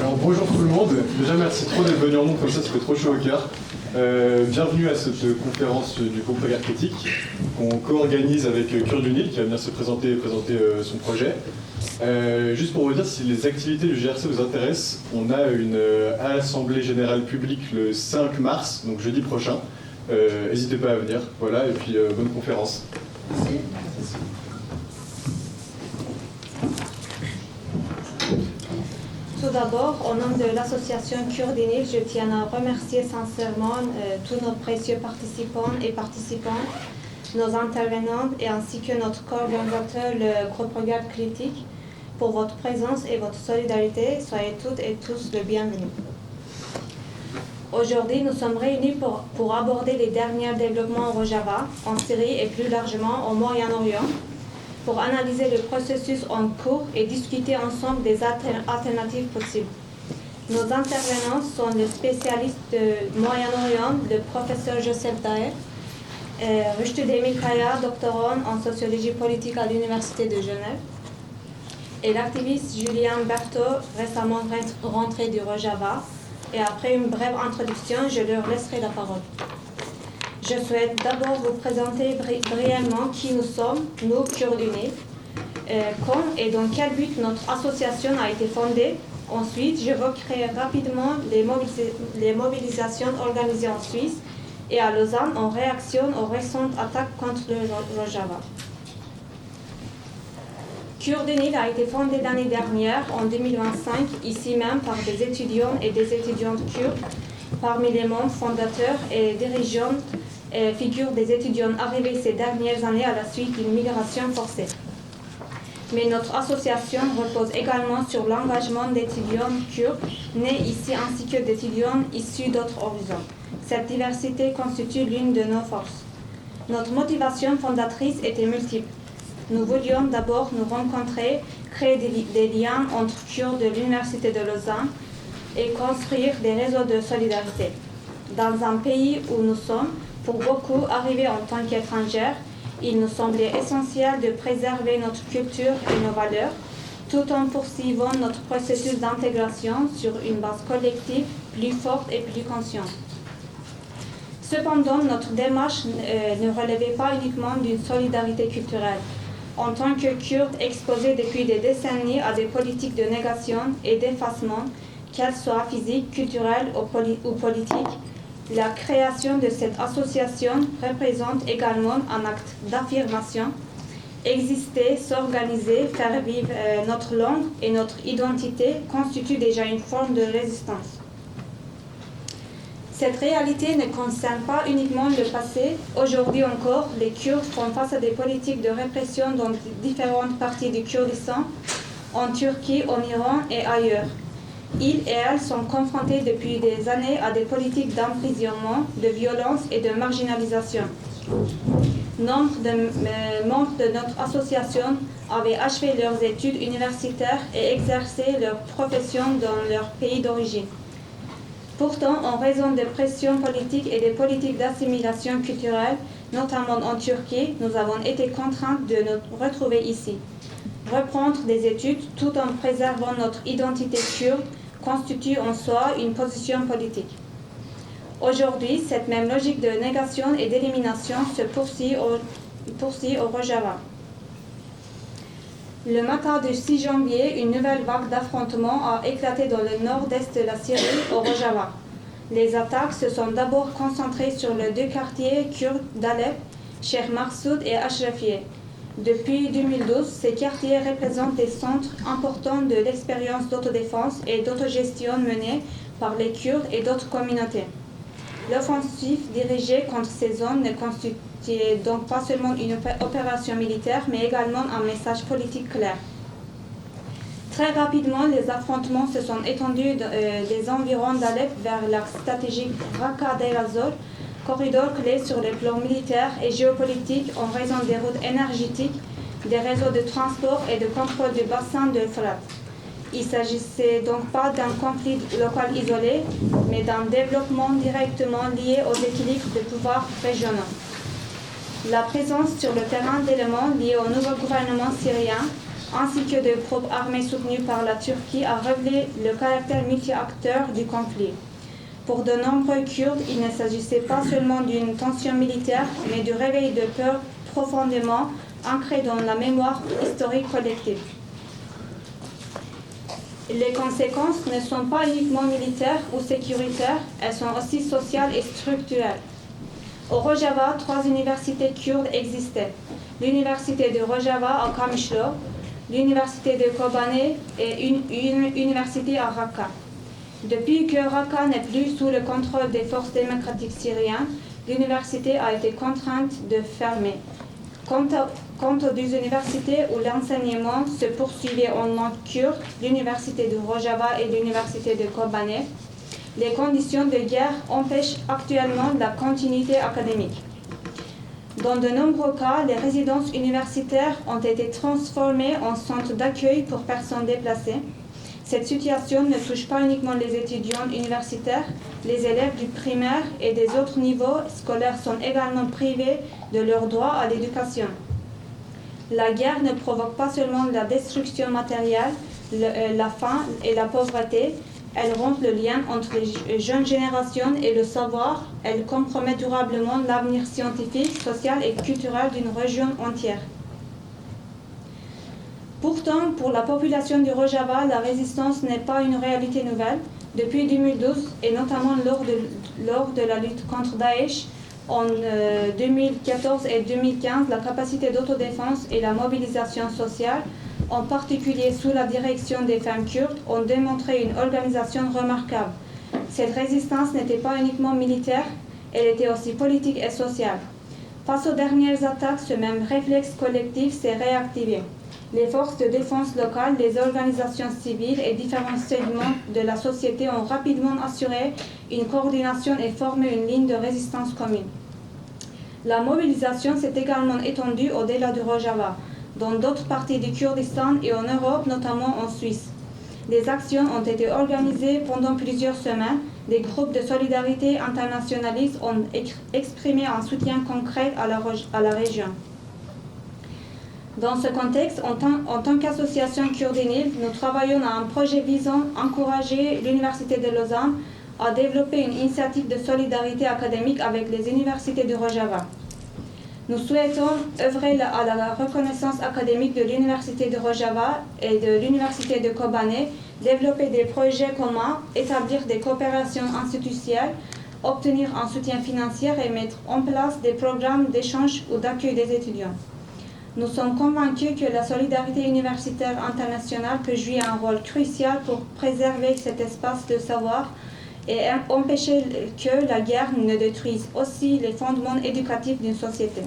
Alors bonjour tout le monde, déjà merci trop d'être venu en nombre comme ça fait trop chaud au cœur. Bienvenue à cette conférence du groupe Regard Critique qu'on co-organise avec Cure du Nil qui va venir se présenter son projet. Juste pour vous dire, si les activités du GRC vous intéressent, on a une assemblée générale publique le 5 mars, donc jeudi prochain. N'hésitez pas à venir, voilà, et puis bonne conférence. Merci. Tout d'abord, au nom de l'association Cure du Nil, je tiens à remercier sincèrement tous nos précieux participants et participantes, nos intervenantes et ainsi que notre co-organisateur, le groupe Regard Critique, pour votre présence et votre solidarité. Soyez toutes et tous le bienvenu. Aujourd'hui, nous sommes réunis pour aborder les derniers développements au Rojava, en Syrie et plus largement au Moyen-Orient, pour analyser le processus en cours et discuter ensemble des alternatives possibles. Nos intervenants sont le spécialiste du Moyen-Orient, le professeur Joseph Daher, Rüştü Demirkaya, doctorant en sociologie politique à l'Université de Genève, et l'activiste Julien Berthaud, récemment rentré du Rojava. Et après une brève introduction, je leur laisserai la parole. Je souhaite d'abord vous présenter brièvement qui nous sommes, nous, Cure du Nil, quand et dans quel but notre association a été fondée. Ensuite, j'évoquerai rapidement les mobilisations organisées en Suisse et à Lausanne en réaction aux récentes attaques contre le Rojava. Cure du Nil a été fondée l'année dernière, en 2025, ici même par des étudiants et des étudiantes kurdes. Parmi les membres fondateurs et dirigeants figurent des étudiants arrivés ces dernières années à la suite d'une migration forcée. Mais notre association repose également sur l'engagement d'étudiants kurdes nés ici ainsi que d'étudiants issus d'autres horizons. Cette diversité constitue l'une de nos forces. Notre motivation fondatrice était multiple. Nous voulions d'abord nous rencontrer, créer des liens entre Kurdes de l'Université de Lausanne et construire des réseaux de solidarité. Dans un pays où nous sommes, pour beaucoup, arrivés en tant qu'étrangers, il nous semblait essentiel de préserver notre culture et nos valeurs, tout en poursuivant notre processus d'intégration sur une base collective plus forte et plus consciente. Cependant, notre démarche ne relevait pas uniquement d'une solidarité culturelle. En tant que Kurdes exposés depuis des décennies à des politiques de négation et d'effacement, qu'elles soient physiques, culturelles ou politiques, la création de cette association représente également un acte d'affirmation. Exister, s'organiser, faire vivre notre langue et notre identité constitue déjà une forme de résistance. Cette réalité ne concerne pas uniquement le passé. Aujourd'hui encore, les Kurdes font face à des politiques de répression dans différentes parties du Kurdistan, en Turquie, en Iran et ailleurs. Ils et elles sont confrontés depuis des années à des politiques d'emprisonnement, de violence et de marginalisation. Nombre de membres de notre association avaient achevé leurs études universitaires et exercé leur profession dans leur pays d'origine. Pourtant, en raison des pressions politiques et des politiques d'assimilation culturelle, notamment en Turquie, nous avons été contraints de nous retrouver ici. Reprendre des études tout en préservant notre identité kurde constitue en soi une position politique. Aujourd'hui, cette même logique de négation et d'élimination se poursuit au Rojava. Le matin du 6 janvier, une nouvelle vague d'affrontements a éclaté dans le nord-est de la Syrie, au Rojava. Les attaques se sont d'abord concentrées sur les deux quartiers kurdes d'Alep, Cheikh Mahsoud et Ashrafieh. Depuis 2012, ces quartiers représentent des centres importants de l'expérience d'autodéfense et d'autogestion menée par les Kurdes et d'autres communautés. L'offensive dirigée contre ces zones ne constituait donc pas seulement une opération militaire, mais également un message politique clair. Très rapidement, les affrontements se sont étendus des environs d'Alep vers l'axe stratégique Raqqa-Deir az-Zor, corridor clé sur les plans militaires et géopolitiques en raison des routes énergétiques, des réseaux de transport et de contrôle du bassin de Frat. Il ne s'agissait donc pas d'un conflit local isolé, mais d'un développement directement lié aux équilibres de pouvoir régionaux. La présence sur le terrain d'éléments liés au nouveau gouvernement syrien ainsi que des groupes armés soutenus par la Turquie, a révélé le caractère multi-acteur du conflit. Pour de nombreux Kurdes, il ne s'agissait pas seulement d'une tension militaire, mais du réveil de peur profondément ancré dans la mémoire historique collective. Les conséquences ne sont pas uniquement militaires ou sécuritaires, elles sont aussi sociales et structurelles. Au Rojava, 3 universités kurdes existaient. L'université de Rojava à Kamışlı, l'université de Kobane et une université à Raqqa. Depuis que Raqqa n'est plus sous le contrôle des forces démocratiques syriennes, l'université a été contrainte de fermer. Quant aux 2 universités où l'enseignement se poursuivait en langue kurde, l'université de Rojava et l'université de Kobane, les conditions de guerre empêchent actuellement la continuité académique. Dans de nombreux cas, les résidences universitaires ont été transformées en centres d'accueil pour personnes déplacées. Cette situation ne touche pas uniquement les étudiants universitaires, les élèves du primaire et des autres niveaux scolaires sont également privés de leur droit à l'éducation. La guerre ne provoque pas seulement la destruction matérielle, la faim et la pauvreté, elle rompt le lien entre les jeunes générations et le savoir, elle compromet durablement l'avenir scientifique, social et culturel d'une région entière. Pourtant, pour la population du Rojava, la résistance n'est pas une réalité nouvelle. Depuis 2012, et notamment lors de la lutte contre Daesh, en 2014 et 2015, la capacité d'autodéfense et la mobilisation sociale, en particulier sous la direction des femmes kurdes, ont démontré une organisation remarquable. Cette résistance n'était pas uniquement militaire, elle était aussi politique et sociale. Face aux dernières attaques, ce même réflexe collectif s'est réactivé. Les forces de défense locales, les organisations civiles et différents segments de la société ont rapidement assuré une coordination et formé une ligne de résistance commune. La mobilisation s'est également étendue au-delà du Rojava, dans d'autres parties du Kurdistan et en Europe, notamment en Suisse. Des actions ont été organisées pendant plusieurs semaines. Des groupes de solidarité internationalistes ont exprimé un soutien concret à la région. Dans ce contexte, en tant qu'association Kurdinil, nous travaillons à un projet visant à encourager l'Université de Lausanne à développer une initiative de solidarité académique avec les universités du Rojava. Nous souhaitons œuvrer à la reconnaissance académique de l'Université de Rojava et de l'Université de Kobane, développer des projets communs, établir des coopérations institutionnelles, obtenir un soutien financier et mettre en place des programmes d'échange ou d'accueil des étudiants. Nous sommes convaincus que la solidarité universitaire internationale peut jouer un rôle crucial pour préserver cet espace de savoir et empêcher que la guerre ne détruise aussi les fondements éducatifs d'une société.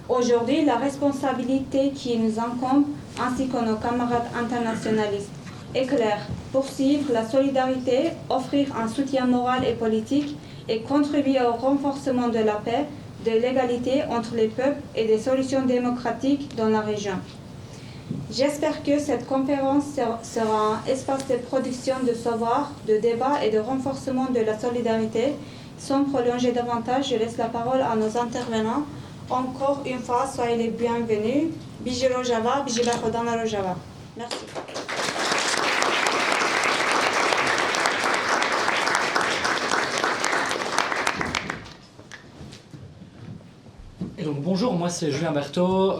Aujourd'hui, la responsabilité qui nous incombe, ainsi que nos camarades internationalistes, est claire. Poursuivre la solidarité, offrir un soutien moral et politique et contribuer au renforcement de la paix, de l'égalité entre les peuples et des solutions démocratiques dans la région. J'espère que cette conférence sera un espace de production de savoir, de débat et de renforcement de la solidarité. Sans prolonger davantage, je laisse la parole à nos intervenants. Encore une fois, soyez les bienvenus. Biji Rojava, Biji Bachodana Rojava. Merci. Et donc bonjour, moi c'est Julien Berthaud,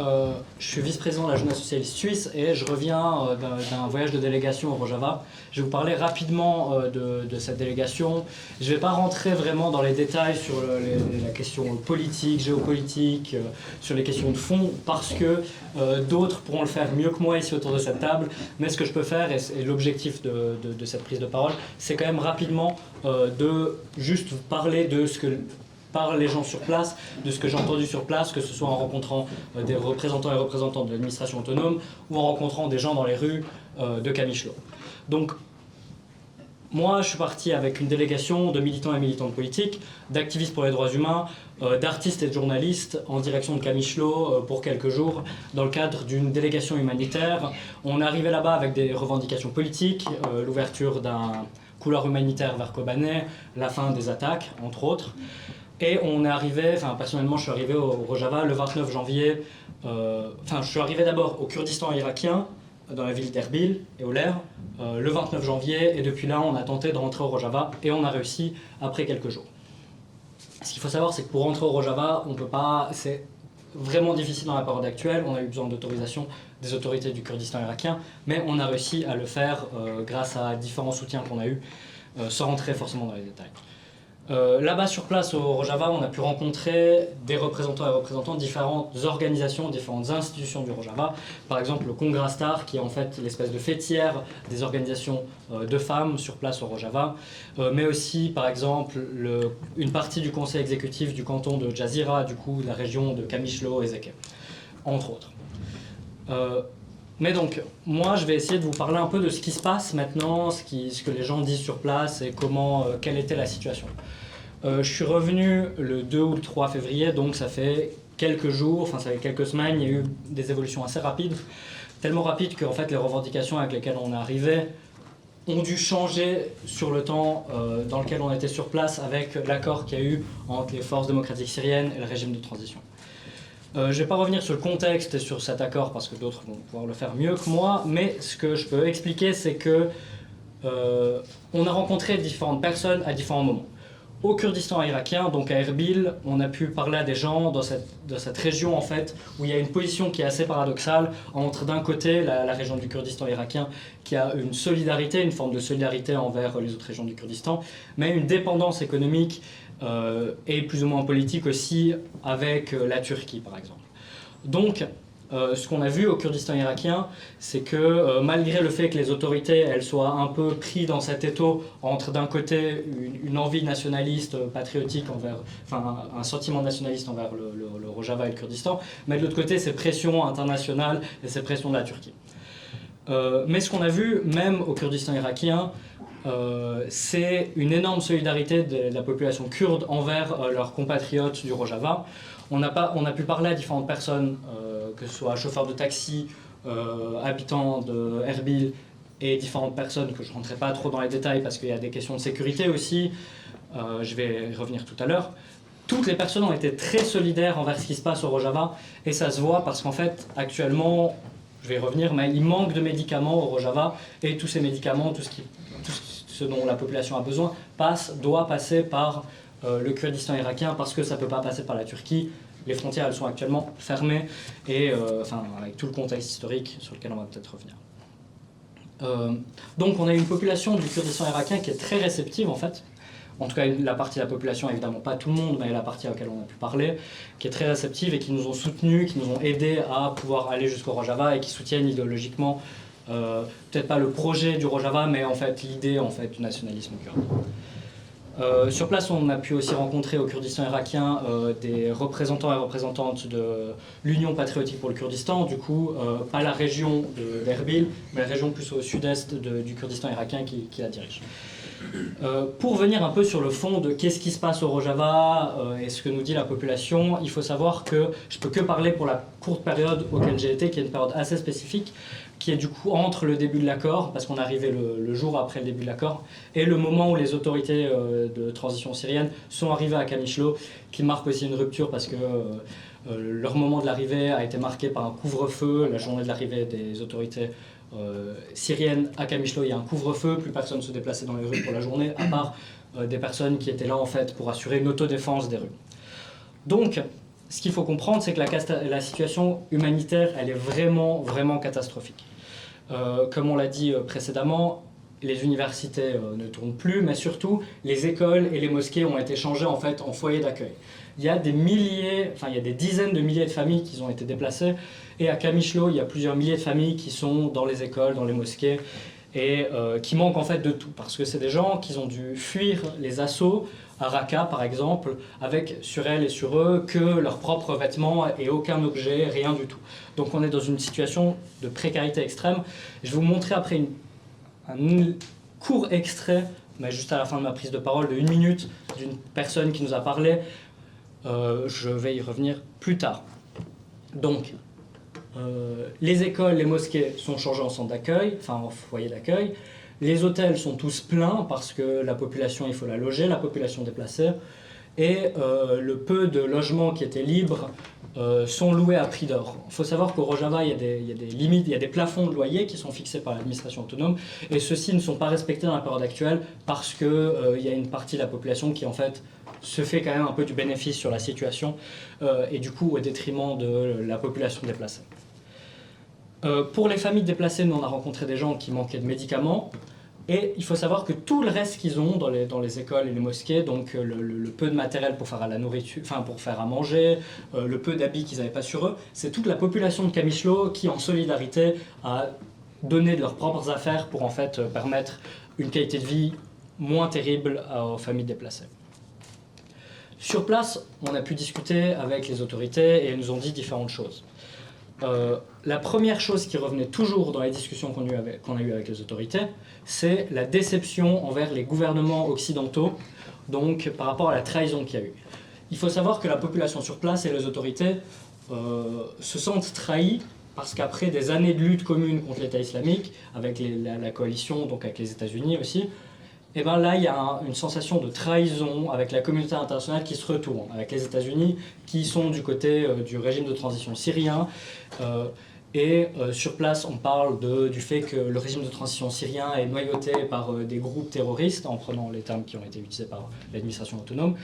je suis vice-président de la Jeunesse socialiste suisse et je reviens d'un voyage de délégation au Rojava. Je vais vous parler rapidement de cette délégation. Je ne vais pas rentrer vraiment dans les détails sur la question politique, géopolitique, sur les questions de fond parce que d'autres pourront le faire mieux que moi ici autour de cette table. Mais ce que je peux faire, et l'objectif de cette prise de parole, c'est quand même rapidement de juste parler de ce que par les gens sur place, de ce que j'ai entendu sur place, que ce soit en rencontrant des représentants et représentantes de l'administration autonome ou en rencontrant des gens dans les rues de Kamışlı. Donc, moi, je suis parti avec une délégation de militants et militantes politiques, d'activistes pour les droits humains, d'artistes et de journalistes en direction de Kamışlı pour quelques jours dans le cadre d'une délégation humanitaire. On est arrivé là-bas avec des revendications politiques, l'ouverture d'un couloir humanitaire vers Kobane, la fin des attaques, entre autres. Et on est arrivé, personnellement je suis arrivé au Rojava le 29 janvier, je suis arrivé d'abord au Kurdistan irakien, dans la ville d'Erbil et au Lair, le 29 janvier, et depuis là on a tenté de rentrer au Rojava et on a réussi après quelques jours. Ce qu'il faut savoir, c'est que pour rentrer au Rojava, on peut pas, c'est vraiment difficile dans la période actuelle, on a eu besoin d'autorisation des autorités du Kurdistan irakien, mais on a réussi à le faire grâce à différents soutiens qu'on a eus, sans rentrer forcément dans les détails. Là-bas sur place au Rojava, on a pu rencontrer des représentants et représentantes de différentes organisations, différentes institutions du Rojava. Par exemple le Kongrastar, qui est en fait l'espèce de fêtière des organisations de femmes sur place au Rojava, mais aussi par exemple une partie du conseil exécutif du canton de Jazira, du coup de la région de Kamishlo et Zeke, entre autres. Mais donc, moi, je vais essayer de vous parler un peu de ce qui se passe maintenant, ce que les gens disent sur place et quelle était la situation. Je suis revenu le 2 ou le 3 février, donc ça fait quelques jours, ça fait quelques semaines, il y a eu des évolutions assez rapides, tellement rapides que en fait, les revendications avec lesquelles on est arrivé ont dû changer sur le temps dans lequel on était sur place avec l'accord qu'il y a eu entre les forces démocratiques syriennes et le régime de transition. Je ne vais pas revenir sur le contexte et sur cet accord parce que d'autres vont pouvoir le faire mieux que moi, mais ce que je peux expliquer, c'est que on a rencontré différentes personnes à différents moments. Au Kurdistan irakien, donc à Erbil, on a pu parler à des gens dans cette région en fait, où il y a une position qui est assez paradoxale entre d'un côté la région du Kurdistan irakien qui a une solidarité, une forme de solidarité envers les autres régions du Kurdistan, mais une dépendance économique et plus ou moins politique aussi avec la Turquie par exemple. Donc ce qu'on a vu au Kurdistan irakien, c'est que malgré le fait que les autorités elles soient un peu prises dans cet étau entre d'un côté une envie nationaliste, patriotique envers, un sentiment nationaliste envers le Rojava et le Kurdistan, mais de l'autre côté ces pressions internationales et ces pressions de la Turquie. Mais ce qu'on a vu même au Kurdistan irakien, c'est une énorme solidarité de la population kurde envers leurs compatriotes du Rojava. On a pu parler à différentes personnes, que ce soit chauffeurs de taxi, habitants de Erbil et différentes personnes que je ne rentrerai pas trop dans les détails parce qu'il y a des questions de sécurité aussi, je vais y revenir tout à l'heure. Toutes les personnes ont été très solidaires envers ce qui se passe au Rojava et ça se voit parce qu'en fait actuellement, je vais y revenir, mais il manque de médicaments au Rojava et tous ces médicaments, tout ce dont la population a besoin doit passer par le Kurdistan irakien parce que ça ne peut pas passer par la Turquie. Les frontières elles sont actuellement fermées et avec tout le contexte historique sur lequel on va peut-être revenir. Donc on a une population du Kurdistan irakien qui est très réceptive en fait. En tout cas la partie de la population, évidemment pas tout le monde, mais la partie à laquelle on a pu parler, qui est très réceptive et qui nous ont soutenus, qui nous ont aidés à pouvoir aller jusqu'au Rojava et qui soutiennent idéologiquement peut-être pas le projet du Rojava, mais en fait l'idée du nationalisme kurde. Sur place, on a pu aussi rencontrer au Kurdistan irakien des représentants et représentantes de l'Union patriotique pour le Kurdistan, du coup, pas la région d'Erbil, mais la région plus au sud-est du Kurdistan irakien qui la dirige. Pour venir un peu sur le fond de qu'est-ce qui se passe au Rojava et ce que nous dit la population, il faut savoir que je ne peux que parler pour la courte période auquel j'ai été, qui est une période assez spécifique, qui est du coup entre le début de l'accord, parce qu'on est arrivé le jour après le début de l'accord, et le moment où les autorités de transition syrienne sont arrivées à Kamishlo, qui marque aussi une rupture parce que leur moment de l'arrivée a été marqué par un couvre-feu, la journée de l'arrivée des autorités syriennes à Kamishlo, il y a un couvre-feu, plus personne ne se déplaçait dans les rues pour la journée, à part des personnes qui étaient là en fait pour assurer une autodéfense des rues. Donc, ce qu'il faut comprendre, c'est que la situation humanitaire, elle est vraiment, vraiment catastrophique. Comme on l'a dit précédemment, les universités ne tournent plus, mais surtout, les écoles et les mosquées ont été changées en fait en foyers d'accueil. Il y a des dizaines de milliers de familles qui ont été déplacées, et à Kamishlo, il y a plusieurs milliers de familles qui sont dans les écoles, dans les mosquées, et qui manquent en fait de tout, parce que c'est des gens qui ont dû fuir les assauts à Raqqa par exemple, avec sur elles et sur eux que leurs propres vêtements et aucun objet, rien du tout. Donc on est dans une situation de précarité extrême. Je vais vous montrer après un court extrait, mais juste à la fin de ma prise de parole, de 1 minute, d'une personne qui nous a parlé. Je vais y revenir plus tard. Donc, les écoles, les mosquées sont changées en centre d'accueil, en foyer d'accueil. Les hôtels sont tous pleins parce que la population, il faut la loger, la population déplacée. et le peu de logements qui étaient libres sont loués à prix d'or. Il faut savoir qu'au Rojava, il y a des limites, il y a des plafonds de loyer qui sont fixés par l'administration autonome, et ceux-ci ne sont pas respectés dans la période actuelle parce qu'il y a une partie de la population qui en fait se fait quand même un peu du bénéfice sur la situation, et du coup au détriment de la population déplacée. Pour les familles déplacées, nous on a rencontré des gens qui manquaient de médicaments, et il faut savoir que tout le reste qu'ils ont dans les écoles et les mosquées, donc le peu de matériel pour faire à la nourriture, enfin pour faire à manger, le peu d'habits qu'ils n'avaient pas sur eux, c'est toute la population de Kamishlo qui, en solidarité, a donné de leurs propres affaires pour en fait permettre une qualité de vie moins terrible aux familles déplacées. Sur place, on a pu discuter avec les autorités et elles nous ont dit différentes choses. La première chose qui revenait toujours dans les discussions qu'on a eues avec les autorités, c'est la déception envers les gouvernements occidentaux, donc par rapport à la trahison qu'il y a eu. Il faut savoir que la population sur place et les autorités se sentent trahis parce qu'après des années de lutte commune contre l'État islamique, avec la coalition, donc avec les États-Unis aussi, et bien là, il y a une sensation de trahison avec la communauté internationale qui se retourne, avec les États-Unis qui sont du côté du régime de transition syrien. Sur place, on parle du fait que le régime de transition syrien est noyauté par des groupes terroristes, en prenant les termes qui ont été utilisés par l'administration autonome.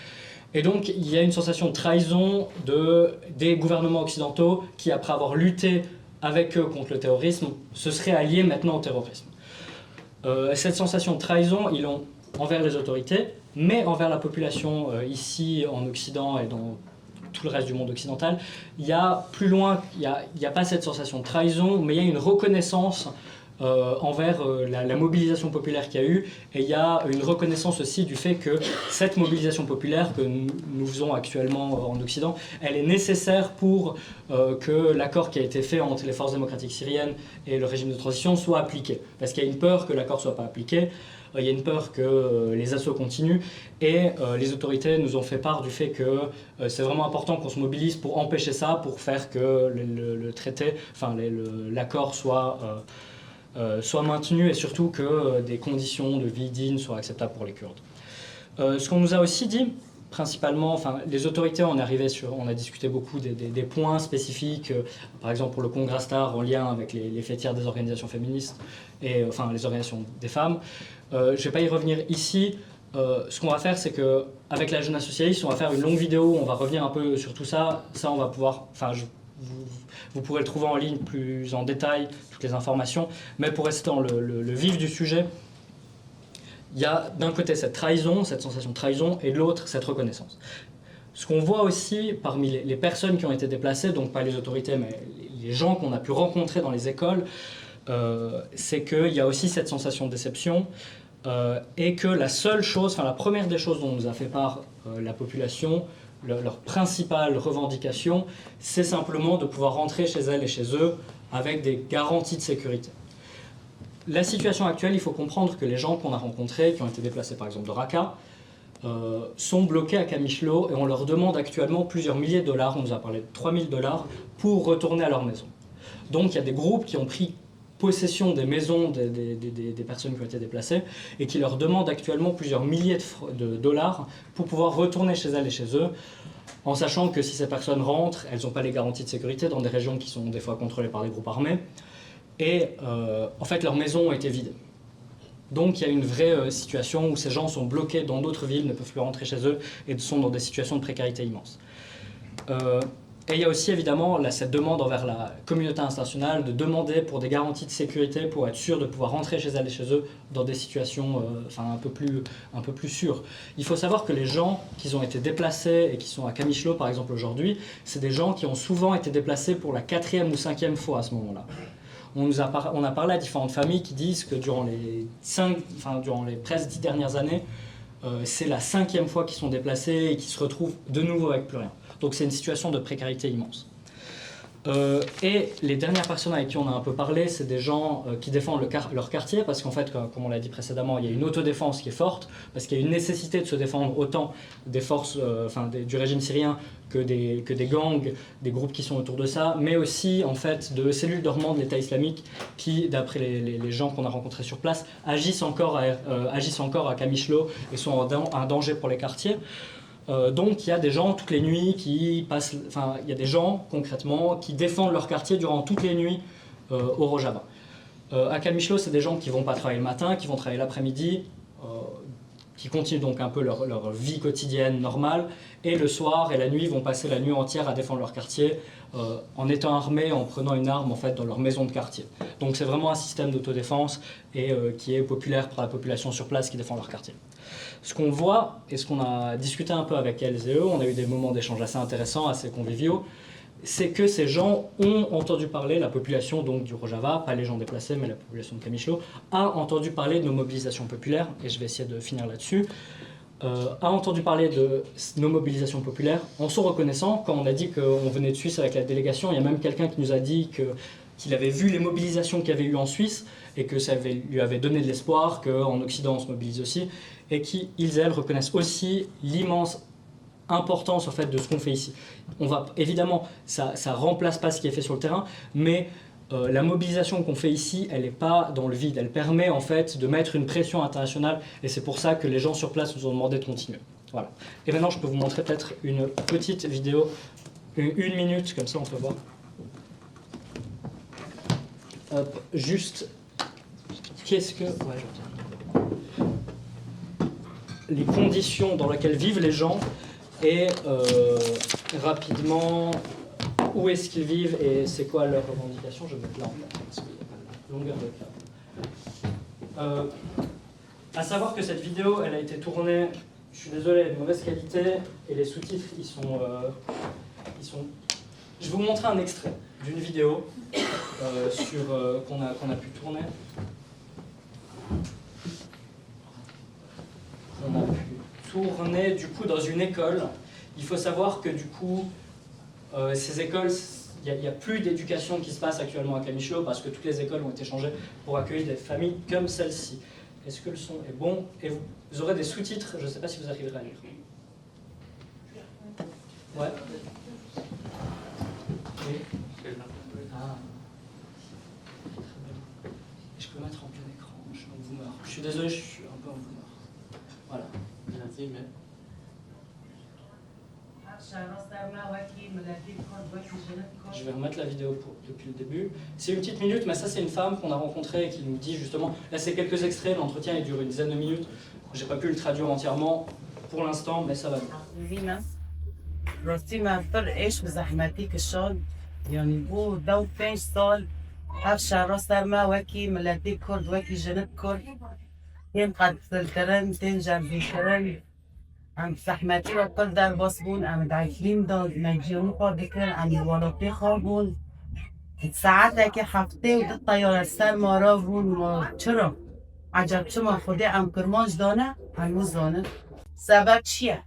Et donc, il y a une sensation de trahison des gouvernements occidentaux qui, après avoir lutté avec eux contre le terrorisme, se seraient alliés maintenant au terrorisme. Cette sensation de trahison, ils l'ont envers les autorités, mais envers la population ici en Occident et dans tout le reste du monde occidental. Il y a plus loin, il n'y a pas cette sensation de trahison, mais il y a une reconnaissance envers la mobilisation populaire qu'il y a eu, et il y a une reconnaissance aussi du fait que cette mobilisation populaire que nous faisons actuellement en Occident, elle est nécessaire pour que l'accord qui a été fait entre les forces démocratiques syriennes et le régime de transition soit appliqué. Parce qu'il y a une peur que l'accord ne soit pas appliqué, il y a une peur que les assauts continuent, et les autorités nous ont fait part du fait que c'est vraiment important qu'on se mobilise pour empêcher ça, pour faire que le traité, enfin l'accord soit maintenu, et surtout que des conditions de vie dignes soient acceptables pour les Kurdes. Ce qu'on nous a aussi dit, principalement, enfin, les autorités, on a discuté beaucoup des points spécifiques, par exemple pour le Congrès Star en lien avec les fêtières des organisations féministes, et enfin les organisations des femmes. Je ne vais pas y revenir ici. Ce qu'on va faire, c'est qu'avec la jeunesse socialiste, on va faire une longue vidéo où on va revenir un peu sur tout ça. Ça, on va pouvoir... Enfin, vous pourrez le trouver en ligne plus en détail, toutes les informations. Mais pour rester dans le vif du sujet, il y a d'un côté cette trahison, cette sensation de trahison, et de l'autre, cette reconnaissance. Ce qu'on voit aussi parmi les personnes qui ont été déplacées, donc pas les autorités, mais les gens qu'on a pu rencontrer dans les écoles, c'est qu'il y a aussi cette sensation de déception, et que la première des choses dont nous a fait part la population, leur principale revendication, c'est simplement de pouvoir rentrer chez elles et chez eux avec des garanties de sécurité. La situation actuelle, il faut comprendre que les gens qu'on a rencontrés, qui ont été déplacés par exemple de Raqqa, sont bloqués à Kamishlo, et on leur demande actuellement plusieurs milliers de dollars, on nous a parlé de 3000 $, pour retourner à leur maison. Donc il y a des groupes qui ont pris possession des maisons des personnes qui ont été déplacées et qui leur demandent actuellement plusieurs milliers de dollars pour pouvoir retourner chez elles et chez eux, en sachant que si ces personnes rentrent, elles n'ont pas les garanties de sécurité dans des régions qui sont des fois contrôlées par des groupes armés, et en fait leurs maisons ont été vidées. Donc il y a une vraie situation où ces gens sont bloqués dans d'autres villes, ne peuvent plus rentrer chez eux et sont dans des situations de précarité immenses. Et il y a aussi évidemment cette demande envers la communauté internationale de demander pour des garanties de sécurité pour être sûr de pouvoir rentrer chez elles et chez eux dans des situations un peu plus sûres. Il faut savoir que les gens qui ont été déplacés et qui sont à Kamishlo par exemple aujourd'hui, c'est des gens qui ont souvent été déplacés pour la 4e ou 5e fois à ce moment-là. On a parlé à différentes familles qui disent que durant les presque 10 dernières années, c'est la 5e fois qu'ils sont déplacés et qu'ils se retrouvent de nouveau avec plus rien. Donc c'est une situation de précarité immense. Et les dernières personnes avec qui on a un peu parlé, c'est des gens qui défendent leur quartier, parce qu'en fait, comme on l'a dit précédemment, il y a une autodéfense qui est forte, parce qu'il y a une nécessité de se défendre autant des forces du régime syrien que des gangs, des groupes qui sont autour de ça, mais aussi en fait de cellules dormantes de l'État islamique qui, d'après les gens qu'on a rencontrés sur place, agissent encore à Kamishlo et sont un danger pour les quartiers. Donc il y a des gens toutes les nuits il y a des gens concrètement qui défendent leur quartier durant toutes les nuits au Rojava. À Kamishlo, c'est des gens qui ne vont pas travailler le matin, qui vont travailler l'après-midi, qui continuent donc un peu leur vie quotidienne normale, et le soir et la nuit vont passer la nuit entière à défendre leur quartier en étant armés, en prenant une arme en fait dans leur maison de quartier. Donc c'est vraiment un système d'autodéfense et qui est populaire pour la population sur place qui défend leur quartier. Ce qu'on voit et ce qu'on a discuté un peu avec elles et eux, on a eu des moments d'échange assez intéressants, assez conviviaux, c'est que ces gens ont entendu parler, la population donc du Rojava, pas les gens déplacés mais la population de Kamishlo, a entendu parler de nos mobilisations populaires, et je vais essayer de finir là-dessus, a entendu parler de nos mobilisations populaires en se reconnaissant. Quand on a dit qu'on venait de Suisse avec la délégation, il y a même quelqu'un qui nous a dit qu'il avait vu les mobilisations qu'il y avait eu en Suisse et que ça lui avait donné de l'espoir qu'en Occident on se mobilise aussi, et qu'ils et elles reconnaissent aussi l'immense importance en fait, de ce qu'on fait ici. Évidemment, ça ne remplace pas ce qui est fait sur le terrain, mais la mobilisation qu'on fait ici, elle n'est pas dans le vide. Elle permet en fait de mettre une pression internationale, et c'est pour ça que les gens sur place nous ont demandé de continuer. Voilà. Et maintenant, je peux vous montrer peut-être une petite vidéo, une minute, comme ça on peut voir. Hop, juste, qu'est-ce que... Ouais, les conditions dans lesquelles vivent les gens, et rapidement où est-ce qu'ils vivent et c'est quoi leurs revendications. Je vais mettre là en fait, parce qu'il y a pas de longueur de câble. À savoir que cette vidéo, elle a été tournée, je suis désolé, de mauvaise qualité, et les sous-titres, ils sont... Je vais vous montrer un extrait d'une vidéo qu'on a pu tourner. On a pu tourner du coup dans une école. Il faut savoir que du coup, ces écoles, il n'y a plus d'éducation qui se passe actuellement à Kamishlo parce que toutes les écoles ont été changées pour accueillir des familles comme celle-ci. Est-ce que le son est bon? Et vous aurez des sous-titres, je ne sais pas si vous arriverez à lire. Ouais. Oui. Ah. Je peux mettre en plein écran, je suis un boomer. Je suis désolé, je suis un peu un boomer. Voilà. Je vais remettre la vidéo depuis le début. C'est une petite minute, mais ça c'est une femme qu'on a rencontrée et qui nous dit justement, là c'est quelques extraits, l'entretien il dure une dizaine de minutes. J'ai pas pu le traduire entièrement pour l'instant, mais ça va bien. عم زحمتي وكل دار بصبون عم دايفين دون نجيون قادكن عم يوالوتي خابون ساعات لكي حفتي ودت طيارة سر مارا بون ما چرا عجب شما خودي عم کرمانج دانه هنوز دانه سبب چیه؟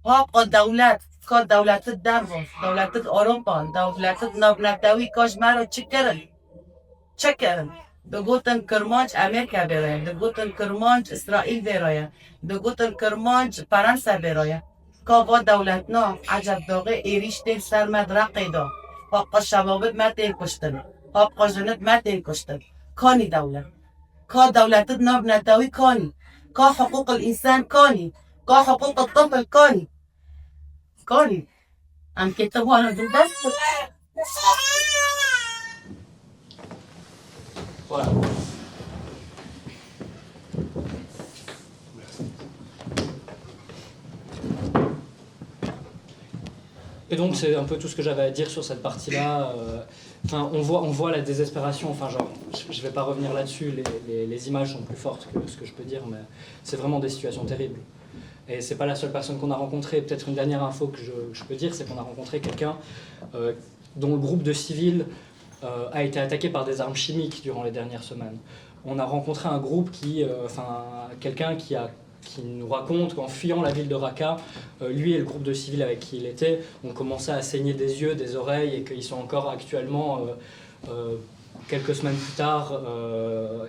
حق دولت که دولت در باز دولت اروپا دولت نتاوی کاش مرا چه کرن دگوتن کرمانج امریکا برای دگوتن کرمانج اسرائیل برای دگوتن کرمانج فرانسه برای که دولتنا عجب داغه ایریش دل سر مدرقه دا حق شبابت متین کشتن حق جنت متین کشتن کانی دولت که دولت ناب نتاوی کانی که حقوق الانسان کانی که حقوق الطفل کانی ام كتبوا دو بس. Voilà. Et donc c'est un peu tout ce que j'avais à dire sur cette partie-là. Enfin, on voit la désespération. Enfin, genre, je vais pas revenir là-dessus. Les images sont plus fortes que ce que je peux dire, mais c'est vraiment des situations terribles. Et c'est pas la seule personne qu'on a rencontrée. Peut-être une dernière info que je peux dire, c'est qu'on a rencontré quelqu'un dont le groupe de civils a été attaqué par des armes chimiques durant les dernières semaines. On a rencontré un groupe quelqu'un qui nous raconte qu'en fuyant la ville de Raqqa, lui et le groupe de civils avec qui il était ont commencé à saigner des yeux, des oreilles, et qu'ils sont encore actuellement, quelques semaines plus tard,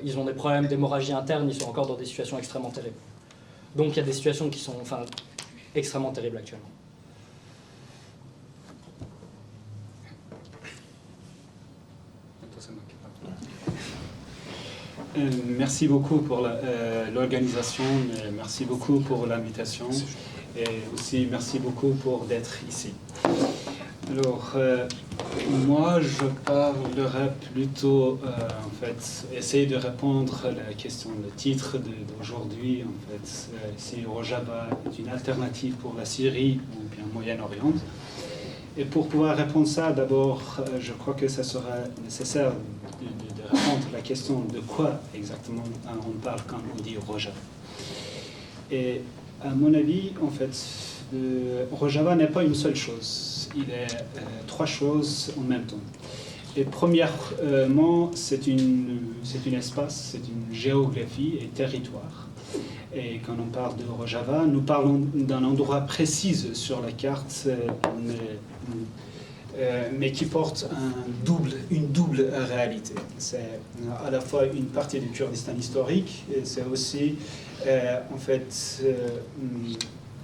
ils ont des problèmes d'hémorragie interne, ils sont encore dans des situations extrêmement terribles. Donc il y a des situations qui sont extrêmement terribles actuellement. Merci beaucoup pour l'organisation, merci beaucoup pour l'invitation. Et aussi, merci beaucoup pour d'être ici. Alors, moi, je parlerai plutôt, essayer de répondre à la question, le titre d'aujourd'hui, si Rojava est une alternative pour la Syrie ou bien Moyen-Orient. Et pour pouvoir répondre à ça, d'abord, je crois que ça sera nécessaire de répondre à la question de quoi exactement on parle quand on dit Rojava. Et à mon avis, Rojava n'est pas une seule chose. Il est trois choses en même temps. Et premièrement, c'est un espace, c'est une géographie et territoire. Et quand on parle de Rojava, nous parlons d'un endroit précis sur la carte, mais qui porte une double réalité. C'est à la fois une partie du Kurdistan historique, et c'est aussi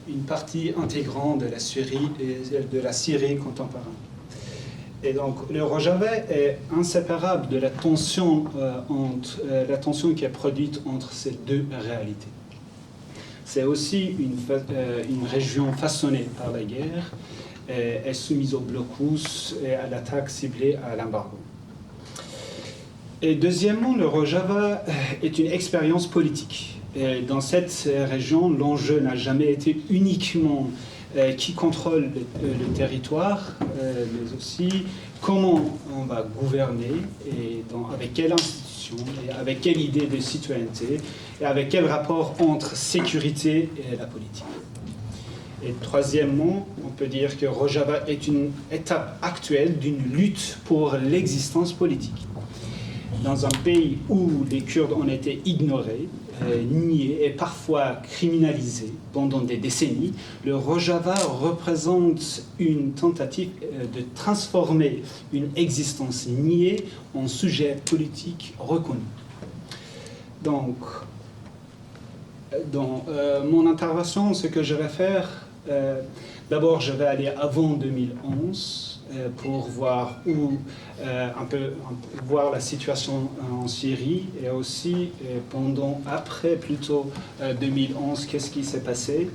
une partie intégrante de la Syrie et de la Syrie contemporaine. Et donc le Rojava est inséparable de la tension qui est produite entre ces deux réalités. C'est aussi une région façonnée par la guerre, est soumise au blocus et à l'attaque ciblée à l'embargo. Et deuxièmement, le Rojava est une expérience politique. Et dans cette région, l'enjeu n'a jamais été uniquement qui contrôle le territoire, mais aussi comment on va gouverner et avec quelle institution, et avec quelle idée de citoyenneté, et avec quel rapport entre sécurité et la politique. Et troisièmement, on peut dire que Rojava est une étape actuelle d'une lutte pour l'existence politique. Dans un pays où les Kurdes ont été ignorés, niés et parfois criminalisés pendant des décennies, le Rojava représente une tentative de transformer une existence niée en sujet politique reconnu. Donc, dans mon intervention, ce que je vais faire, d'abord je vais aller avant 2011 pour voir voir la situation en Syrie et aussi après 2011, qu'est-ce qui s'est passé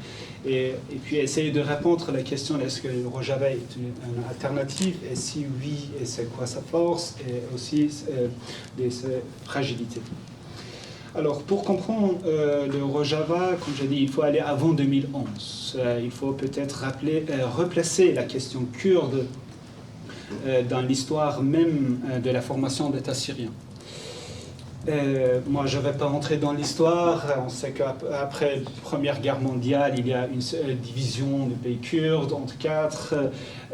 et puis essayer de répondre à la question est-ce que le Rojava est une alternative et si oui, et c'est quoi sa force et aussi ses fragilités. Alors, pour comprendre le Rojava, comme j'ai dit, il faut aller avant 2011. Il faut peut-être replacer la question kurde dans l'histoire même de la formation de l'État syrien. Moi, je ne vais pas rentrer dans l'histoire. On sait qu'après la Première Guerre mondiale, il y a une division du pays kurde entre quatre.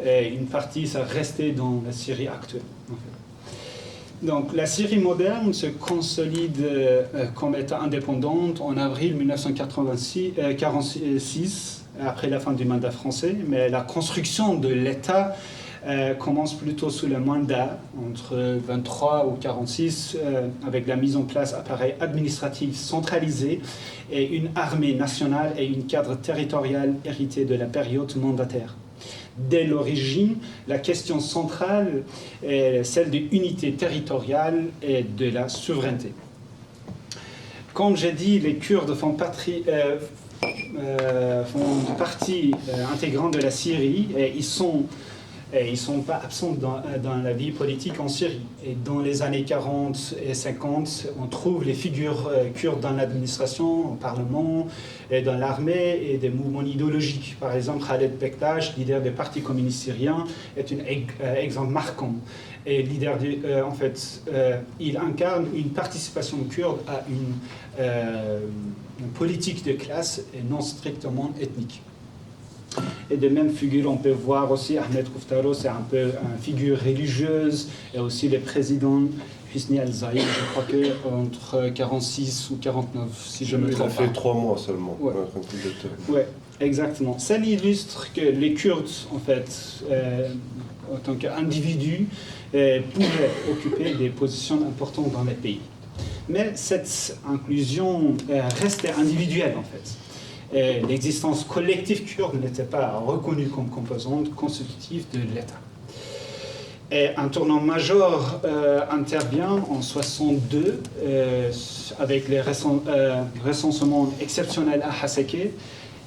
Et une partie, ça restait dans la Syrie actuelle. En fait. Donc, la Syrie moderne se consolide comme État indépendante en avril 1946, après la fin du mandat français, mais la construction de l'État commence plutôt sous le mandat, entre 1923 ou 1946, avec la mise en place d'appareils administratifs centralisés et une armée nationale et un cadre territorial hérité de la période mandataire. Dès l'origine, la question centrale est celle de l'unité territoriale et de la souveraineté. Comme j'ai dit, les Kurdes font partie intégrante de la Syrie et ils sont pas absents dans la vie politique en Syrie. Et dans les années 40 et 50, on trouve les figures kurdes dans l'administration, au Parlement, et dans l'armée et des mouvements idéologiques. Par exemple, Khaled Bektash, leader du Parti communiste syrien, est un exemple marquant. Et leader il incarne une participation kurde à une politique de classe et non strictement ethnique. Et de même figure, on peut voir aussi Ahmed Kouftaro, c'est un peu une figure religieuse, et aussi le président Husni al-Zaïd, je crois qu'entre 46 ou 49, si je me trompe pas. Il a fait 3 mois seulement. Oui, exactement. Ça illustre que les Kurdes, en fait, en tant qu'individus, pouvaient occuper des positions importantes dans les pays. Mais cette inclusion restait individuelle, en fait. L'existence collective kurde n'était pas reconnue comme composante constitutive de l'État. Et un tournant majeur intervient en 1962 avec les recensements exceptionnels à Hasakeh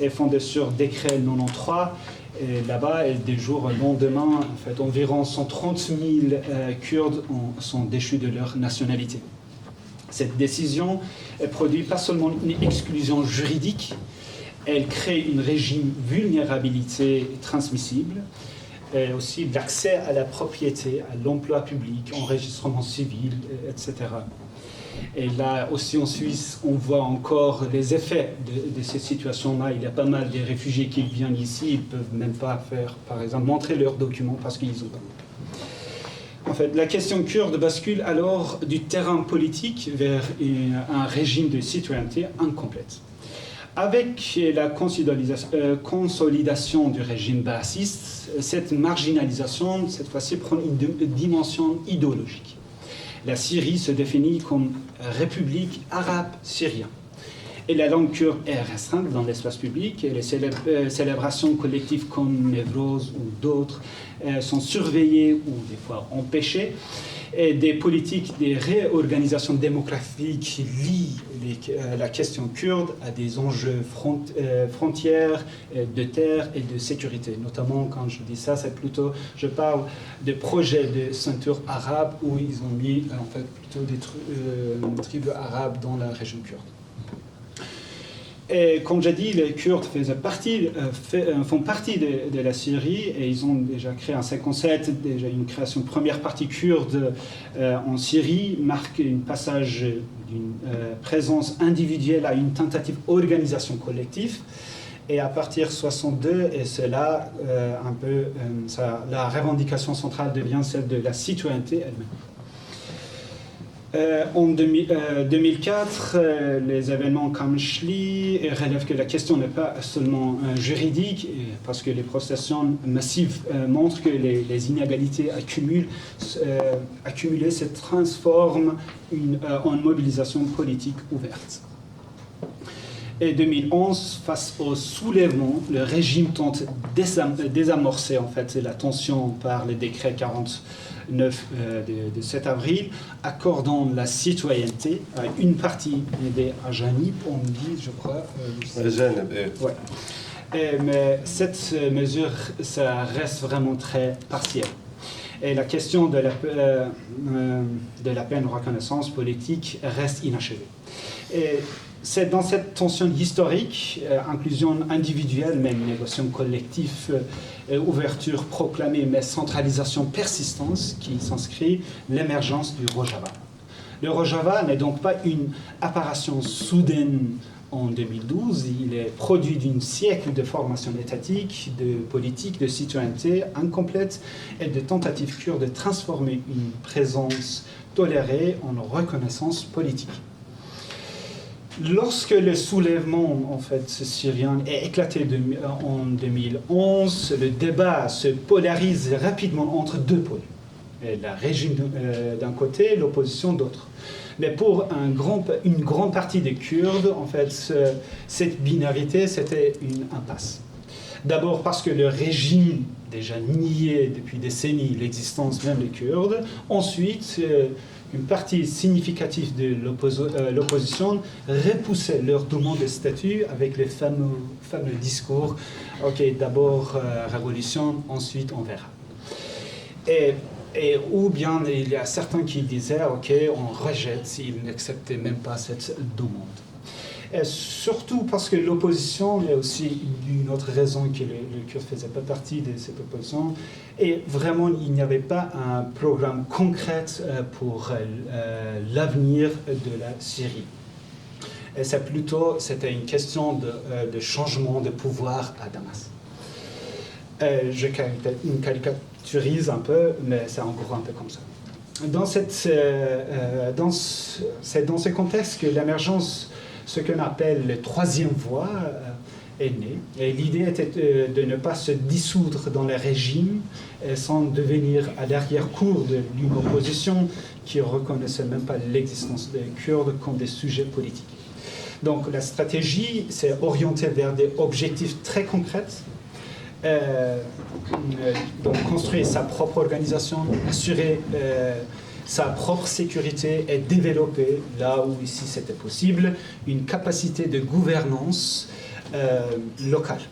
est fondée sur décret 93. Et là-bas, et des jours au lendemain, en fait, environ 130 000 Kurdes sont déchus de leur nationalité. Cette décision produit pas seulement une exclusion juridique, elle crée un régime vulnérabilité transmissible, et aussi l'accès à la propriété, à l'emploi public, enregistrement civil, etc. Et là aussi en Suisse, on voit encore les effets de ces situations-là. Il y a pas mal de réfugiés qui viennent ici, ils ne peuvent même pas faire, par exemple, montrer leurs documents parce qu'ils ont pas. En fait, la question kurde bascule alors du terrain politique vers un régime de citoyenneté incomplète. Avec la consolidation du régime baathiste, cette marginalisation, cette fois-ci, prend une dimension idéologique. La Syrie se définit comme République arabe syrienne. Et la langue kurde est restreinte dans l'espace public. Et les célébrations collectives comme Newroz ou d'autres sont surveillées ou des fois empêchées. Et des politiques de réorganisation démographique lient la question kurde à des enjeux frontières, de terre et de sécurité. Notamment, quand je dis ça, c'est plutôt, je parle de projets de ceinture arabe où ils ont mis en fait plutôt des tribus arabes dans la région kurde. Et comme j'ai dit, les Kurdes font partie de la Syrie et ils ont déjà créé en 1957 déjà une création de première partie kurde en Syrie, marque un passage d'une présence individuelle à une tentative d'organisation collective. Et à partir de 1962, et c'est là la revendication centrale devient celle de la citoyenneté elle-même. En 2004, les événements comme Shli relèvent que la question n'est pas seulement juridique, parce que les protestations massives montrent que les inégalités accumulées se transforment en mobilisation politique ouverte. Et 2011, face au soulèvement, le régime tente désamorcer en fait la tension par le décret 49 de 7 avril, accordant la citoyenneté à une partie des Ajanib, on dit, je crois. Ouais. Mais cette mesure, ça reste vraiment très partiel. Et la question de la peine de reconnaissance politique reste inachevée. Et c'est dans cette tension historique, inclusion individuelle, même négociation collective, ouverture proclamée, mais centralisation persistante, qui s'inscrit l'émergence du Rojava. Le Rojava n'est donc pas une apparition soudaine en 2012, il est produit d'un siècle de formation étatique, de politique, de citoyenneté incomplète et de tentatives kurdes de transformer une présence tolérée en reconnaissance politique. Lorsque le soulèvement en fait, syrien est éclaté en 2011, le débat se polarise rapidement entre deux pôles. Le régime d'un côté, l'opposition d'autre. Mais pour une grande partie des Kurdes, en fait, cette binarité, c'était une impasse. D'abord parce que le régime déjà niait depuis des décennies l'existence même des Kurdes. Ensuite, une partie significative de l'opposition repoussait leur demande de statut avec les fameux discours « Ok, d'abord révolution, ensuite on verra ». Ou bien il y a certains qui disaient « Ok, on rejette » s'ils n'acceptaient même pas cette demande. Et surtout parce que l'opposition, il y a aussi une autre raison que le Kurdes ne faisait pas partie de cette opposition, et vraiment il n'y avait pas un programme concret pour l'avenir de la Syrie. Et c'était une question de changement de pouvoir à Damas. Je caricaturise un peu, mais c'est encore un peu comme ça. C'est dans ce contexte que l'émergence, ce qu'on appelle la troisième voie, est née. Et l'idée était de ne pas se dissoudre dans le régime sans devenir à l'arrière-cour d'une opposition qui ne reconnaissait même pas l'existence des Kurdes comme des sujets politiques. Donc la stratégie s'est orientée vers des objectifs très concrets. Donc construire sa propre organisation, assurer sa propre sécurité et développer, là où ici c'était possible, une capacité de gouvernance locale.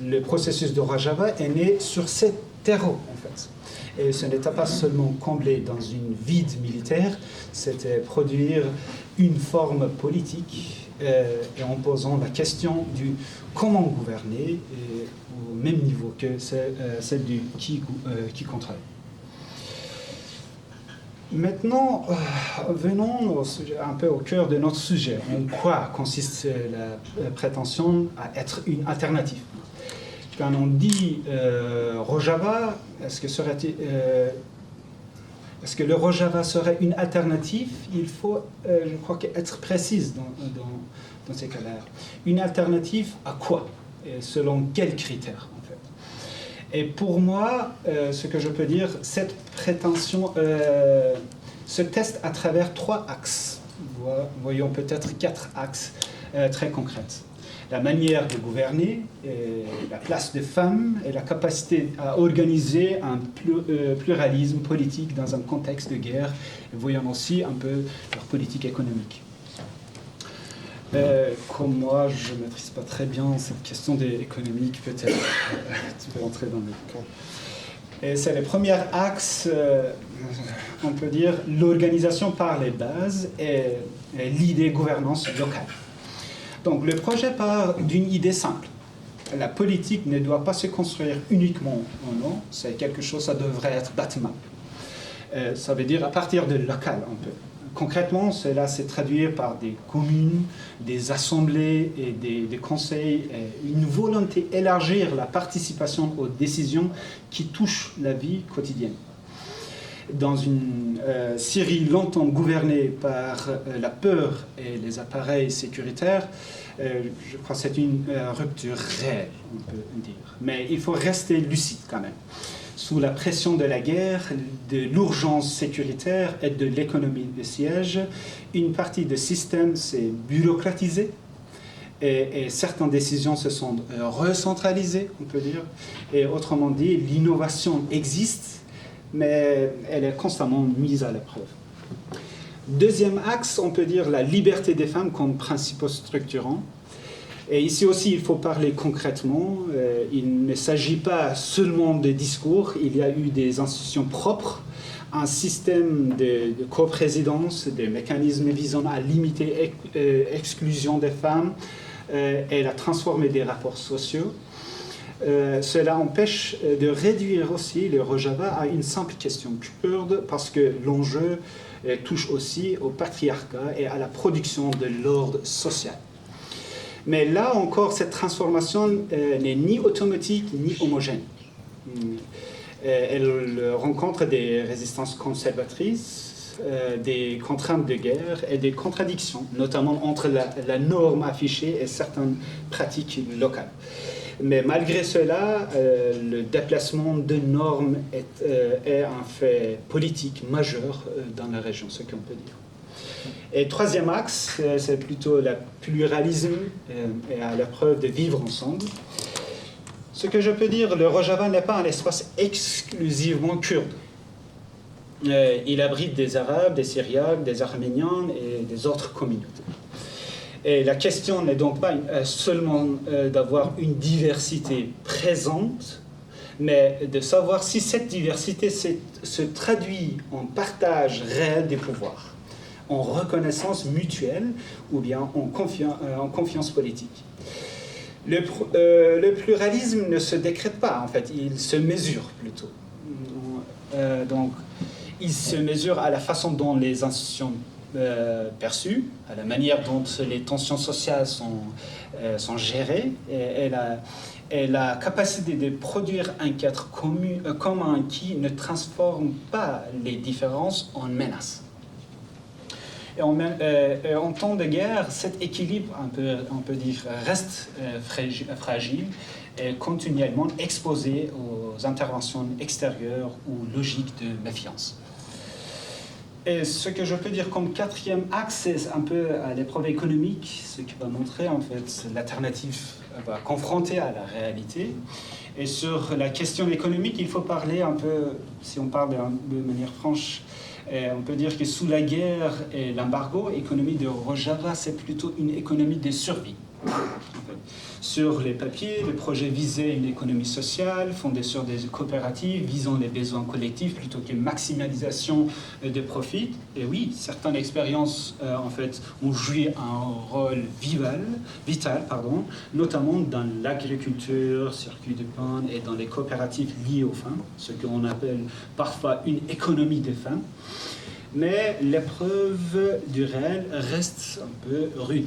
Le processus de Rojava est né sur ces terreaux, en fait. Et ce n'était pas seulement comblé dans une vide militaire, c'était produire une forme politique et en posant la question du comment gouverner au même niveau que celle du qui contrôle. Maintenant, venons un peu au cœur de notre sujet. En quoi consiste la prétention à être une alternative? Quand on dit Rojava, est-ce que le Rojava serait une alternative? Il faut, je crois, être précise dans ces cas-là. Une alternative à quoi? Et selon quels critères, en fait? Et pour moi, ce que je peux dire, cette prétention se teste à travers 3 axes. Voyons peut-être 4 axes très concrets. La manière de gouverner, la place des femmes et la capacité à organiser un pluralisme politique dans un contexte de guerre. Et voyons aussi un peu leur politique économique. Comme moi, je ne maîtrise pas très bien cette question économique, peut-être tu peux entrer dans le cas. Et c'est le premier axe, on peut dire, l'organisation par les bases et l'idée gouvernance locale. Donc le projet part d'une idée simple. La politique ne doit pas se construire uniquement en nom, c'est quelque chose, ça devrait être bâtiment. Ça veut dire à partir de local un peu. Concrètement, cela s'est traduit par des communes, des assemblées et des conseils, et une volonté d'élargir la participation aux décisions qui touchent la vie quotidienne. Dans une Syrie longtemps gouvernée par la peur et les appareils sécuritaires, je crois que c'est une rupture réelle, on peut dire. Mais il faut rester lucide quand même. Sous la pression de la guerre, de l'urgence sécuritaire et de l'économie de siège, une partie du système s'est bureaucratisée et certaines décisions se sont recentralisées, on peut dire. Et autrement dit, l'innovation existe, mais elle est constamment mise à l'épreuve. Deuxième axe, on peut dire la liberté des femmes comme principe structurant. Et ici aussi, il faut parler concrètement. Il ne s'agit pas seulement de discours. Il y a eu des institutions propres, un système de coprésidence, des mécanismes visant à limiter l'exclusion des femmes et à transformer des rapports sociaux. Cela empêche de réduire aussi le Rojava à une simple question kurde parce que l'enjeu touche aussi au patriarcat et à la production de l'ordre social. Mais là encore, cette transformation n'est ni automatique ni homogène. Elle rencontre des résistances conservatrices, des contraintes de guerre et des contradictions, notamment entre la norme affichée et certaines pratiques locales. Mais malgré cela, le déplacement de normes est un fait politique majeur dans la région, ce qu'on peut dire. Et troisième axe, c'est plutôt le pluralisme et à l'épreuve de vivre ensemble. Ce que je peux dire, le Rojava n'est pas un espace exclusivement kurde. Il abrite des Arabes, des Syriaques, des Arméniens et des autres communautés. Et la question n'est donc pas seulement d'avoir une diversité présente, mais de savoir si cette diversité se traduit en partage réel des pouvoirs, en reconnaissance mutuelle ou bien en confiance politique. Le pluralisme ne se décrète pas, en fait, il se mesure plutôt. Donc, il se mesure à la façon dont les institutions perçues, à la manière dont les tensions sociales sont gérées et la capacité de produire un cadre commun qui ne transforme pas les différences en menaces. Et en temps de guerre, cet équilibre, on peut dire, reste fragile et continuellement exposé aux interventions extérieures ou logiques de méfiance. Et ce que je peux dire comme quatrième axe, c'est un peu à l'épreuve économique, ce qui va montrer en fait l'alternative va confronter à la réalité. Et sur la question économique, il faut parler un peu, si on parle de manière franche, on peut dire que sous la guerre et l'embargo, l'économie de Rojava, c'est plutôt une économie de survie. Sur les papiers, le projet visait une économie sociale fondée sur des coopératives visant les besoins collectifs plutôt que maximalisation de profit. Et oui, certaines expériences en fait ont joué un rôle vital, notamment dans l'agriculture, circuit de pain et dans les coopératives liées aux femmes, ce qu'on appelle parfois une économie des femmes. Mais l'épreuve du réel reste un peu rude.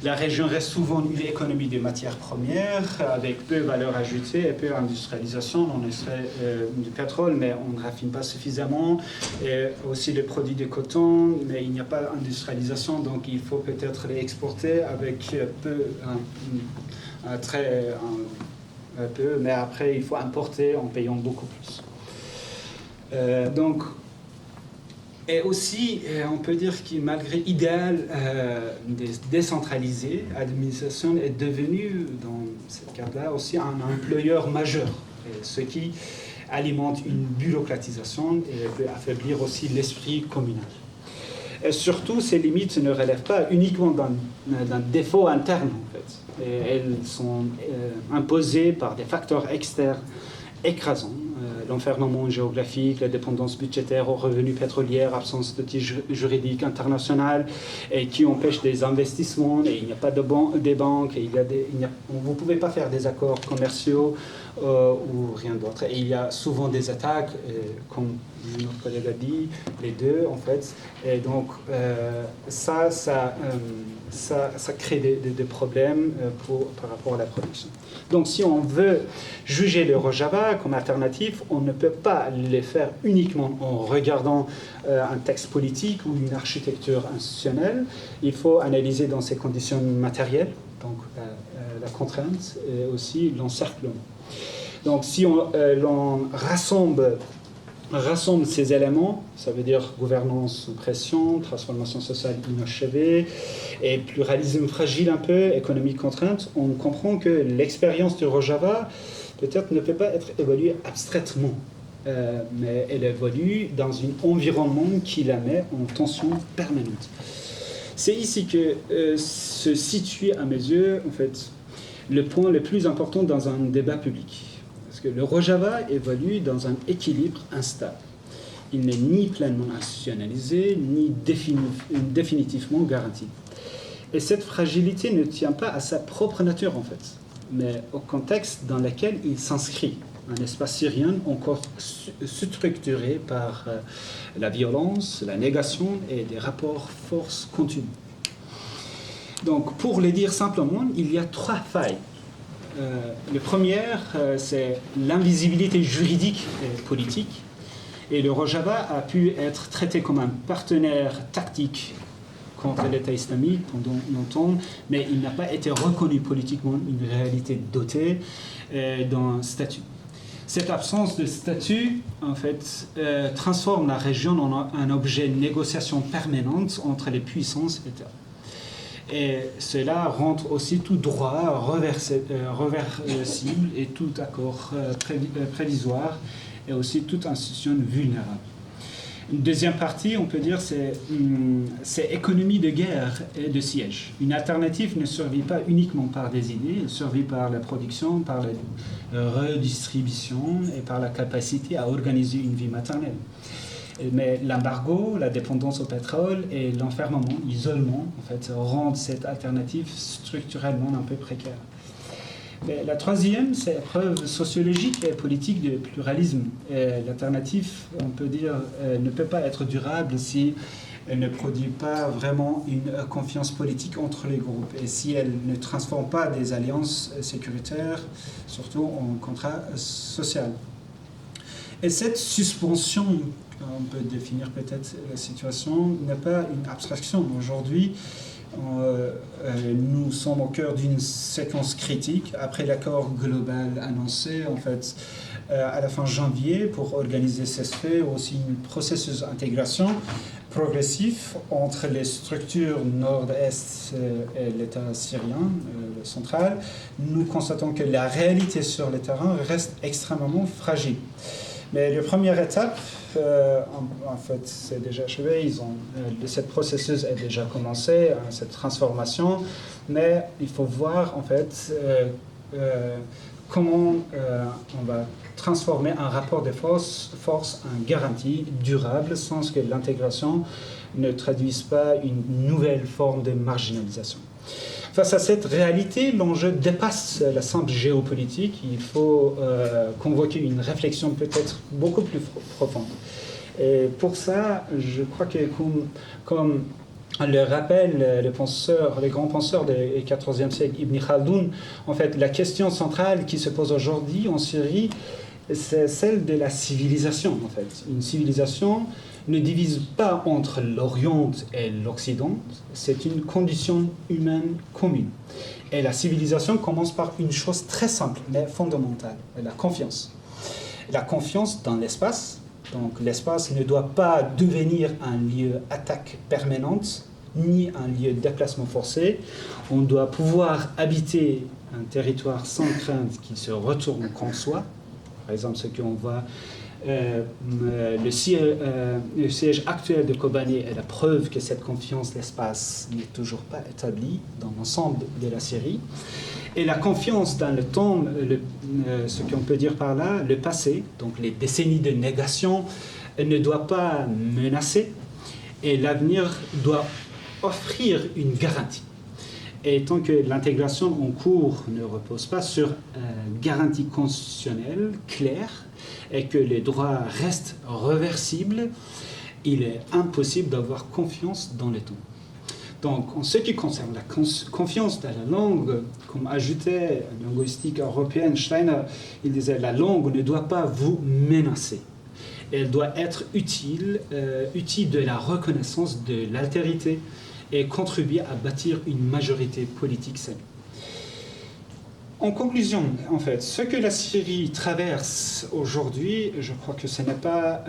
La région reste souvent une économie des matières premières, avec peu de valeur ajoutée et peu d'industrialisation. On extrait du pétrole, mais on ne raffine pas suffisamment. Et aussi les produits de coton, mais il n'y a pas d'industrialisation, donc il faut peut-être les exporter avec peu, peu, mais après il faut importer en payant beaucoup plus. Et aussi, on peut dire que malgré l'idéal décentralisé, l'administration est devenue, dans ce cas-là, aussi un employeur majeur, ce qui alimente une bureaucratisation et peut affaiblir aussi l'esprit communal. Et surtout, ces limites ne relèvent pas uniquement d'un défaut interne, en fait. Et elles sont imposées par des facteurs externes écrasants. L'enfermement géographique, la dépendance budgétaire aux revenus pétroliers, absence de tige juridique international et qui empêche des investissements et il n'y a pas des banques et vous ne pouvez pas faire des accords commerciaux ou rien d'autre. Et il y a souvent des attaques, comme notre collègue a dit, les deux en fait. Et donc ça crée des problèmes par rapport à la production. Donc si on veut juger le Rojava comme alternative, on ne peut pas le faire uniquement en regardant un texte politique ou une architecture institutionnelle. Il faut analyser dans ses conditions matérielles, donc la contrainte et aussi l'encerclement. Donc si l'on rassemble ces éléments, ça veut dire gouvernance sous pression, transformation sociale inachevée et pluralisme fragile un peu, économie contrainte, on comprend que l'expérience du Rojava peut-être ne peut pas être évaluée abstraitement, mais elle évolue dans un environnement qui la met en tension permanente. C'est ici que se situe à mes yeux en fait, le point le plus important dans un débat public. Que le Rojava évolue dans un équilibre instable. Il n'est ni pleinement institutionnalisé, ni définitivement garanti. Et cette fragilité ne tient pas à sa propre nature, en fait, mais au contexte dans lequel il s'inscrit. Un espace syrien encore structuré par la violence, la négation et des rapports force continus. Donc, pour le dire simplement, il y a trois failles. Le premier, c'est l'invisibilité juridique et politique. Et le Rojava a pu être traité comme un partenaire tactique contre l'État islamique pendant longtemps, mais il n'a pas été reconnu politiquement une réalité dotée d'un statut. Cette absence de statut, en fait, transforme la région en un objet de négociation permanente entre les puissances États. Et cela rend aussi tout droit reversible et tout accord prévisoire et aussi toute institution vulnérable. Une deuxième partie, on peut dire, c'est économie de guerre et de siège. Une alternative ne survit pas uniquement par des idées, elle survit par la production, par la redistribution et par la capacité à organiser une vie maternelle. Mais l'embargo, la dépendance au pétrole et l'enfermement, l'isolement, en fait, rendent cette alternative structurellement un peu précaire. Mais la troisième, c'est la preuve sociologique et politique du pluralisme. L'alternative, on peut dire, ne peut pas être durable si elle ne produit pas vraiment une confiance politique entre les groupes et si elle ne transforme pas des alliances sécuritaires, surtout en contrat social. Et cette suspension, on peut définir peut-être la situation, n'est pas une abstraction. Aujourd'hui, nous sommes au cœur d'une séquence critique après l'accord global annoncé en fait à la fin janvier pour organiser ces faits, aussi un processus d'intégration progressif entre les structures nord-est et l'État syrien central. Nous constatons que la réalité sur le terrain reste extrêmement fragile. Mais la première étape, en fait, c'est déjà achevé. Ce processus est déjà commencé, cette transformation. Mais il faut voir, en fait, comment on va transformer un rapport de force en garantie durable sans que l'intégration ne traduise pas une nouvelle forme de marginalisation. Face à cette réalité, l'enjeu dépasse la simple géopolitique. Il faut convoquer une réflexion peut-être beaucoup plus profonde. Et pour ça, je crois que comme le rappelle les grands penseurs du XIVe siècle, Ibn Khaldoun, en fait, la question centrale qui se pose aujourd'hui en Syrie, c'est celle de la civilisation. En fait, une civilisation ne divise pas entre l'Orient et l'Occident, c'est une condition humaine commune. Et la civilisation commence par une chose très simple, mais fondamentale, la confiance. La confiance dans l'espace. Donc l'espace ne doit pas devenir un lieu d'attaque permanente, ni un lieu de déplacement forcé. On doit pouvoir habiter un territoire sans crainte qu'il se retourne contre soi. Par exemple, ce qu'on voit... le siège actuel de Kobané est la preuve que cette confiance d'espace n'est toujours pas établie dans l'ensemble de la Syrie. Et la confiance dans le temps, ce qu'on peut dire par là, le passé, donc les décennies de négation, ne doit pas menacer et l'avenir doit offrir une garantie. Et tant que l'intégration en cours ne repose pas sur une garantie constitutionnelle claire, et que les droits restent réversibles, il est impossible d'avoir confiance dans le temps. Donc, en ce qui concerne la confiance dans la langue, comme ajoutait la linguistique européenne Steiner, il disait la langue ne doit pas vous menacer. Elle doit être utile de la reconnaissance de l'altérité et contribuer à bâtir une majorité politique saine. En conclusion, en fait, ce que la Syrie traverse aujourd'hui, je crois que ce n'est pas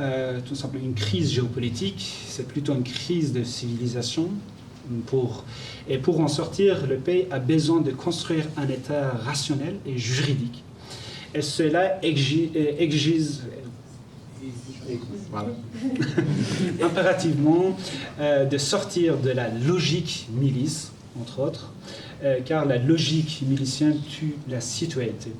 tout simplement une crise géopolitique, c'est plutôt une crise de civilisation. Et pour en sortir, le pays a besoin de construire un État rationnel et juridique. Et cela exige voilà. impérativement de sortir de la logique milice, entre autres, car la logique milicienne tue la citoyenneté.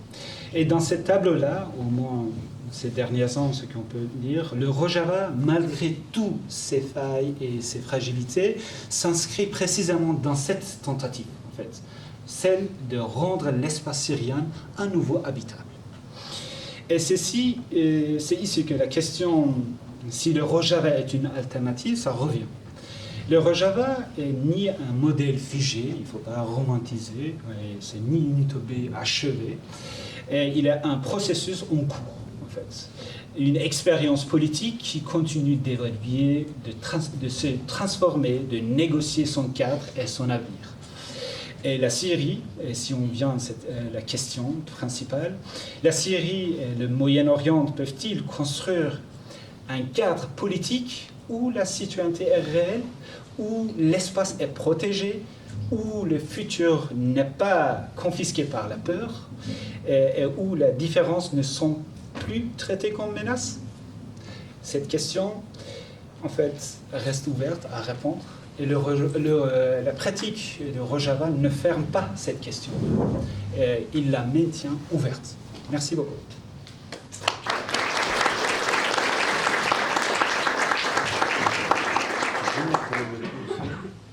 Et dans ce tableau-là, au moins ces derniers ans, ce qu'on peut dire, le Rojava, malgré toutes ses failles et ses fragilités, s'inscrit précisément dans cette tentative, en fait, celle de rendre l'espace syrien à nouveau habitable. Et c'est ici que la question, si le Rojava est une alternative, ça revient. Le Rojava n'est ni un modèle figé, il ne faut pas romantiser, c'est ni une utopie achevée, et il est un processus en cours, en fait. Une expérience politique qui continue d'évoluer, de se transformer, de négocier son cadre et son avenir. Et la Syrie, et si on vient à la question principale, la Syrie et le Moyen-Orient peuvent-ils construire un cadre politique où la citoyenneté est réelle, où l'espace est protégé, où le futur n'est pas confisqué par la peur, et où les différences ne sont plus traitées comme menaces? Cette question, en fait, reste ouverte à répondre. Et la pratique de Rojava ne ferme pas cette question. Il la maintient ouverte. Merci beaucoup.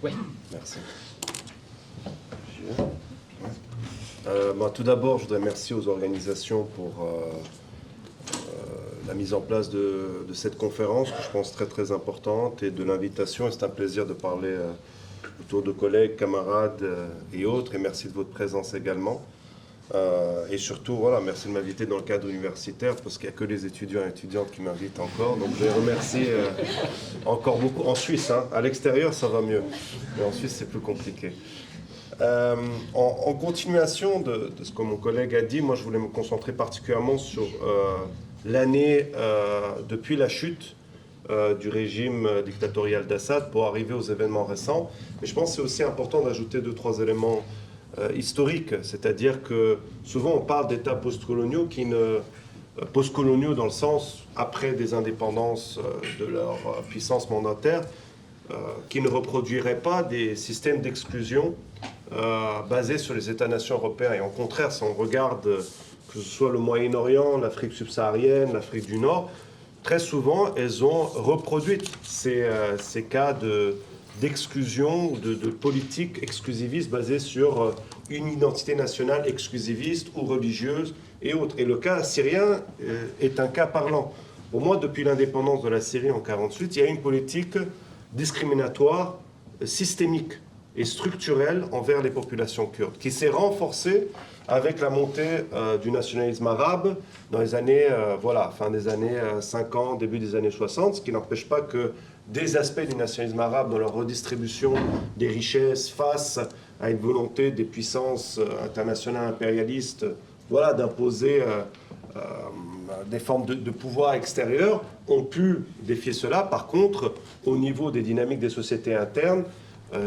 Oui. Merci. Tout d'abord, je voudrais remercier aux organisations pour la mise en place de cette conférence, que je pense très très importante, et de l'invitation. C'est un plaisir de parler autour de collègues, camarades et autres, et merci de votre présence également. Et surtout, voilà, merci de m'inviter dans le cadre universitaire, parce qu'il n'y a que les étudiants et étudiantes qui m'invitent encore. Donc je les remercie encore beaucoup. En Suisse, hein, à l'extérieur, ça va mieux, mais en Suisse, c'est plus compliqué. En continuation de ce que mon collègue a dit, moi je voulais me concentrer particulièrement sur l'année depuis la chute du régime dictatorial d'Assad pour arriver aux événements récents. Mais je pense que c'est aussi important d'ajouter 2-3 éléments historiques, c'est-à-dire que souvent on parle d'États post-coloniaux qui ne postcoloniaux dans le sens, après des indépendances de leur puissance mandataire, qui ne reproduiraient pas des systèmes d'exclusion basés sur les États-nations européens. Et au contraire, si on regarde que ce soit le Moyen-Orient, l'Afrique subsaharienne, l'Afrique du Nord, très souvent, elles ont reproduit ces cas d'exclusion, de politique exclusiviste basée sur une identité nationale exclusiviste ou religieuse et autres. Et le cas syrien est un cas parlant. Pour moi, depuis l'indépendance de la Syrie en 1948, il y a une politique discriminatoire systémique et structurelle envers les populations kurdes, qui s'est renforcée avec la montée du nationalisme arabe dans les années, fin des années 50, début des années 60, ce qui n'empêche pas que des aspects du nationalisme arabe dans leur redistribution des richesses face à une volonté des puissances internationales impérialistes, d'imposer des formes de pouvoir extérieur, ont pu défier cela. Par contre, au niveau des dynamiques des sociétés internes,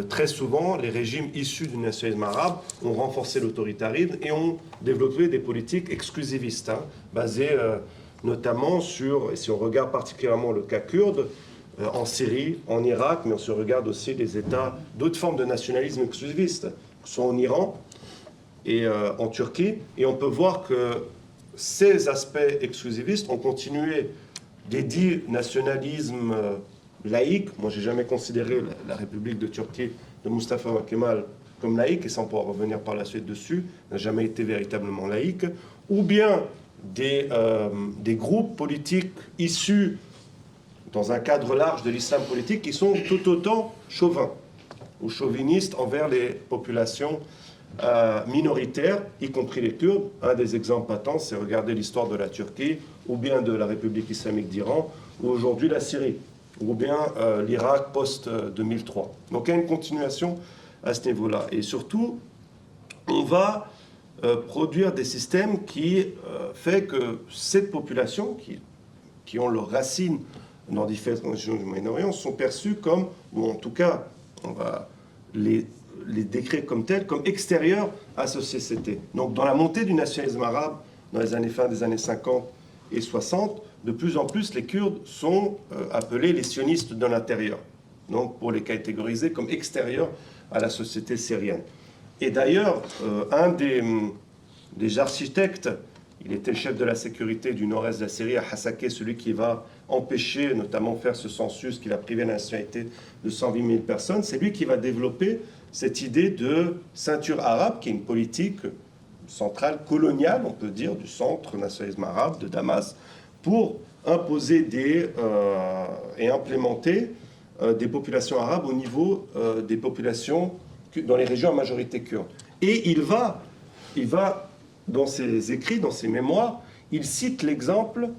très souvent, les régimes issus du nationalisme arabe ont renforcé l'autoritarisme et ont développé des politiques exclusivistes, basées notamment sur, et si on regarde particulièrement le cas kurde, en Syrie, en Irak, mais on se regarde aussi les États, d'autres formes de nationalisme exclusiviste, sont en Iran et en Turquie, et on peut voir que ces aspects exclusivistes ont continué des dits nationalismes laïque. Moi, j'ai jamais considéré la République de Turquie de Mustafa Kemal comme laïque, et sans pouvoir revenir par la suite dessus, n'a jamais été véritablement laïque, ou bien des groupes politiques issus dans un cadre large de l'islam politique qui sont tout autant chauvins ou chauvinistes envers les populations minoritaires, y compris les Kurdes. Un des exemples patents, c'est regarder l'histoire de la Turquie, ou bien de la République islamique d'Iran, ou aujourd'hui la Syrie, ou bien l'Irak post-2003. Donc il y a une continuation à ce niveau-là. Et surtout, on va produire des systèmes qui fait que cette population, qui ont leurs racines dans différentes régions du Moyen-Orient, sont perçues comme, ou en tout cas, on va les décrire comme tels, comme extérieurs à cette société. Donc dans la montée du nationalisme arabe, dans les années fin des années 50 et 60, de plus en plus, les Kurdes sont appelés les sionistes de l'intérieur, donc pour les catégoriser comme extérieurs à la société syrienne. Et d'ailleurs, un des architectes, il était chef de la sécurité du nord-est de la Syrie, à Hasakeh, celui qui va empêcher, notamment faire ce census qui va priver la nationalité de 120 000 personnes, c'est lui qui va développer cette idée de ceinture arabe, qui est une politique centrale coloniale, on peut dire, du centre nationalisme arabe de Damas, pour imposer et implémenter des populations arabes au niveau des populations dans les régions à majorité kurde. Et il va, dans ses écrits, dans ses mémoires, il cite l'exemple,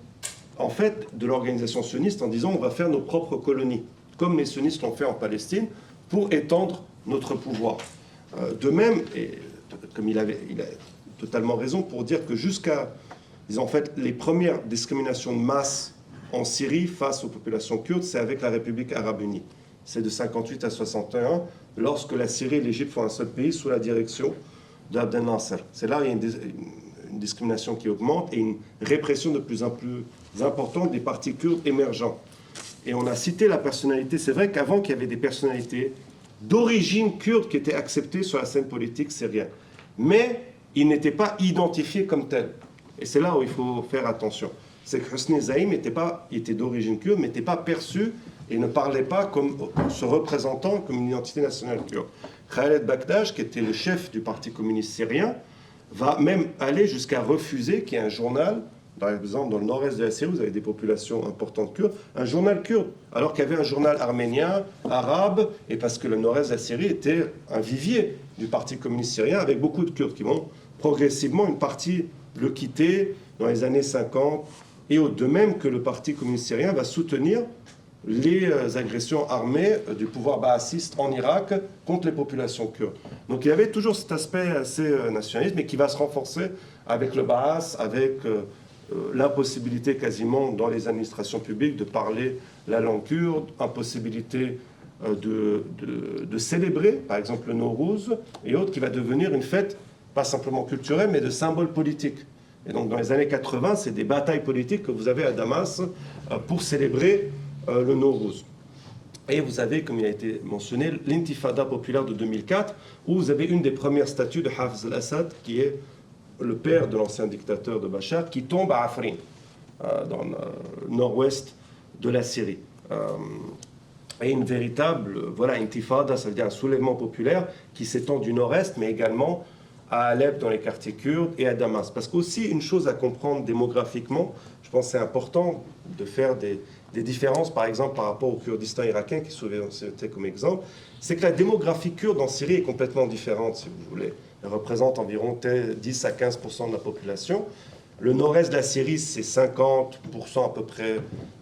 en fait, de l'organisation sioniste en disant on va faire nos propres colonies, comme les sionistes l'ont fait en Palestine, pour étendre notre pouvoir. De même, et comme il a totalement raison pour dire que en fait, les premières discriminations de masse en Syrie face aux populations kurdes, c'est avec la République arabe unie. C'est de 58 à 61, lorsque la Syrie et l'Égypte font un seul pays sous la direction d'Abdel Nasser. C'est là où il y a une discrimination qui augmente et une répression de plus en plus importante des partis kurdes émergents. Et on a cité la personnalité. C'est vrai qu'avant, qu'il y avait des personnalités d'origine kurde qui étaient acceptées sur la scène politique syrienne. Mais ils n'étaient pas identifiés comme tels. Et c'est là où il faut faire attention. C'est que Hosni Zaïm était d'origine kurde, mais n'était pas perçu et ne parlait pas comme se représentant comme une identité nationale kurde. Khaled Bakdash, qui était le chef du Parti communiste syrien, va même aller jusqu'à refuser qu'il y ait un journal, par exemple dans le nord-est de la Syrie, vous avez des populations importantes kurdes, un journal kurde, alors qu'il y avait un journal arménien, arabe, et parce que le nord-est de la Syrie était un vivier du Parti communiste syrien, avec beaucoup de Kurdes qui vont progressivement, une partie le quitter dans les années 50, et de même que le Parti communiste syrien va soutenir les agressions armées du pouvoir baathiste en Irak contre les populations kurdes. Donc il y avait toujours cet aspect assez nationaliste, mais qui va se renforcer avec le Baath, avec l'impossibilité quasiment dans les administrations publiques de parler la langue kurde, impossibilité de célébrer, par exemple le Nowruz et autres, qui va devenir une fête, pas simplement culturelle, mais de symbole politique. Et donc dans les années 80, c'est des batailles politiques que vous avez à Damas pour célébrer le Nowruz. Et vous avez, comme il a été mentionné, l'intifada populaire de 2004, où vous avez une des premières statues de Hafez al-Assad, qui est le père de l'ancien dictateur de Bachar, qui tombe à Afrin, dans le nord-ouest de la Syrie. Et une véritable intifada, ça veut dire un soulèvement populaire qui s'étend du nord-est, mais également à Alep, dans les quartiers kurdes, et à Damas. Parce qu'aussi, une chose à comprendre démographiquement, je pense que c'est important de faire des différences, par exemple, par rapport au Kurdistan irakien, qui c'était comme exemple, c'est que la démographie kurde en Syrie est complètement différente, si vous voulez. Elle représente environ 10 à 15% de la population. Le nord-est de la Syrie, c'est 50% à peu près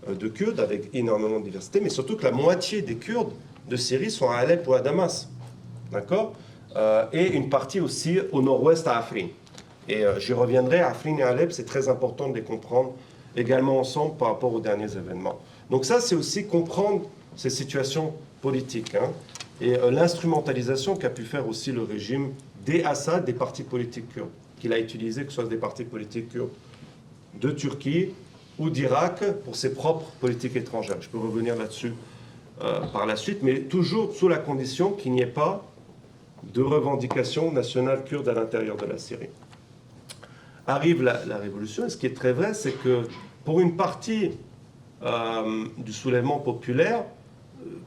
de Kurdes, avec énormément de diversité, mais surtout que la moitié des Kurdes de Syrie sont à Alep ou à Damas. D'accord ? Et une partie aussi au nord-ouest à Afrin. Et j'y reviendrai, Afrin et Alep, c'est très important de les comprendre également ensemble par rapport aux derniers événements. Donc ça, c'est aussi comprendre ces situations politiques, hein, et l'instrumentalisation qu'a pu faire aussi le régime des Assad, des partis politiques kurdes, qu'il a utilisé, que ce soit des partis politiques kurdes de Turquie ou d'Irak, pour ses propres politiques étrangères. Je peux revenir là-dessus par la suite, mais toujours sous la condition qu'il n'y ait pas de revendication nationale kurde à l'intérieur de la Syrie. Arrive la révolution, et ce qui est très vrai, c'est que pour une partie du soulèvement populaire,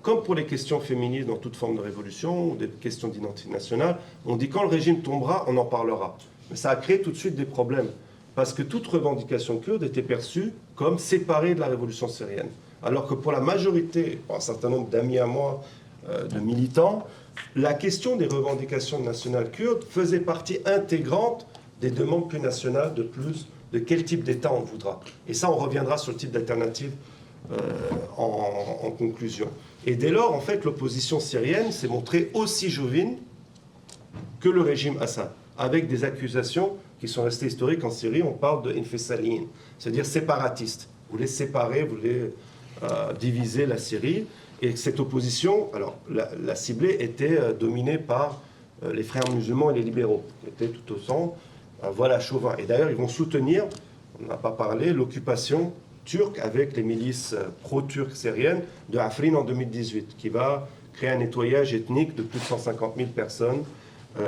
comme pour les questions féministes dans toute forme de révolution, ou des questions d'identité nationale, on dit quand le régime tombera, on en parlera. Mais ça a créé tout de suite des problèmes, parce que toute revendication kurde était perçue comme séparée de la révolution syrienne. Alors que pour la majorité, pour un certain nombre d'amis à moi, de militants, la question des revendications nationales kurdes faisait partie intégrante des demandes plus nationales, de quel type d'État on voudra. Et ça, on reviendra sur le type d'alternative en conclusion. Et dès lors, en fait, l'opposition syrienne s'est montrée aussi jovigne que le régime Assad, avec des accusations qui sont restées historiques en Syrie. On parle de infisaliyin, c'est-à-dire séparatistes. Vous voulez séparer, vous voulez diviser la Syrie. Et cette opposition, alors la ciblée était dominée par les frères musulmans et les libéraux, qui étaient tout autant chauvins. Et d'ailleurs, ils vont soutenir, on n'a pas parlé, l'occupation turque avec les milices pro-turques syriennes de Afrin en 2018, qui va créer un nettoyage ethnique de plus de 150 000 personnes,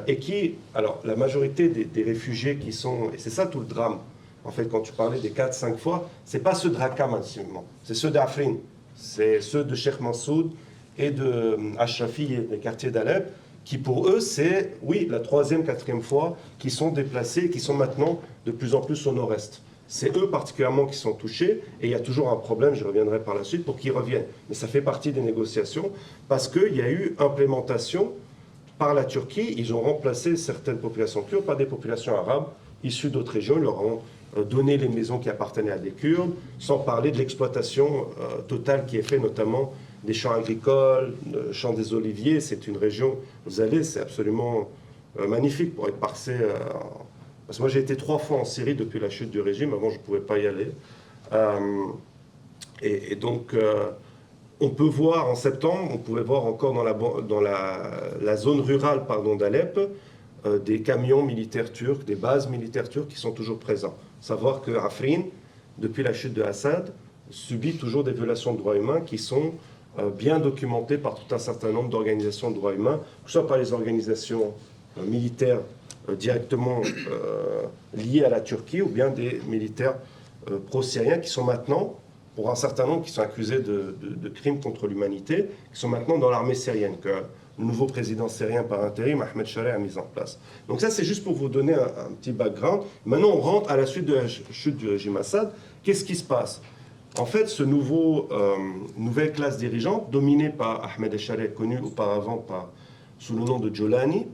et qui, alors la majorité des réfugiés qui sont, et c'est ça tout le drame, en fait, quand tu parlais des 4-5 fois, c'est pas ceux de Raqqa massivement, c'est ceux d'Afrin. C'est ceux de Sheikh Massoud et de Ashrafi, des quartiers d'Alep, qui pour eux, c'est, oui, la 3e, 4e fois qu'ils sont déplacés, qui sont maintenant de plus en plus au nord-est. C'est eux particulièrement qui sont touchés, et il y a toujours un problème, je reviendrai par la suite, pour qu'ils reviennent. Mais ça fait partie des négociations, parce qu'il y a eu implémentation par la Turquie. Ils ont remplacé certaines populations kurdes par des populations arabes issues d'autres régions. Ils leur ont donné les maisons qui appartenaient à des Kurdes, sans parler de l'exploitation totale qui est faite, notamment des champs agricoles, champs des oliviers. C'est une région, vous allez, c'est absolument magnifique pour être passé. Parce que moi j'ai été 3 fois en Syrie depuis la chute du régime, avant je ne pouvais pas y aller. Et donc on peut voir en septembre, on pouvait voir encore dans la zone rurale d'Alep, des camions militaires turcs, des bases militaires turques qui sont toujours présents. Savoir que Afrin, depuis la chute de Assad, subit toujours des violations de droits humains qui sont bien documentées par tout un certain nombre d'organisations de droits humains, que ce soit par les organisations militaires directement liées à la Turquie, ou bien des militaires pro-syriens qui sont maintenant, pour un certain nombre qui sont accusés de crimes contre l'humanité, qui sont maintenant dans l'armée syrienne, que le nouveau président syrien par intérim, Ahmed Chareh, a mis en place. Donc ça, c'est juste pour vous donner un petit background. Maintenant, on rentre à la suite de la chute du régime Assad. Qu'est-ce qui se passe? En fait, ce nouvelle classe dirigeante, dominée par Ahmed Chareh, connu auparavant sous le nom de Jolani,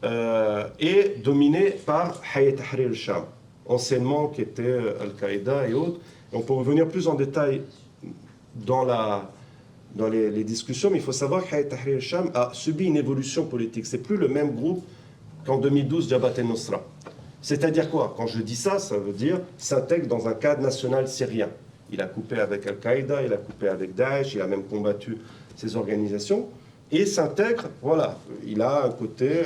est dominée par Hayat Tahrir al-Sham, anciennement qui était Al-Qaïda et autres. Et on peut revenir plus en détail dans les discussions, mais il faut savoir que Hayat Tahrir al-Sham a subi une évolution politique. C'est plus le même groupe qu'en 2012, Jabhat al-Nusra. C'est-à-dire quoi? Quand je dis ça, ça veut dire qu'il s'intègre dans un cadre national syrien. Il a coupé avec Al-Qaïda, il a coupé avec Daesh, il a même combattu ces organisations. et s'intègre, voilà, il a un côté,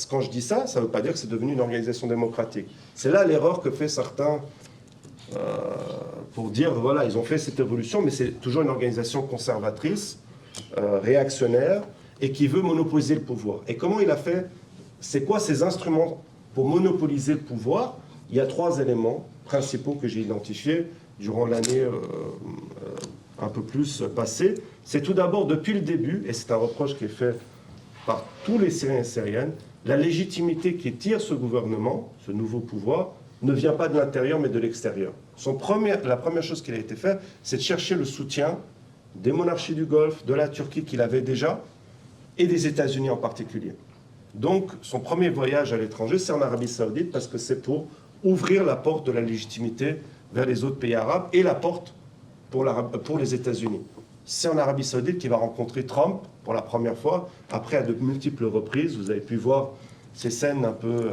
quand je dis ça ne veut pas dire que c'est devenu une organisation démocratique. C'est là l'erreur que fait certains pour dire, voilà, ils ont fait cette évolution, mais c'est toujours une organisation conservatrice, réactionnaire, et qui veut monopoliser le pouvoir. Et comment il a fait? C'est quoi ses instruments pour monopoliser le pouvoir? Il y a 3 éléments principaux que j'ai identifiés durant l'année un peu plus passée. C'est tout d'abord, depuis le début, et c'est un reproche qui est fait par tous les Syriens et Syriennes, la légitimité qui tire ce gouvernement, ce nouveau pouvoir, ne vient pas de l'intérieur mais de l'extérieur. La première chose qui a été faite, c'est de chercher le soutien des monarchies du Golfe, de la Turquie qu'il avait déjà, et des États-Unis en particulier. Donc, son premier voyage à l'étranger, c'est en Arabie Saoudite, parce que c'est pour ouvrir la porte de la légitimité vers les autres pays arabes et la porte pour les États-Unis. C'est en Arabie Saoudite qu'il va rencontrer Trump pour la première fois, après à de multiples reprises. Vous avez pu voir ces scènes un peu,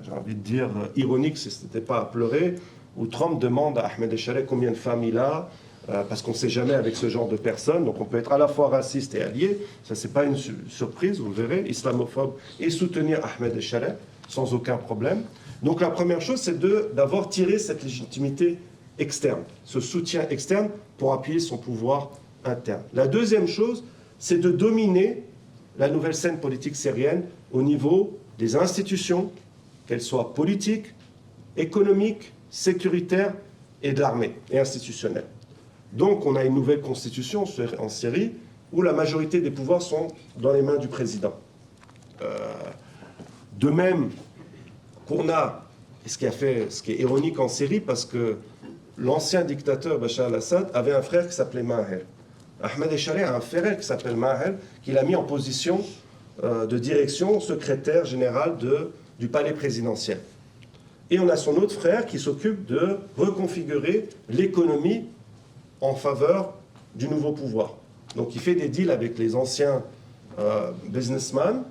j'ai envie de dire, ironiques, si ce n'était pas à pleurer, où Trump demande à Ahmed Echareh combien de femmes il a, parce qu'on ne sait jamais avec ce genre de personnes. Donc on peut être à la fois raciste et allié, ça c'est pas une surprise, vous le verrez, islamophobe, et soutenir Ahmed Echareh sans aucun problème. Donc la première chose, c'est d'avoir tiré cette légitimité externe, ce soutien externe pour appuyer son pouvoir interne. La deuxième chose, c'est de dominer la nouvelle scène politique syrienne au niveau des institutions, qu'elles soient politiques, économiques, sécuritaires et de l'armée et institutionnelles. Donc on a une nouvelle constitution en Syrie où la majorité des pouvoirs sont dans les mains du président. De même qu'on a, ce qui est ironique en Syrie, parce que l'ancien dictateur Bachar al-Assad avait un frère qui s'appelait Maher. Ahmed Echareh a un frère qui s'appelle Maher, qu'il a mis en position de direction, secrétaire général du palais présidentiel. Et on a son autre frère qui s'occupe de reconfigurer l'économie en faveur du nouveau pouvoir. Donc il fait des deals avec les anciens businessmen,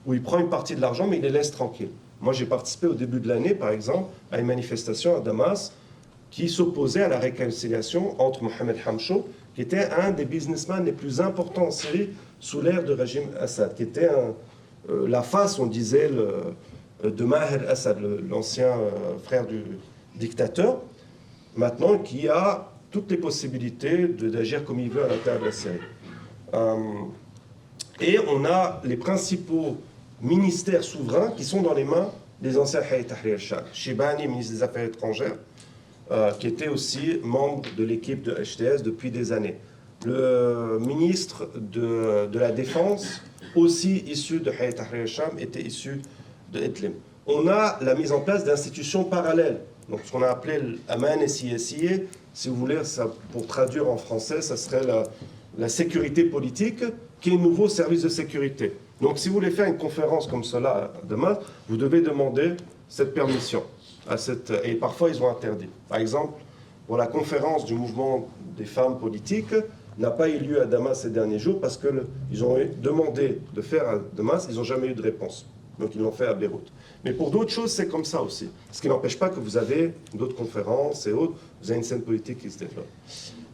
où il prend une partie de l'argent, mais il les laisse tranquilles. Moi, j'ai participé au début de l'année, par exemple, à une manifestation à Damas qui s'opposait à la réconciliation entre Mohamed Hamchou, qui était un des businessmen les plus importants en Syrie sous l'ère du régime Assad, qui était la face, on disait, de Maher Assad, l'ancien frère du dictateur, maintenant qui a toutes les possibilités d'agir comme il veut à l'intérieur de la Syrie. Et on a les principaux ministères souverains qui sont dans les mains des anciens Hayat Tahrir al-Sham. Shibani, ministre des Affaires étrangères, qui était aussi membre de l'équipe de HTS depuis des années. Le ministre de la Défense, aussi issu de Hayat Tahrir al-Sham, était issu de Etlim. On a la mise en place d'institutions parallèles. Donc ce qu'on a appelé l'Aman SIA, si vous voulez, ça, pour traduire en français, ça serait la sécurité politique, qui est un nouveau service de sécurité. Donc si vous voulez faire une conférence comme cela demain, vous devez demander cette permission. Et parfois, ils ont interdit. Par exemple, pour la conférence du mouvement des femmes politiques, n'a pas eu lieu à Damas ces derniers jours parce qu'ils ont demandé de faire à Damas, ils n'ont jamais eu de réponse. Donc ils l'ont fait à Beyrouth. Mais pour d'autres choses, c'est comme ça aussi. Ce qui n'empêche pas que vous avez d'autres conférences et autres, vous avez une scène politique qui se développe.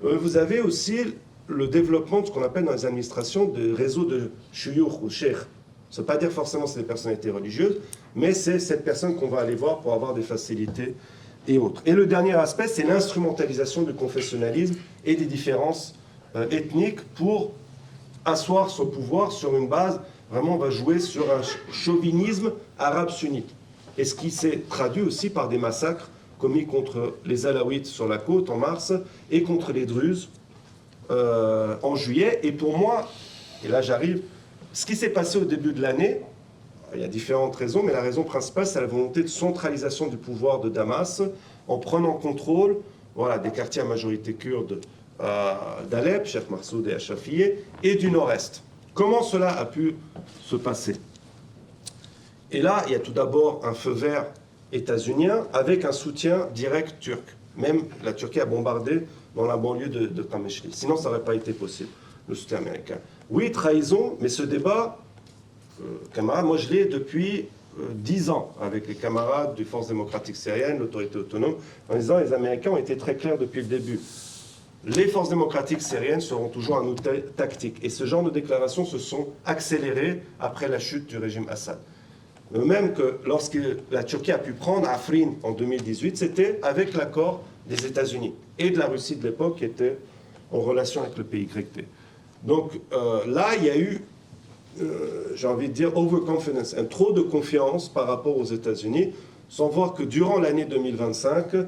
Vous avez aussi le développement de ce qu'on appelle dans les administrations de réseaux de shuyukh ou cheikh. Ça ne veut pas dire forcément que c'est des personnalités religieuses, mais c'est cette personne qu'on va aller voir pour avoir des facilités et autres. Et le dernier aspect, c'est l'instrumentalisation du confessionnalisme et des différences ethniques pour asseoir son pouvoir sur une base, vraiment on va jouer sur un chauvinisme arabe sunnite. Et ce qui s'est traduit aussi par des massacres commis contre les Alaouites sur la côte en mars et contre les Druzes en juillet. Et pour moi, et là j'arrive, ce qui s'est passé au début de l'année, il y a différentes raisons, mais la raison principale, c'est la volonté de centralisation du pouvoir de Damas en prenant contrôle des quartiers à majorité kurde d'Alep, Cheikh Marsoud et Achafieh, et du nord-est. Comment cela a pu se passer? Et là, il y a tout d'abord un feu vert états-unien avec un soutien direct turc. Même la Turquie a bombardé dans la banlieue de Qamishli. Sinon, ça n'aurait pas été possible, le soutien américain. Oui, trahison, mais ce débat, camarades, moi je l'ai depuis 10 ans avec les camarades du Force démocratique syrienne, l'autorité autonome, en disant les Américains ont été très clairs depuis le début. les forces démocratiques syriennes seront toujours un outil tactique. Et ce genre de déclarations se sont accélérées après la chute du régime Assad. De même que lorsque la Turquie a pu prendre Afrin en 2018, c'était avec l'accord des États-Unis et de la Russie de l'époque qui était en relation avec le PYT. Donc là, il y a eu, j'ai envie de dire, overconfidence, un trop de confiance par rapport aux États-Unis, sans voir que durant l'année 2025,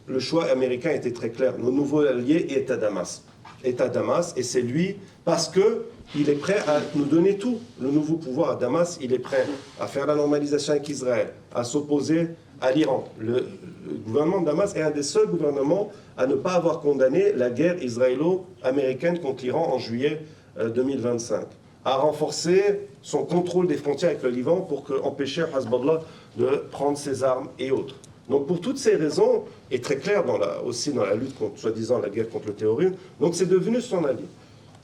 le choix américain était très clair. Nos nouveaux alliés est à Damas. Est à Damas, et c'est lui, parce qu'il est prêt à nous donner tout. Le nouveau pouvoir à Damas, il est prêt à faire la normalisation avec Israël, à s'opposer à l'Iran. Le gouvernement de Damas est un des seuls gouvernements à ne pas avoir condamné la guerre israélo-américaine contre l'Iran en juillet 2025, à renforcer son contrôle des frontières avec le Liban pour empêcher Hezbollah de prendre ses armes et autres. Donc pour toutes ces raisons, et très clair aussi dans la lutte contre, soi-disant, la guerre contre le terrorisme, donc c'est devenu son allié.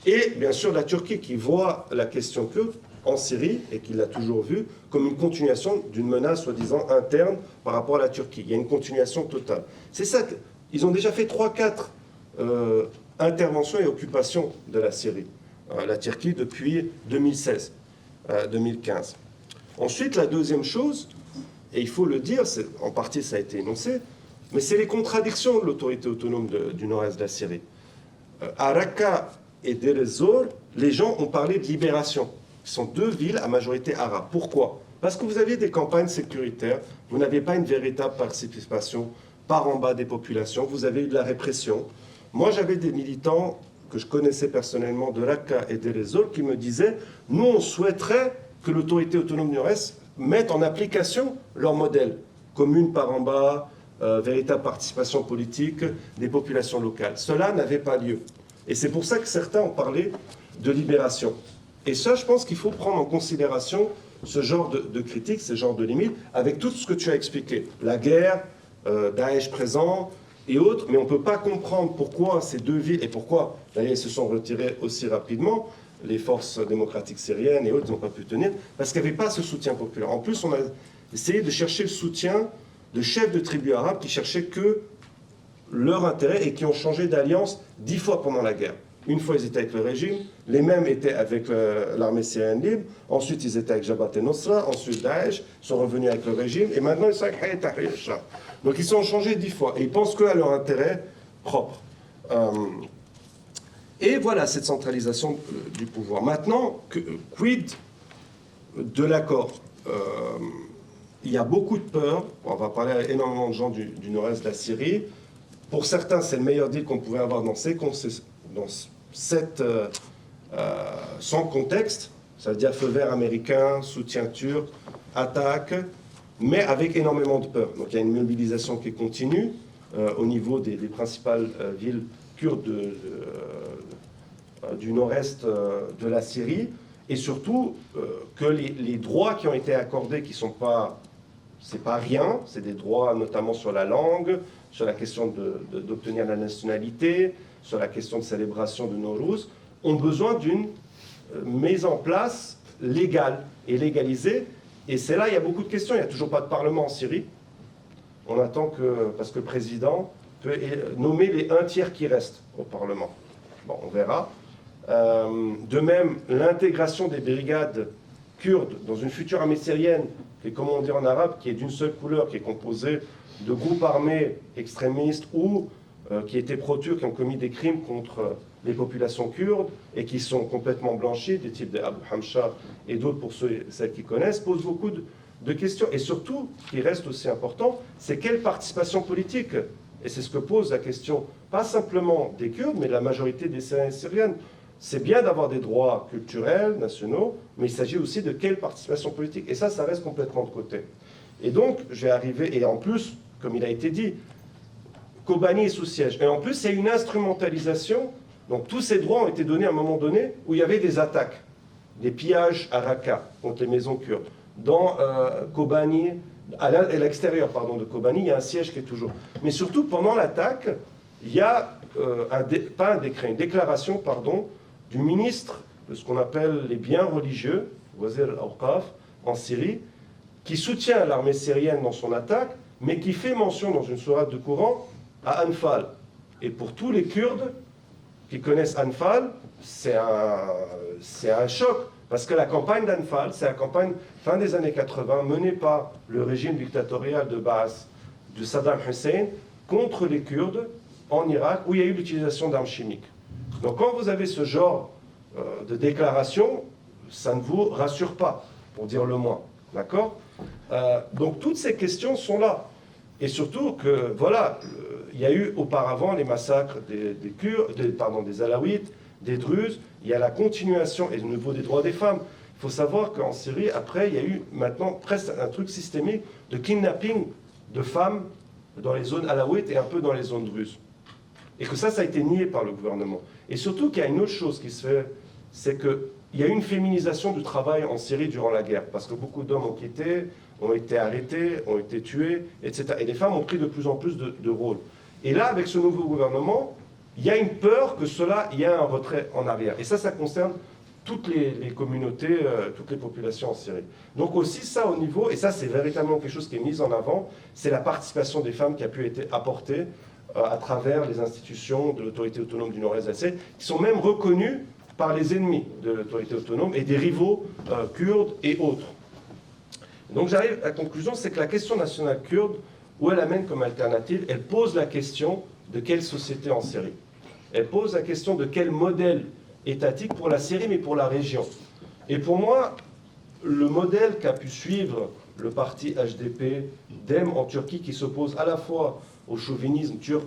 Et bien sûr la Turquie qui voit la question kurde en Syrie, et qui l'a toujours vu, comme une continuation d'une menace soi-disant interne par rapport à la Turquie. Il y a une continuation totale. C'est ça qu'ils ont déjà fait 3-4 interventions et occupations de la Syrie, la Turquie depuis 2016, 2015. Ensuite, la deuxième chose, et il faut le dire, en partie ça a été énoncé, mais c'est les contradictions de l'autorité autonome du nord-est de la Syrie. À Raqqa et Deir ez-Zor, les gens ont parlé de libération. Ce sont deux villes à majorité arabe. Pourquoi? Parce que vous aviez des campagnes sécuritaires, vous n'avez pas une véritable participation par en bas des populations, vous avez eu de la répression. Moi, j'avais des militants que je connaissais personnellement de Raqqa et Deir ez-Zor qui me disaient « Nous, on souhaiterait que l'autorité autonome du nord-est mette en application leur modèle, commune par en bas, véritable participation politique des populations locales. » Cela n'avait pas lieu. Et c'est pour ça que certains ont parlé de libération. Et ça, je pense qu'il faut prendre en considération ce genre de critiques, ce genre de limites, avec tout ce que tu as expliqué. La guerre, Daesh présent et autres, mais on ne peut pas comprendre pourquoi ces deux villes, et pourquoi d'ailleurs ils se sont retirés aussi rapidement, les forces démocratiques syriennes et autres n'ont pas pu tenir, parce qu'il n'y avait pas ce soutien populaire. En plus, on a essayé de chercher le soutien de chefs de tribus arabes qui cherchaient que leur intérêt et qui ont changé d'alliance 10 fois pendant la guerre. Une fois, ils étaient avec le régime, les mêmes étaient avec l'armée syrienne libre, ensuite, ils étaient avec Jabhat el-Nusra, ensuite Daesh, sont revenus avec le régime, et maintenant, ils sont avec Hayat Tahrir al-Sham. Donc, ils sont changés 10 fois, et ils pensent qu'à leur intérêt propre. Et voilà, cette centralisation du pouvoir. Maintenant, quid de l'accord? Il y a beaucoup de peur, on va parler à énormément de gens du nord-est de la Syrie. Pour certains, c'est le meilleur deal qu'on pouvait avoir dans sans contexte, ça veut dire feu vert américain, soutien turc, attaque, mais avec énormément de peur. Donc il y a une mobilisation qui continue au niveau des principales villes kurdes du nord-est de la Syrie, et surtout que les droits qui ont été accordés, qui sont pas, c'est pas rien, c'est des droits notamment sur la langue, sur la question d'obtenir la nationalité, sur la question de célébration de Nowruz, ont besoin d'une mise en place légale et légalisée. Et c'est là, il y a beaucoup de questions. Il n'y a toujours pas de parlement en Syrie. On attend parce que le président peut nommer les 1/3 qui restent au parlement. Bon, on verra. De même, l'intégration des brigades kurdes dans une future armée syrienne, qui est, comme on dit en arabe, qui est d'une seule couleur, qui est composée de groupes armés extrémistes ou qui étaient pro-turcs, qui ont commis des crimes contre les populations kurdes et qui sont complètement blanchis, des types d'Abu Hamcha et d'autres pour celles qui connaissent, posent beaucoup de questions. Et surtout, ce qui reste aussi important, c'est quelle participation politique. Et c'est ce que pose la question, pas simplement des Kurdes, mais de la majorité des Syriens et Syriennes. C'est bien d'avoir des droits culturels, nationaux, mais il s'agit aussi de quelle participation politique. Et ça reste complètement de côté. Et donc, j'ai arrivé, et en plus, comme il a été dit, Kobani est sous siège. Et en plus, c'est une instrumentalisation. Donc, tous ces droits ont été donnés à un moment donné où il y avait des attaques, des pillages à Raqqa contre les maisons kurdes. Dans Kobani, à l'extérieur de Kobani, il y a un siège qui est toujours. Mais surtout, pendant l'attaque, il y a une déclaration, du ministre de ce qu'on appelle les biens religieux, Wazir al-Awqaf, en Syrie, qui soutient l'armée syrienne dans son attaque, mais qui fait mention dans une sourate de Coran à Anfal, Et pour tous les Kurdes qui connaissent Anfal, c'est un choc. Parce que la campagne d'Anfal, c'est la campagne fin des années 80 menée par le régime dictatorial de Baas de Saddam Hussein contre les Kurdes en Irak, où il y a eu l'utilisation d'armes chimiques. Donc quand vous avez ce genre de déclaration, ça ne vous rassure pas, pour dire le moins. D'accord ? Donc toutes ces questions sont là. Et surtout que, voilà, il y a eu auparavant les massacres des Kurdes, des Alaouites, des Druzes, il y a la continuation et le niveau des droits des femmes. Il faut savoir qu'en Syrie, après, il y a eu maintenant presque un truc systémique de kidnapping de femmes dans les zones alaouites et un peu dans les zones druzes. Et que ça a été nié par le gouvernement. Et surtout qu'il y a une autre chose qui se fait, c'est qu'il y a eu une féminisation du travail en Syrie durant la guerre, parce que beaucoup d'hommes ont quitté, ont été arrêtés, ont été tués, etc. Et les femmes ont pris de plus en plus de rôles. Et là, avec ce nouveau gouvernement, il y a une peur que il y a un retrait en arrière. Et ça concerne toutes les communautés, toutes les populations en Syrie. Donc aussi ça au niveau, et ça c'est véritablement quelque chose qui est mis en avant, c'est la participation des femmes qui a pu être apportée à travers les institutions de l'autorité autonome du Nord-Est, qui sont même reconnues par les ennemis de l'autorité autonome et des rivaux kurdes et autres. Donc j'arrive à la conclusion, c'est que la question nationale kurde, où elle amène comme alternative, elle pose la question de quelle société en Syrie. Elle pose la question de quel modèle étatique pour la Syrie, mais pour la région. Et pour moi, le modèle qu'a pu suivre le parti HDP, DEM en Turquie, qui s'oppose à la fois au chauvinisme turc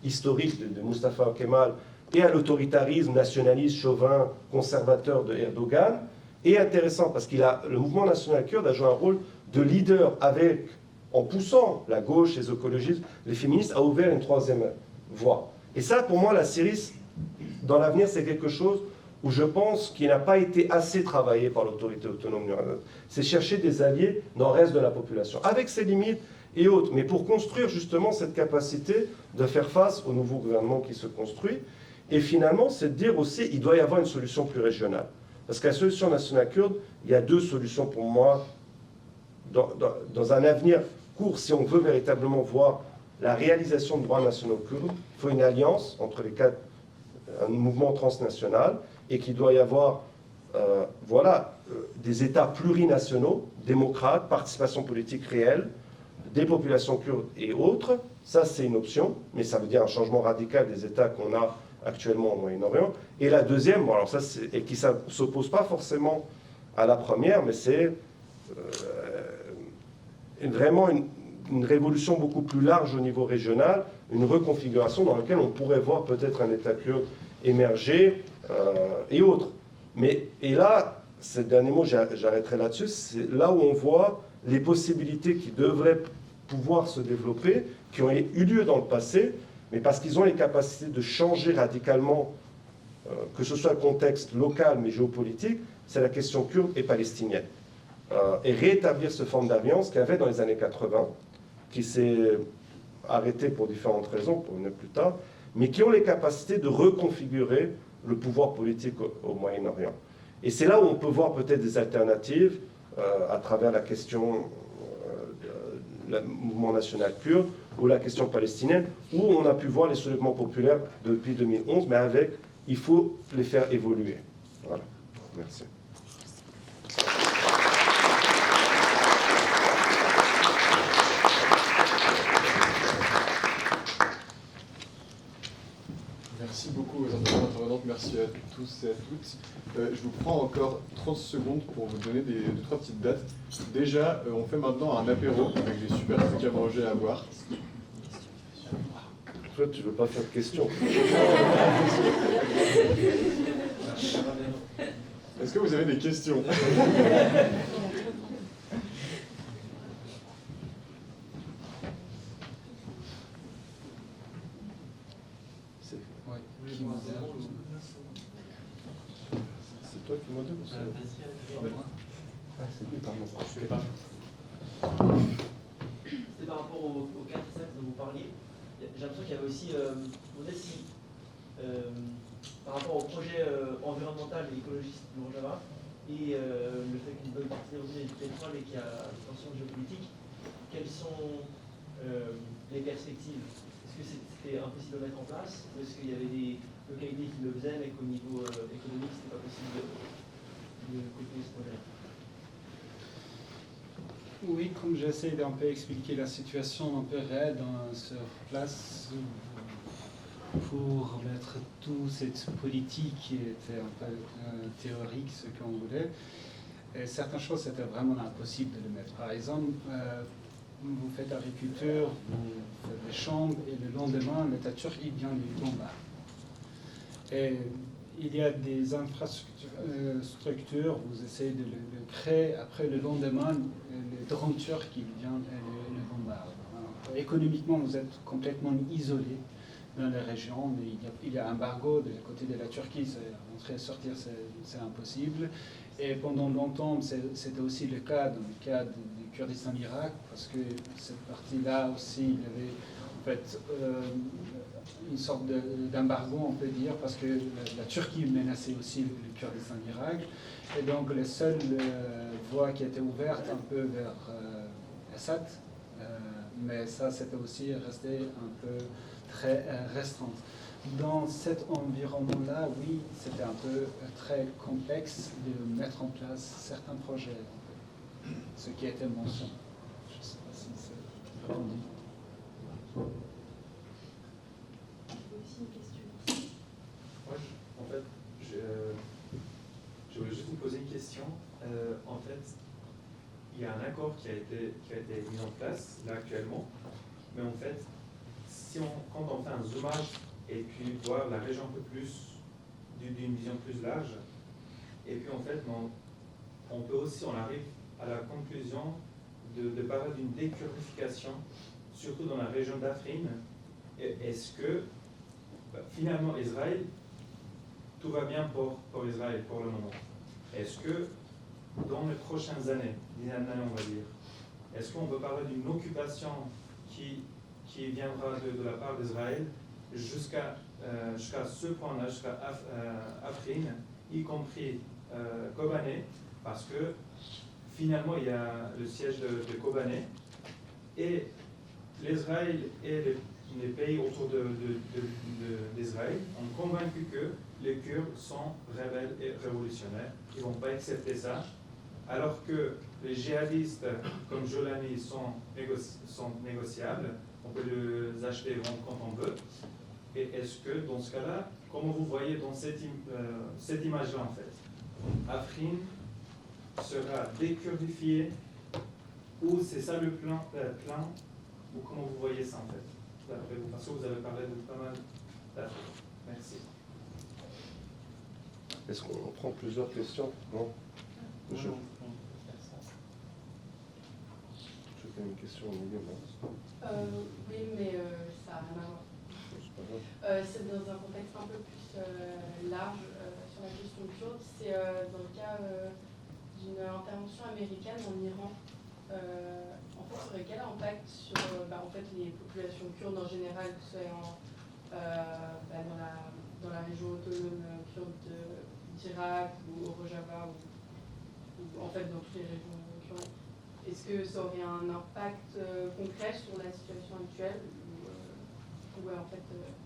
historique de Mustafa Kemal et à l'autoritarisme nationaliste, chauvin, conservateur de Erdogan, est intéressant parce que le mouvement national kurde a joué un rôle de leader en poussant la gauche, les écologistes, les féministes, à ouvrir une troisième voie. Et ça, pour moi, la Syrie, dans l'avenir, c'est quelque chose où je pense qu'il n'a pas été assez travaillé par l'autorité autonome. C'est chercher des alliés dans le reste de la population, avec ses limites et autres, mais pour construire justement cette capacité de faire face au nouveau gouvernement qui se construit. Et finalement, c'est de dire aussi qu'il doit y avoir une solution plus régionale. Parce que la solution nationale kurde, il y a deux solutions pour moi dans un avenir court, si on veut véritablement voir la réalisation de droits nationaux kurdes. Il faut une alliance entre les quatre, un mouvement transnational, et qu'il doit y avoir des États plurinationaux, démocrates, participation politique réelle, des populations kurdes et autres. Ça, c'est une option, mais ça veut dire un changement radical des États qu'on a actuellement au Moyen-Orient. Et la deuxième, bon, alors ça, et qui ne s'oppose pas forcément à la première, mais c'est vraiment une révolution beaucoup plus large au niveau régional, une reconfiguration dans laquelle on pourrait voir peut-être un État kurde émerger et autres. Et là, ce dernier mot, j'arrêterai là-dessus, c'est là où on voit les possibilités qui devraient pouvoir se développer, qui ont eu lieu dans le passé, mais parce qu'ils ont les capacités de changer radicalement, que ce soit le contexte local mais géopolitique, c'est la question kurde et palestinienne. Et rétablir cette forme d'alliance qu'il y avait dans les années 80, qui s'est arrêtée pour différentes raisons, pour venir plus tard, mais qui ont les capacités de reconfigurer le pouvoir politique au Moyen-Orient. Et c'est là où on peut voir peut-être des alternatives à travers la question du mouvement national kurde ou la question palestinienne, où on a pu voir les soulèvements populaires depuis 2011, mais il faut les faire évoluer. Voilà. Merci. Merci beaucoup aux intervenantes, merci à tous et à toutes. Je vous prends encore 30 secondes pour vous donner deux, trois petites dates. Déjà, on fait maintenant un apéro avec des super trucs à manger et à boire. Toi, tu ne veux pas faire de questions. Est-ce que vous avez des questions ? C'est toi qui modèle ou c'est lui, pardon. C'était par rapport au cas dont vous parliez. J'ai l'impression qu'il y avait aussi, par rapport au projet environnemental et écologiste du Rojava, et le fait qu'une bonne partie est du pétrole et qu'il y a des tensions géopolitiques, quelles sont les perspectives? est-ce que c'était impossible de mettre en place, ou est-ce qu'il y avait des localités qui le faisaient, mais qu'au niveau économique, c'était pas possible de continuer ce projet? Oui, comme j'essaie d'un peu expliquer la situation un peu réelle sur place, pour mettre toute cette politique qui était un peu théorique, ce qu'on voulait, et certaines choses, c'était vraiment impossible de le mettre. Par exemple, vous faites agriculture, vous faites des chambres, et le lendemain, l'État turc, il vient les bombarder. Et il y a des infrastructures, vous essayez de le créer, après le lendemain, les drones turcs qui viennent et le bombardent. Alors, économiquement, vous êtes complètement isolé dans la région, il y a un embargo de côté de la Turquie, rentrer et sortir, c'est impossible. Et pendant longtemps, c'était aussi le cas dans le cas du Kurdistan-Irak, parce que cette partie-là aussi, il y avait en fait une sorte d'embargo, on peut dire, parce que la Turquie menaçait aussi le Kurdistan-Irak. Et donc, les seules voies qui étaient ouvertes un peu vers Assad, mais ça, c'était aussi resté un peu très restreinte. Dans cet environnement-là, oui, c'était un peu très complexe de mettre en place certains projets, ce qui a été mentionné. Je ne sais pas si c'est répondu. Aussi une question. Ouais, en fait, je voulais juste vous poser une question. En fait, il y a un accord qui a été mis en place là actuellement, mais en fait, quand on fait un zoomage et puis voir la région un peu plus d'une vision plus large, et puis en fait, on peut aussi, on arrive à la conclusion de parler d'une décurdification, surtout dans la région d'Afrin. Est-ce que finalement Israël, tout va bien pour Israël pour le moment? Est-ce que dans les prochaines années, on va dire, est-ce qu'on peut parler d'une occupation qui viendra de la part d'Israël jusqu'à ce point-là, jusqu'à Afrin, y compris Kobané, parce que finalement il y a le siège de Kobané, et l'Israël et les pays autour d'Israël ont convaincu que les Kurdes sont rebelles et révolutionnaires. Ils ne vont pas accepter ça, alors que les djihadistes comme Jolani sont négociables. On peut les acheter et vendre quand on veut. Et est-ce que, dans ce cas-là, comment vous voyez dans cette image-là, en fait, Afrin sera dékurdifié, ou c'est ça le plan, ou comment vous voyez ça, en fait, d'après vous? Parce que vous avez parlé de pas mal d'Afrique. Merci. Est-ce qu'on prend plusieurs questions? Non. Je fais une question au milieu, non? Oui, mais ça n'a rien à voir. C'est dans un contexte un peu plus large sur la question kurde. C'est dans le cas d'une intervention américaine en Iran. En fait, sur quel impact sur en fait, les populations kurdes en général, que ce soit dans la région autonome kurde d'Irak ou au Rojava, ou en fait dans toutes les régions kurdes? Est-ce que ça aurait un impact concret sur la situation actuelle, ou en fait,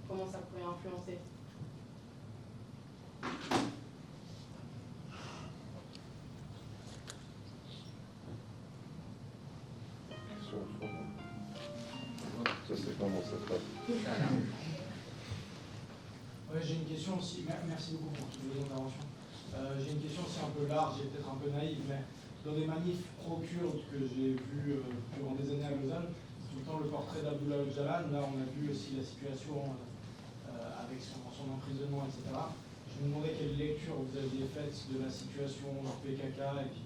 comment ça pourrait influencer? Ça, c'est comment ça se passe? Ouais, j'ai une question aussi. Merci beaucoup pour toutes vos interventions. J'ai une question aussi un peu large et peut-être un peu naïve, mais dans des manifs pro-kurdes que j'ai vus durant des années à Lausanne, tout le temps le portrait d'Abdullah Öcalan. Là, on a vu aussi la situation avec son emprisonnement, etc. Je me demandais quelle lecture vous aviez faite de la situation du PKK et puis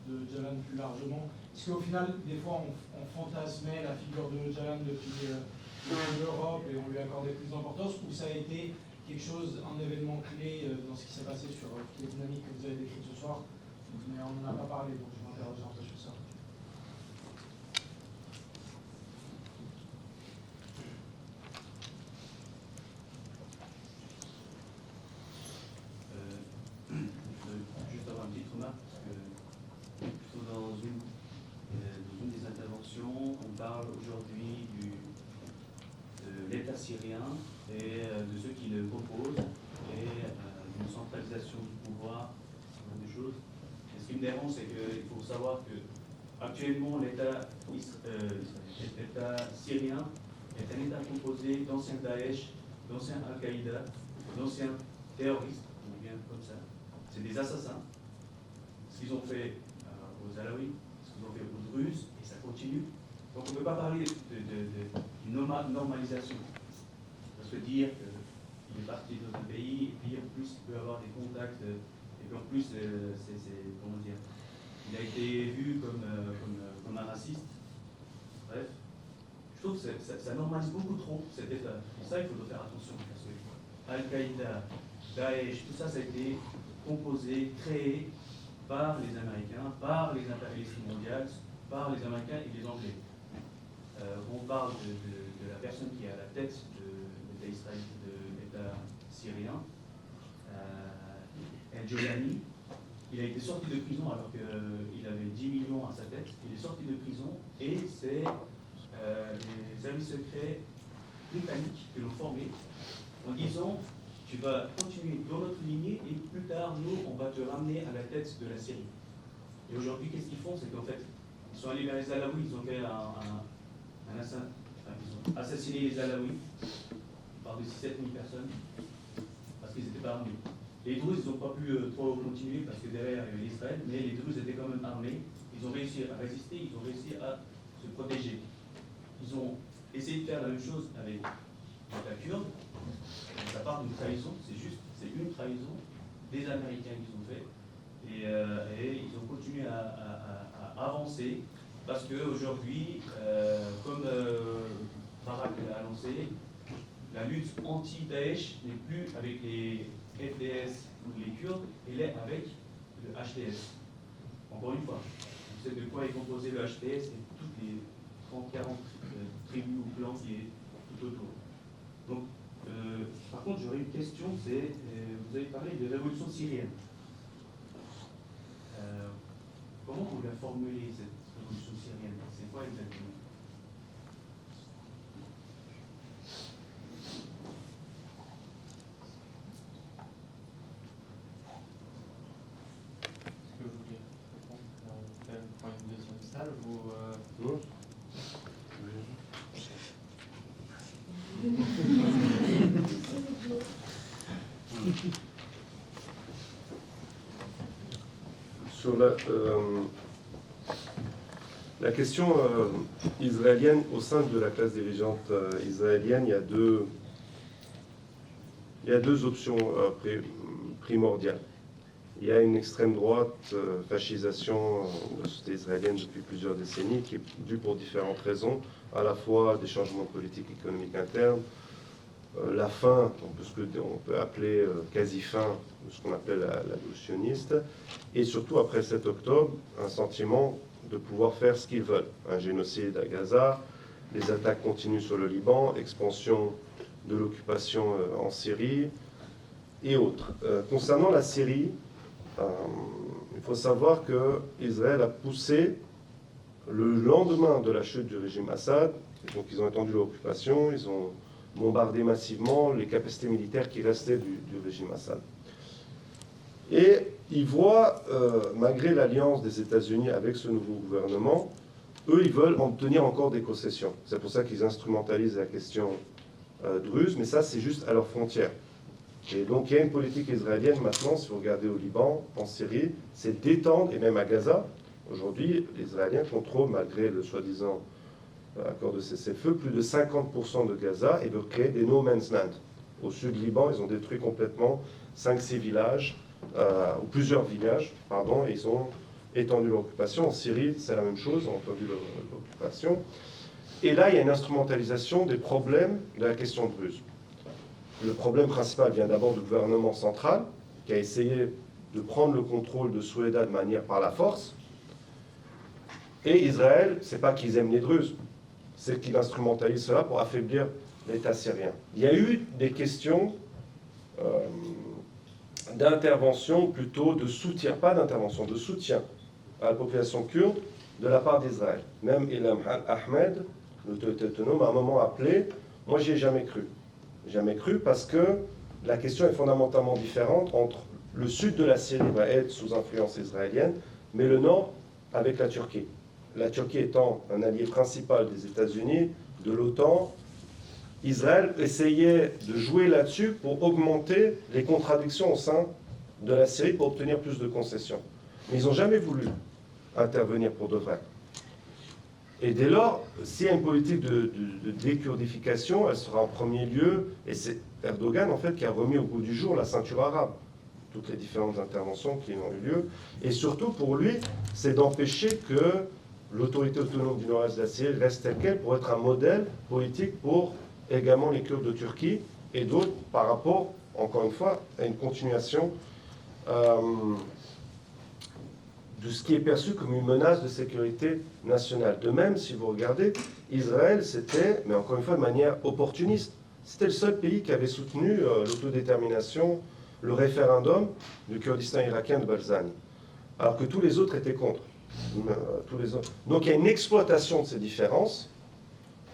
de Öcalan plus largement. Est-ce qu'au final, des fois, on fantasmait la figure de Öcalan depuis l'Europe et on lui accordait plus d'importance, ou ça a été quelque chose, un événement clé dans ce qui s'est passé sur toutes les dynamiques que vous avez décrites ce soir? Mais on n'en a pas parlé, donc je m'interroge un peu sur ça. Juste avoir une petite remarque, parce que plutôt dans une des interventions, on parle aujourd'hui l'État syrien et de ceux qui le proposent et d'une centralisation du pouvoir, ce genre de choses. Et ce qui me dérange, c'est qu'il faut savoir que actuellement l'État syrien est un État composé d'anciens Daesh, d'anciens Al-Qaïda, d'anciens terroristes, ou bien comme ça. C'est des assassins. Ce qu'ils ont fait aux Alaouis, ce qu'ils ont fait aux Druzes, et ça continue. Donc on ne peut pas parler d'une normalisation. Ça se dire qu'il est parti dans un pays, et puis en plus il peut avoir des contacts, et puis en plus, comment dire, il a été vu comme un raciste. Bref, je trouve que ça normalise beaucoup trop cet État. Et ça, il faut faire attention. Parce que Al-Qaïda, Daesh, tout ça, ça a été composé, créé par les Américains, par les impérialistes mondiaux, par les Américains et les Anglais. On parle de la personne qui est à la tête de l'État syrien, El-Jolani. Il a été sorti de prison alors qu'il avait 10 millions à sa tête. Il est sorti de prison et c'est les services secrets britanniques qui l'ont formé en disant tu vas continuer dans notre lignée et plus tard, nous, on va te ramener à la tête de la Syrie. Et aujourd'hui, qu'est-ce qu'ils font? C'est qu'en fait, ils sont allés vers les Alaouis, ils ont fait ils ont assassiné les Alaouis par de 6-7 000 personnes parce qu'ils n'étaient pas armés. Les Druzes, ils n'ont pas pu trop continuer parce que derrière il y avait l'Israël, mais les Druzes étaient quand même armés. Ils ont réussi à résister, ils ont réussi à se protéger. Ils ont essayé de faire la même chose avec l'État kurde. Ça part d'une trahison, c'est une trahison des Américains qu'ils ont fait. Et ils ont continué à avancer parce qu'aujourd'hui, comme Barak l'a annoncé, la lutte anti-Daesh n'est plus avec les FDS ou les Kurdes, elle est avec le HTS. Encore une fois, on sait de quoi est composé le HTS et toutes les 30-40 tribus ou clans qui est tout autour. Donc, par contre, j'aurais une question, c'est, vous avez parlé de révolution syrienne. Comment vous la formulez, cette révolution syrienne? C'est quoi exactement? Est-ce que vous voulez répondre? On fait une deuxième salle ou Non. Sur la question israélienne, au sein de la classe dirigeante israélienne, il y a deux options primordiales. Il y a une extrême droite fascisation de la société israélienne depuis plusieurs décennies qui est due pour différentes raisons, à la fois des changements politiques économiques internes, la fin, ce qu'on peut appeler quasi-fin de ce qu'on appelle la gauche sioniste, et surtout après 7 octobre, un sentiment de pouvoir faire ce qu'ils veulent. Un génocide à Gaza, les attaques continues sur le Liban, expansion de l'occupation en Syrie et autres. Concernant la Syrie, il faut savoir qu'Israël a poussé le lendemain de la chute du régime Assad, donc ils ont étendu l'occupation, ils ont bombardé massivement les capacités militaires qui restaient du régime Assad. Et ils voient, malgré l'alliance des États-Unis avec ce nouveau gouvernement, eux, ils veulent obtenir encore des concessions. C'est pour ça qu'ils instrumentalisent la question druze, mais ça, c'est juste à leurs frontières. Et donc, il y a une politique israélienne maintenant, si vous regardez au Liban, en Syrie, c'est d'étendre, et même à Gaza. Aujourd'hui, les Israéliens contrôlent, malgré le soi-disant accord de cessez-le-feu, plus de 50% de Gaza et de créer des no man's land. Au sud du Liban, ils ont détruit complètement 5-6 villages, ou plusieurs villages, pardon, et ils ont étendu l'occupation. En Syrie, c'est la même chose, ils ont étendu l'occupation. Et là, il y a une instrumentalisation des problèmes de la question druze. Le problème principal vient d'abord du gouvernement central, qui a essayé de prendre le contrôle de Soueda de manière par la force. Et Israël, c'est pas qu'ils aiment les Druzes, c'est qu'ils instrumentalisent cela pour affaiblir l'État syrien. Il y a eu des questions d'intervention, plutôt de soutien, pas d'intervention, de soutien à la population kurde de la part d'Israël. Même Ilham Ahmed, l'autorité autonome, a un moment appelé Moi, j'y ai jamais cru. Jamais cru parce que la question est fondamentalement différente entre le sud de la Syrie va être sous influence israélienne, mais le nord avec la Turquie. La Turquie étant un allié principal des États-Unis, de l'OTAN, Israël essayait de jouer là-dessus pour augmenter les contradictions au sein de la Syrie pour obtenir plus de concessions. Mais ils n'ont jamais voulu intervenir pour de vrai. Et dès lors, s'il y a une politique de dékurdification, elle sera en premier lieu, et c'est Erdogan en fait qui a remis au goût du jour la ceinture arabe, toutes les différentes interventions qui ont eu lieu. Et surtout pour lui, c'est d'empêcher que l'autorité autonome du nord-est de la Syrie reste telle qu'elle pour être un modèle politique pour également les Kurdes de Turquie et d'autres par rapport, encore une fois, à une continuation de ce qui est perçu comme une menace de sécurité nationale. De même, si vous regardez, Israël, c'était, mais encore une fois de manière opportuniste, c'était le seul pays qui avait soutenu l'autodétermination, le référendum du Kurdistan irakien de Barzani, alors que tous les autres étaient contre. Tous les autres. Donc il y a une exploitation de ces différences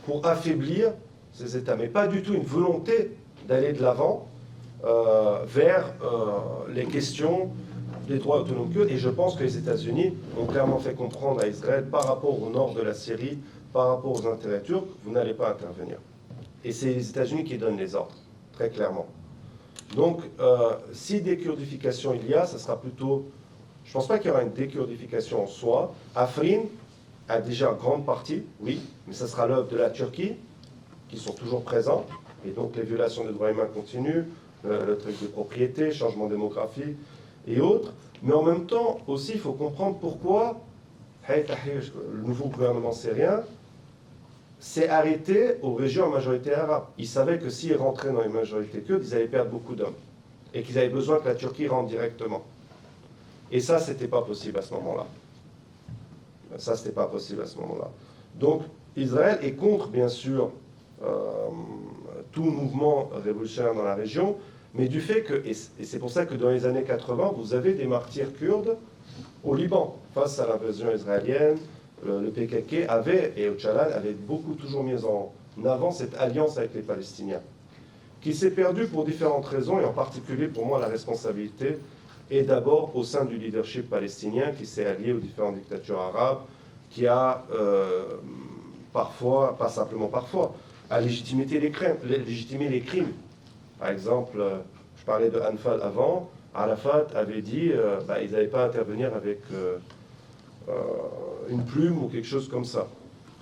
pour affaiblir ces États, mais pas du tout une volonté d'aller de l'avant vers les questions des droits autonomes kurdes. Et je pense que les États-Unis ont clairement fait comprendre à Israël, par rapport au nord de la Syrie, par rapport aux intérêts turcs, vous n'allez pas intervenir. Et c'est les États-Unis qui donnent les ordres, très clairement. Donc, si dékurdification il y a, ça sera plutôt... Je ne pense pas qu'il y aura une dékurdification en soi. Afrin a déjà une grande partie, oui, mais ça sera l'œuvre de la Turquie, qui sont toujours présents. Et donc, les violations des droits humains continuent, le truc de propriété, changement démographique et autres. Mais en même temps, aussi, il faut comprendre pourquoi le nouveau gouvernement syrien s'est arrêté aux régions en majorité arabe. Ils savaient que s'ils rentraient dans les majorités kurdes, ils allaient perdre beaucoup d'hommes. Et qu'ils avaient besoin que la Turquie rentre directement. Et ça, c'était pas possible à ce moment-là. Ça, c'était pas possible à ce moment-là. Donc, Israël est contre, bien sûr, tout mouvement révolutionnaire dans la région, mais du fait que, et c'est pour ça que dans les années 80, vous avez des martyrs kurdes au Liban, face à l'invasion israélienne. Le PKK avait, et Öcalan avait toujours mis en avant cette alliance avec les Palestiniens, qui s'est perdue pour différentes raisons, et en particulier, pour moi, la responsabilité est d'abord au sein du leadership palestinien, qui s'est allié aux différentes dictatures arabes, qui a parfois, pas simplement parfois, à légitimer les crimes. Par exemple, je parlais de Anfal avant, Arafat avait dit ils n'allaient pas intervenir avec une plume ou quelque chose comme ça.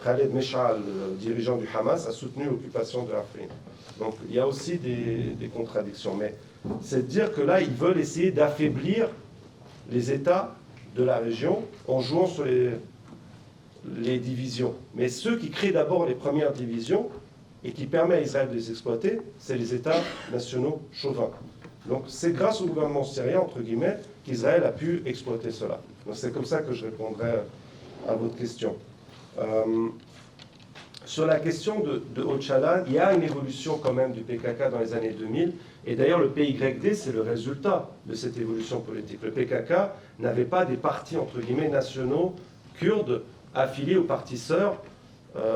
Khaled Meshal, dirigeant du Hamas, a soutenu l'occupation de Afrin. Donc il y a aussi des contradictions. Mais c'est de dire que là, ils veulent essayer d'affaiblir les États de la région en jouant sur les divisions. Mais ceux qui créent d'abord les premières divisions et qui permettent à Israël de les exploiter, c'est les États nationaux chauvins. Donc c'est grâce au gouvernement syrien, entre guillemets, qu'Israël a pu exploiter cela. Donc c'est comme ça que je répondrai à votre question. Sur la question de Öcalan, il y a une évolution quand même du PKK dans les années 2000, et d'ailleurs le PYD, c'est le résultat de cette évolution politique. Le PKK n'avait pas des partis, entre guillemets, nationaux kurdes affiliés aux partis sœurs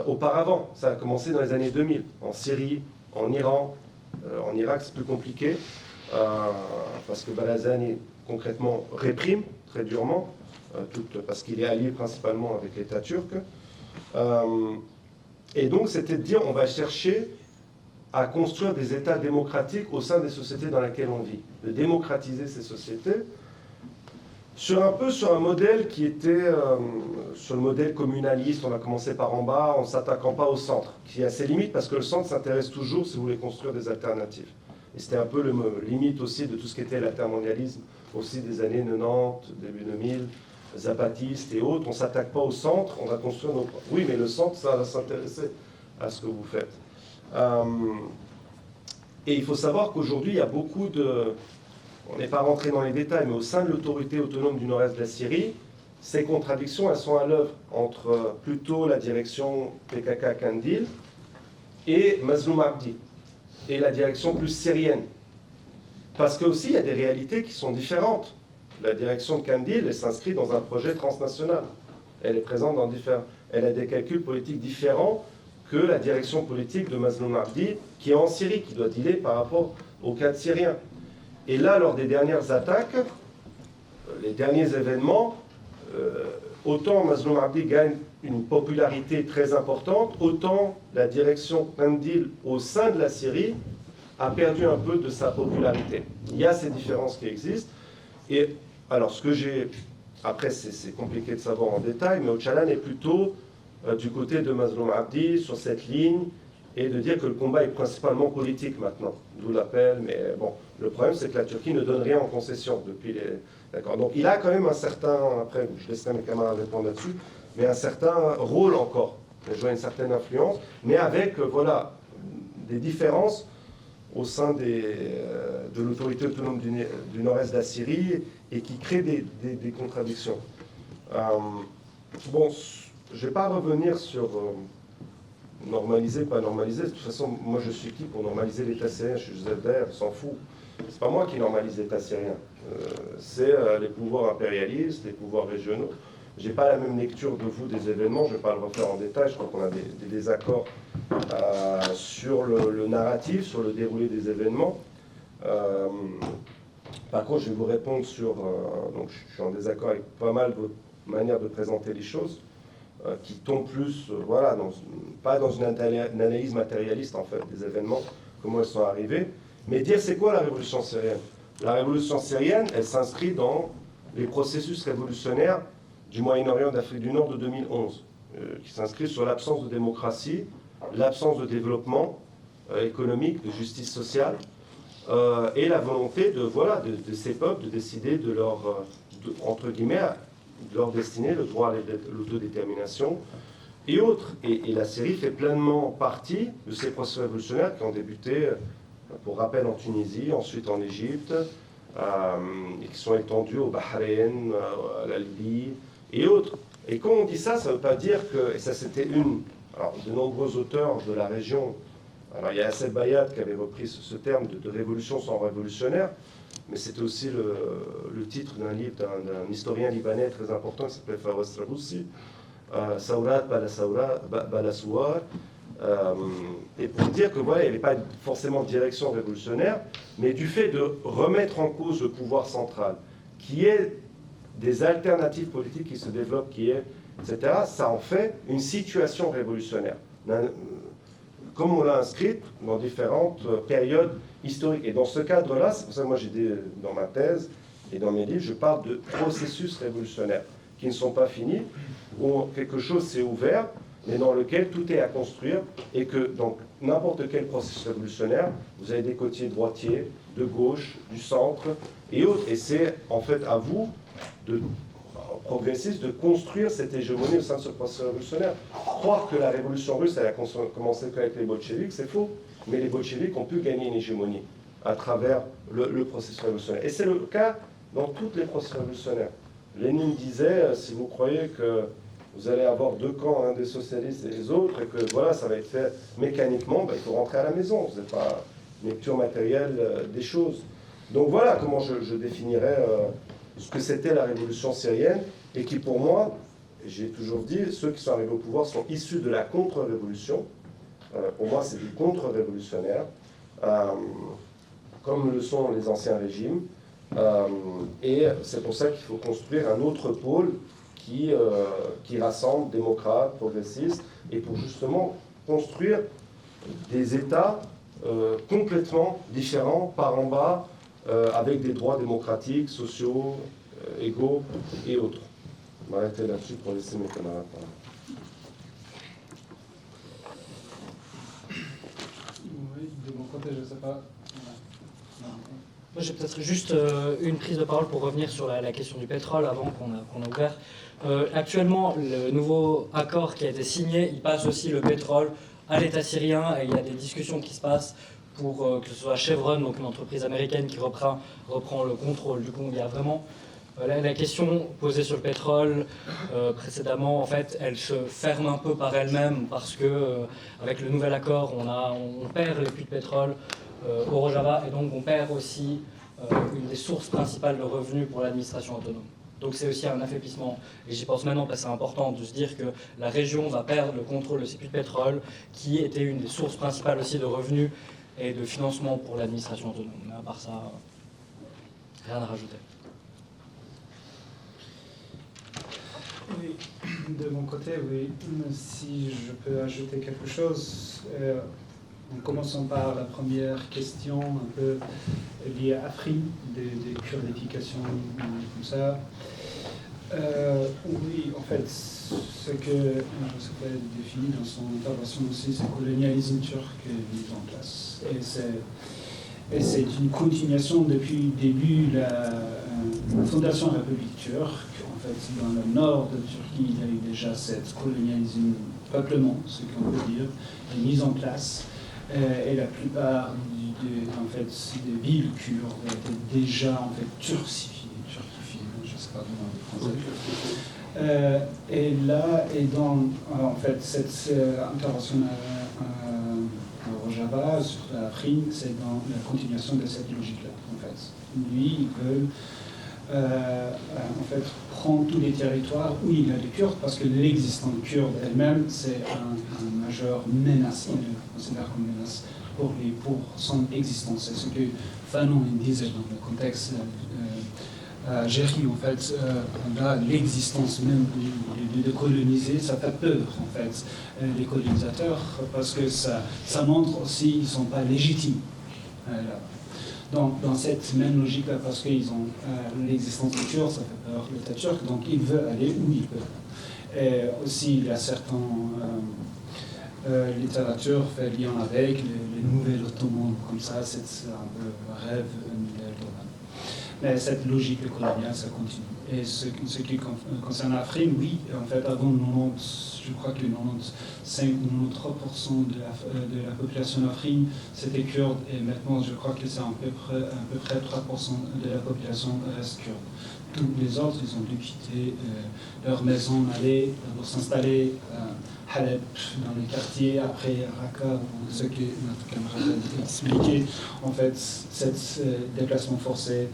auparavant. Ça a commencé dans les années 2000, en Syrie, en Iran, en Irak c'est plus compliqué, parce que Barzani concrètement réprime très durement, parce qu'il est allié principalement avec l'État turc. Et donc, c'était de dire, on va chercher à construire des États démocratiques au sein des sociétés dans lesquelles on vit, de démocratiser ces sociétés, sur un modèle qui était sur le modèle communaliste. On va commencer par en bas, en ne s'attaquant pas au centre, qui a ses limites, parce que le centre s'intéresse toujours si vous voulez construire des alternatives. Et c'était un peu le limite aussi de tout ce qui était l'intermondialisme, aussi des années 90, début 2000, zapatistes et autres. On ne s'attaque pas au centre, on va construire nos... Oui, mais le centre, ça va s'intéresser à ce que vous faites. Et il faut savoir qu'aujourd'hui, il y a beaucoup de... On n'est pas rentré dans les détails, mais au sein de l'autorité autonome du nord-est de la Syrie, ces contradictions, elles sont à l'œuvre entre plutôt la direction PKK Kandil et Mazloum Abdi, et la direction plus syrienne. Parce que aussi, il y a des réalités qui sont différentes. La direction de Kandil, elle s'inscrit dans un projet transnational. Elle est présente dans différents... Elle a des calculs politiques différents que la direction politique de Mazloum Abdi, qui est en Syrie, qui doit dealer par rapport au cadre syrien. Et là, lors des dernières attaques, les derniers événements, autant Mazloum Abdi gagne une popularité très importante, autant la direction Qandil au sein de la Syrie a perdu un peu de sa popularité. Il y a ces différences qui existent. Et alors, ce que j'ai... Après, c'est compliqué de savoir en détail, mais Öcalan est plutôt du côté de Mazloum Abdi, sur cette ligne, et de dire que le combat est principalement politique maintenant. D'où l'appel, mais bon, le problème, c'est que la Turquie ne donne rien en concession depuis les... D'accord. Donc, il a quand même un certain... Après, je laisserai mes camarades répondre là-dessus, mais un certain rôle encore. Il joue une certaine influence, mais avec, voilà, des différences au sein de l'autorité autonome du nord-est de la Syrie et qui crée des contradictions. Bon, je ne vais pas revenir sur normaliser, pas normaliser. De toute façon, moi je suis qui pour normaliser l'État syrien? Je suis Joseph Daer, on s'en fout. C'est pas moi qui normalise l'État syrien. C'est les pouvoirs impérialistes, les pouvoirs régionaux. Je n'ai pas la même lecture de vous des événements, je ne vais pas le refaire en détail, je crois qu'on a des désaccords sur le narratif, sur le déroulé des événements. Par contre, je vais vous répondre sur... donc je suis en désaccord avec pas mal de votre manière de présenter les choses, qui tombe plus, voilà, pas dans une analyse matérialiste en fait des événements, comment ils sont arrivés, mais dire c'est quoi la révolution syrienne? La révolution syrienne, elle s'inscrit dans les processus révolutionnaires du Moyen-Orient d'Afrique du Nord de 2011, qui s'inscrit sur l'absence de démocratie, l'absence de développement économique, de justice sociale, et la volonté de ces peuples de décider de leur, entre guillemets, de leur destinée, le droit à l'autodétermination et autres. Et la Syrie fait pleinement partie de ces processus révolutionnaires qui ont débuté, pour rappel, en Tunisie, ensuite en Égypte, et qui sont étendus au Bahreïn, à la Libye et autres. Et quand on dit ça, ça ne veut pas dire que, et ça c'était alors de nombreux auteurs de la région, alors il y a Assed Bayat qui avait repris ce terme de révolution sans révolutionnaire, mais c'était aussi le titre d'un livre d'un historien libanais très important qui s'appelait Fawaz Traboussi, Saurat Balasouar, et pour dire que voilà, il n'y avait pas forcément de direction révolutionnaire, mais du fait de remettre en cause le pouvoir central, qui est des alternatives politiques qui se développent, qui est, etc., ça en fait une situation révolutionnaire, comme on l'a inscrite dans différentes périodes historiques. Et dans ce cadre-là, c'est pour ça que moi j'ai dit dans ma thèse et dans mes livres, je parle de processus révolutionnaires qui ne sont pas finis, où quelque chose s'est ouvert, mais dans lequel tout est à construire, et que dans n'importe quel processus révolutionnaire, vous avez des côtiers droitiers, de gauche, du centre et autres. Et c'est en fait à vous, de progressistes, de construire cette hégémonie au sein de ce processus révolutionnaire. Croire que la révolution russe, elle a commencé qu'avec les bolcheviks, c'est faux. Mais les bolcheviks ont pu gagner une hégémonie à travers le processus révolutionnaire. Et c'est le cas dans tous les processus révolutionnaires. Lénine disait, si vous croyez que vous allez avoir deux camps, des socialistes et les autres, et que voilà, ça va être fait mécaniquement, il faut rentrer à la maison. Vous n'êtes pas une lecture matérielle des choses. Donc voilà comment je définirais ce que c'était la révolution syrienne, et qui pour moi, j'ai toujours dit, ceux qui sont arrivés au pouvoir sont issus de la contre-révolution. Pour moi, c'est du contre-révolutionnaire, comme le sont les anciens régimes. Et c'est pour ça qu'il faut construire un autre pôle qui rassemble démocrates, progressistes, et pour justement construire des États complètement différents, par en bas, avec des droits démocratiques, sociaux, égaux et autres. Je vais m'arrêter là-dessus pour laisser mes camarades parler. Oui, de mon côté, je ne sais pas. Moi, j'ai peut-être juste une prise de parole pour revenir sur la question du pétrole avant qu'on a ouvert. Actuellement, le nouveau accord qui a été signé, il passe aussi le pétrole à l'État syrien, et il y a des discussions qui se passent pour que ce soit Chevron, donc une entreprise américaine qui reprend le contrôle. Du coup, il y a vraiment la question posée sur le pétrole précédemment, en fait, elle se ferme un peu par elle-même parce que avec le nouvel accord, on perd les puits de pétrole au Rojava, et donc on perd aussi une des sources principales de revenus pour l'administration autonome. Donc c'est aussi un affaiblissement. Et j'y pense maintenant parce que c'est important de se dire que la région va perdre le contrôle de ses puits de pétrole, qui était une des sources principales aussi de revenus et de financement pour l'administration autonome. Mais à part ça, rien à rajouter. Oui, de mon côté, oui. Si je peux ajouter quelque chose, en commençant par la première question un peu liée à Afrin, des cures d'éducation, comme ça. Oui, en fait, ce que Joseph défini dans son intervention aussi, c'est le colonialisme turc mis en place. Et c'est une continuation depuis le début de la fondation de la République turque. En fait, dans le nord de Turquie, il y a eu déjà cette colonialisme, peuplement, ce qu'on peut dire, est mis en place. Et la plupart des villes kurdes étaient déjà en fait turcifiées, je ne sais pas comment on dit en français. Et là, en fait, cette intervention à Rojava, sur Afrin, c'est dans la continuation de cette logique-là. En fait, lui, il veut en fait prendre tous les territoires où il y a des Kurdes, parce que l'existence kurde elle-même, c'est un majeur menace, il le considère comme menace pour son existence. C'est ce que Fanon disait dans le contexte Géry, en fait, là, l'existence même de coloniser, ça fait peur, en fait, les colonisateurs, parce que ça montre aussi qu'ils ne sont pas légitimes. Donc, dans cette même logique-là, parce qu'ils ont l'existence des Kurdes, ça fait peur l'État turc, donc il veut aller où il peut. Et aussi, il y a certaines littératures fait lien avec les nouvelles ottomans, comme ça, c'est un peu rêve d'Erdogan. Mais cette logique coloniale, ça continue. Et ce qui concerne Afrin, oui, en fait, avant 90, je crois que 95 ou 93% de la population d'Afrin, c'était kurde, et maintenant, je crois que c'est à peu près 3% de la population reste kurde. Tous les autres, ils ont dû quitter leur maison, aller pour s'installer à Halep, dans les quartiers, après Raqqa, ce que notre camarade a expliqué, en fait, cet déplacement forcé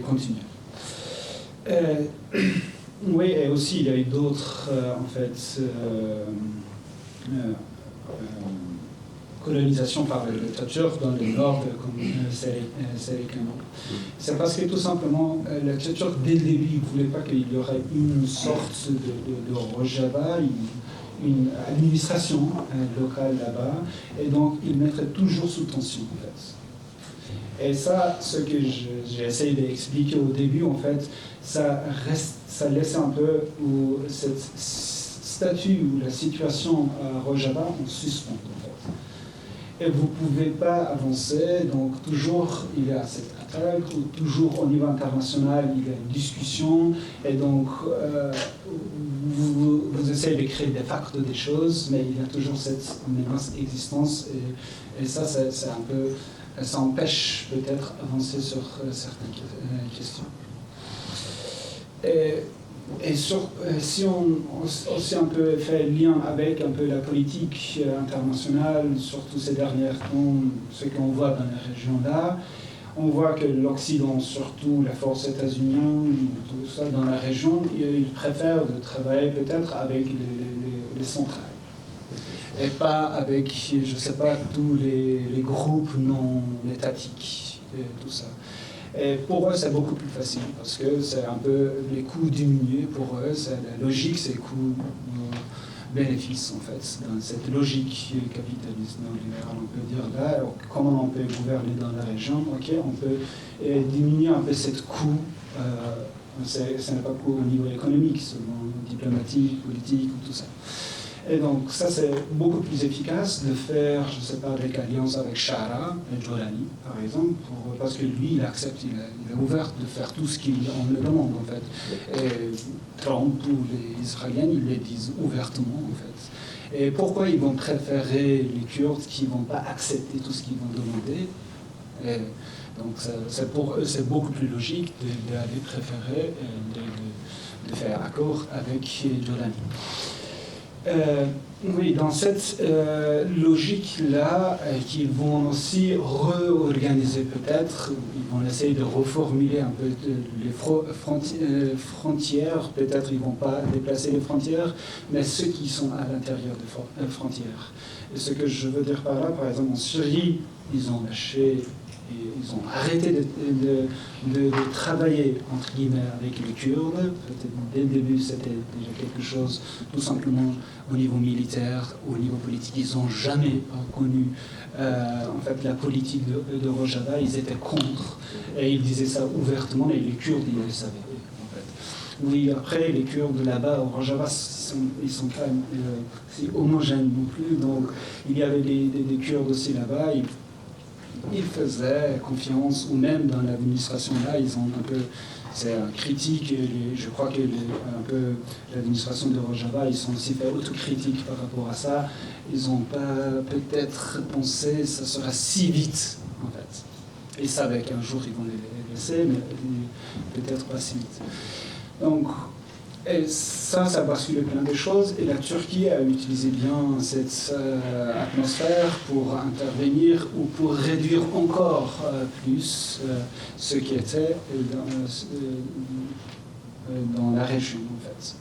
continue. Oui, et aussi il y a eu d'autres en fait colonisations par l'État turc dans le nord, comme Serikano. C'est parce que tout simplement l'État turc dès le début ne voulait pas qu'il y aurait une sorte de Rojava, une administration locale là-bas, et donc il mettrait toujours sous tension en fait. Et ça, ce que j'ai essayé d'expliquer au début, en fait, ça laisse un peu cette statut ou la situation à Rojava en suspens, en fait. Et vous ne pouvez pas avancer, donc toujours il y a cette attaque, ou toujours au niveau international il y a une discussion, et donc vous essayez de créer de facto des choses, mais il y a toujours cette menace d'existence, et ça, c'est un peu... Ça empêche peut-être d'avancer sur certaines questions. Et si on aussi un peu fait lien avec un peu la politique internationale, surtout ces dernières temps, ce qu'on voit dans la région là, on voit que l'Occident, surtout la force états-unienne, tout ça dans la région, ils préfèrent de travailler peut-être avec les centrales. Et pas avec, je ne sais pas, tous les groupes non étatiques et tout ça. Et pour eux, c'est beaucoup plus facile, parce que c'est un peu les coûts diminués pour eux, la logique, c'est coûts-bénéfices, en fait. Dans cette logique capitaliste néolibérale, on peut dire là, alors, comment on peut gouverner dans la région, ok, on peut diminuer un peu cette coût, ce n'est pas coût au niveau économique, seulement diplomatique, politique, tout ça. Et donc ça, c'est beaucoup plus efficace de faire, je ne sais pas, avec alliance avec Shara et Jolani, par exemple, parce que lui, il accepte, il est ouvert de faire tout ce qu'on le demande, en fait. Et Trump ou les Israéliens, ils le disent ouvertement, en fait. Et pourquoi ils vont préférer les Kurdes qui ne vont pas accepter tout ce qu'ils vont demander? Et donc pour eux, c'est beaucoup plus logique d'aller préférer, de faire accord avec Jolani. Oui, dans cette logique-là, qu'ils vont aussi réorganiser peut-être, ils vont essayer de reformuler un peu les frontières, peut-être ils ne vont pas déplacer les frontières, mais ceux qui sont à l'intérieur des frontières. Et ce que je veux dire par là, par exemple en Syrie, ils ont lâché, et ils ont arrêté de travailler, entre guillemets, avec les Kurdes. Dès le début, c'était déjà quelque chose, tout simplement, au niveau militaire, au niveau politique. Ils n'ont jamais reconnu en fait, la politique de Rojava. Ils étaient contre. Et ils disaient ça ouvertement, et les Kurdes, ils le savaient. En fait. Oui, après, les Kurdes là-bas, au Rojava, ils sont quand même homogènes non plus. Donc, il y avait des Kurdes aussi là-bas. Ils faisaient confiance, ou même dans l'administration là, ils ont un peu, c'est un critique, je crois que un peu l'administration de Rojava, ils sont aussi fait autocritique par rapport à ça. Ils n'ont pas peut-être pensé que ça sera si vite, en fait. Ils savaient qu'un jour ils vont les laisser, mais peut-être pas si vite. Donc, et ça bascule plein de choses, et la Turquie a utilisé bien cette atmosphère pour intervenir ou pour réduire encore plus ce qui était dans la région, en fait.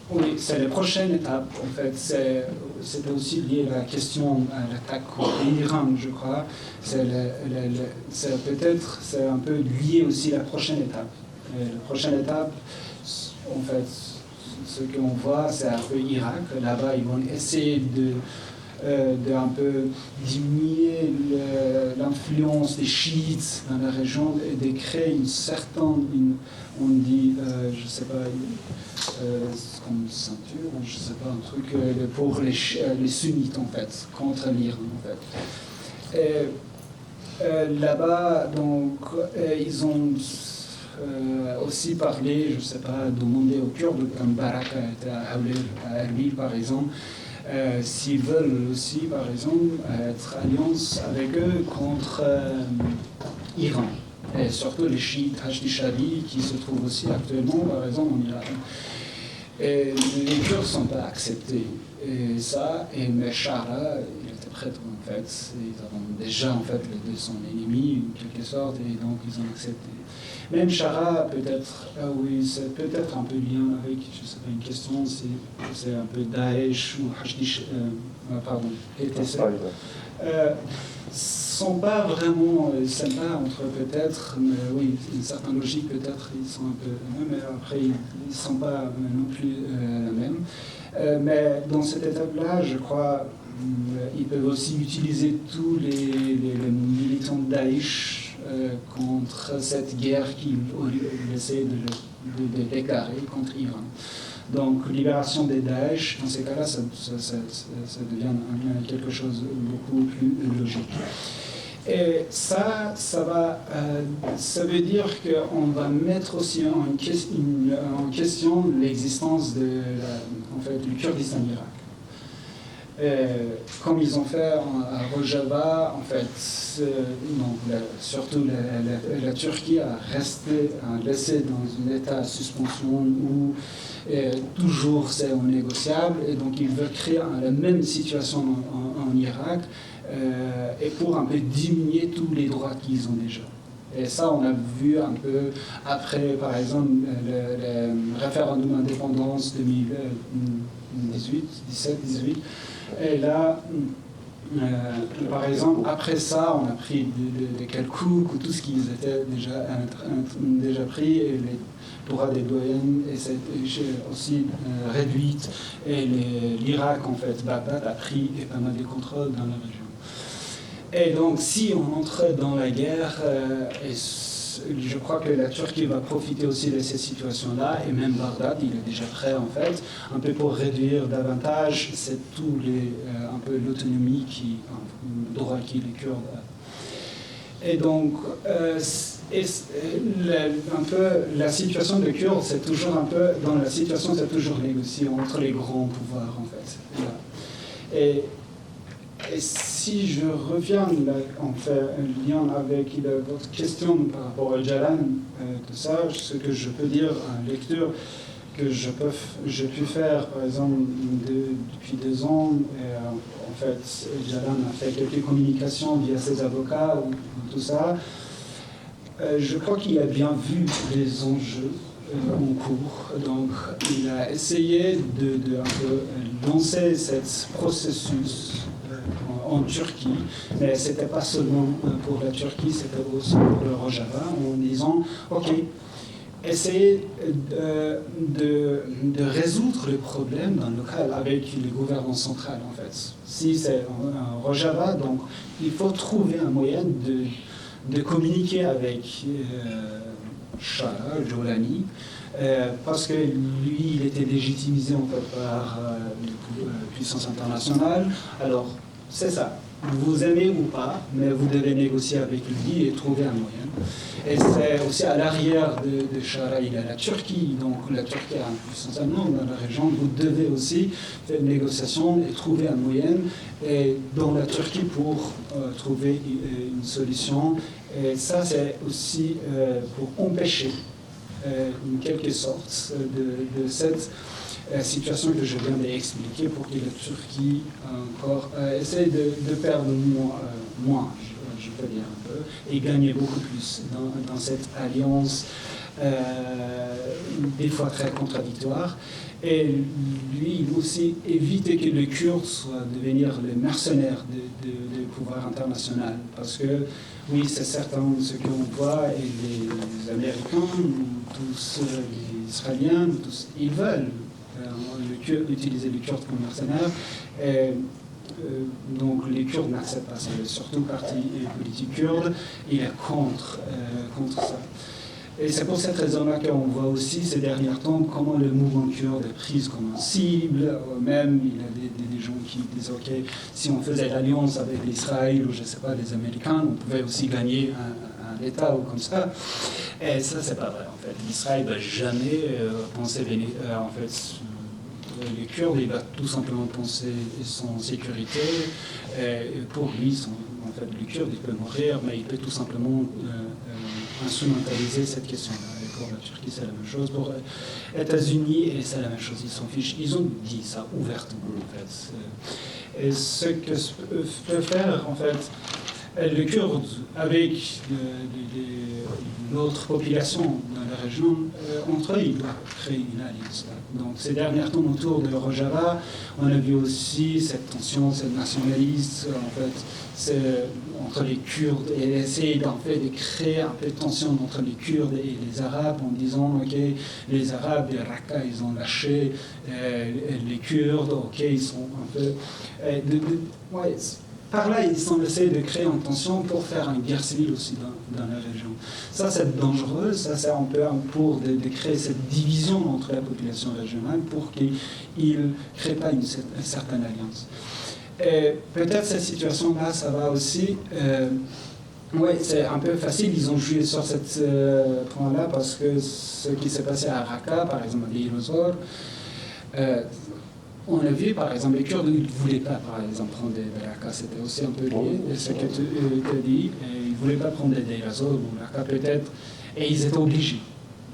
Oui, c'est la prochaine étape, en fait. C'était aussi lié à la question à l'attaque contre l'Iran, je crois. C'est peut-être, c'est un peu lié aussi à la prochaine étape. La prochaine étape, en fait, ce qu'on voit, c'est un peu Irak. Là-bas, ils vont essayer de un peu diminuer l'influence des chiites dans la région et de créer une certaine, on dit, je sais pas, comme une ceinture, je sais pas, un truc pour les sunnites, en fait, contre l'Iran, en fait. Et là-bas, donc, ils ont aussi parlé, je ne sais pas, demander aux Kurdes, comme Barak à Erbil par exemple, s'ils veulent aussi, par exemple, être alliance avec eux contre l'Iran. Et surtout les chiites Hachdi-Shadi qui se trouvent aussi actuellement, par exemple, en Irak. Et les Kurdes ne sont pas acceptés. Et ça, et Shara, il était prêtre en fait, ils avaient déjà en fait son ennemi en quelque sorte, et donc ils ont accepté. Même Shara, peut-être, oui, c'est peut-être un peu lien avec, je ne sais pas, une question, c'est un peu Daesh ou Hachdi, pardon, PTC. Sont pas vraiment sympas entre peut-être, mais oui, une certaine logique peut-être, ils sont un peu la même, mais après ils ne sont pas non plus la même. Mais dans cette étape-là, je crois, ils peuvent aussi utiliser tous les militants de Daesh contre cette guerre qu'ils essaient de déclarer contre l'Iran. Donc, libération des Daesh, dans ces cas-là, ça devient quelque chose de beaucoup plus logique. Et ça veut dire qu'on va mettre aussi en question l'existence du Kurdistan Irak. Comme ils ont fait à Rojava, en fait, surtout la Turquie a laissé dans un état de suspension où toujours c'est négociable, et donc ils veulent créer la même situation en Irak, et pour un peu diminuer tous les droits qu'ils ont déjà. Et ça, on a vu un peu après, par exemple, le référendum d'indépendance 2017-18. Et là, par exemple, après ça, on a pris des calculs, tout ce qu'ils étaient déjà pris, et les droits des doyens, et c'est aussi réduite. Et l'Irak, en fait, Bagdad a pris pas mal de contrôles dans la région. Et donc, si on entrait dans la guerre, je crois que la Turquie va profiter aussi de ces situations-là, et même Bagdad, il est déjà prêt, en fait, un peu pour réduire davantage un peu l'autonomie le droit qui les Kurdes ont. Et donc, un peu la situation des Kurdes, c'est toujours un peu, dans la situation, c'est toujours négocié entre les grands pouvoirs, en fait. Voilà. Et si je reviens, on fait un lien avec votre question par rapport à Jalan, tout ça, ce que je peux dire en lecture, que j'ai pu faire, par exemple, depuis 2 ans, en fait, Jalan a fait quelques communications via ses avocats ou tout ça. Je crois qu'il a bien vu les enjeux en cours. Donc, il a essayé de un peu lancer ce processus en Turquie, mais ce n'était pas seulement pour la Turquie, c'était aussi pour le Rojava, en disant, OK, essayez de résoudre le problème dans le local avec le gouvernement central, en fait. Si c'est un Rojava, donc il faut trouver un moyen de communiquer avec Shah Jolani, parce que lui, il était légitimisé en fait par la puissance internationale. Alors, c'est ça. Vous aimez ou pas, mais vous devez négocier avec lui et trouver un moyen. Et c'est aussi à l'arrière de Shara, il y a la Turquie, donc la Turquie a une puissance allemande dans la région. Vous devez aussi faire une négociation et trouver un moyen dans la Turquie pour trouver une solution. Et ça, c'est aussi pour empêcher, en quelque sorte, de cette situation que je viens d'expliquer pour que la Turquie encore essaie de perdre moins, je peux dire un peu, et gagner beaucoup plus dans cette alliance des fois très contradictoire. Et lui, il aussi éviter que les Kurdes soient devenir les mercenaires du pouvoir international. Parce que, oui, c'est certain, ce qu'on voit, et les Américains, tous les Israéliens, tous, ils veulent utiliser les Kurdes comme mercenaires. Et, donc les Kurdes n'acceptent pas ça, surtout le parti politique kurde, il est contre ça. Et c'est pour cette raison-là qu'on voit aussi ces derniers temps comment le mouvement kurde est pris comme une cible. Même il y a des gens qui disent ok, si on faisait l'alliance avec l'Israël ou je ne sais pas les Américains, on pouvait aussi gagner un État ou comme ça. Et ça c'est pas vrai en fait. L'Israël va jamais penser en fait. Les Kurdes, il va tout simplement penser son sécurité. Et pour lui, en fait, le Kurde, il peut mourir, mais il peut tout simplement instrumentaliser cette question-là. Et pour la Turquie, c'est la même chose. Pour les États-Unis, c'est la même chose. Ils s'en fichent. Ils ont dit ça ouvertement, en fait. Et ce que peut faire, en fait, le Kurde, avec l'autre population dans la région, entre eux, ils doivent créer une alliance. Donc, ces derniers temps, autour de Rojava, on a vu aussi cette tension, cette nationaliste, en fait, entre les Kurdes, et essayer en fait de créer un peu de tension entre les Kurdes et les Arabes, en disant, ok, les Arabes de Raqqa, ils ont lâché les Kurdes, ok, ils sont un peu... ouais, par là, ils sont essayés de créer une tension pour faire une guerre civile aussi dans la région. Ça, c'est dangereux. Ça, c'est un peu pour de créer cette division entre la population régionale pour qu'ils ne créent pas une certaine alliance. Et peut-être cette situation-là, ça va aussi... oui, c'est un peu facile. Ils ont joué sur ce point-là parce que ce qui s'est passé à Raqqa, par exemple, à Deir on a vu, par exemple, les Kurdes ne voulaient pas, par exemple, prendre des Raqqa. C'était aussi un peu lié à ce que tu as dit. Ils ne voulaient pas prendre des Deir ou Raqqa peut-être. Et ils étaient obligés,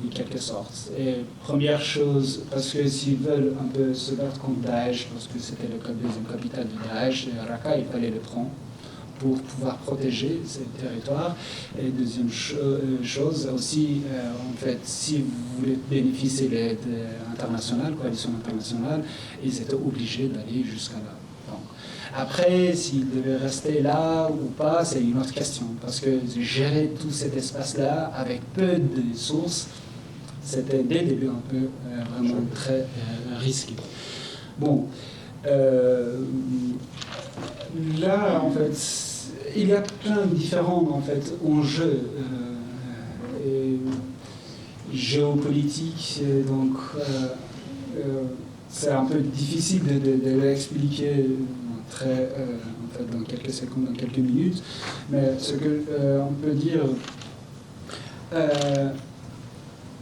en quelque sorte. Et première chose, parce que s'ils veulent un peu se battre contre Daesh, parce que c'était le deuxième capitale de Daesh, Raqqa, il fallait le prendre pour pouvoir protéger ces territoires. Et deuxième chose aussi, en fait, si vous voulez bénéficier de l'aide internationale, coalition internationale, ils étaient obligés d'aller jusqu'à là. Donc, après, s'ils devaient rester là ou pas, c'est une autre question, parce que gérer tout cet espace-là avec peu de sources, c'était dès le début un peu vraiment très risqué. Bon, là, en fait, il y a plein de différents en fait, enjeux géopolitiques, donc c'est un peu difficile de l'expliquer en fait, dans quelques secondes, dans quelques minutes, mais ce qu'on peut dire,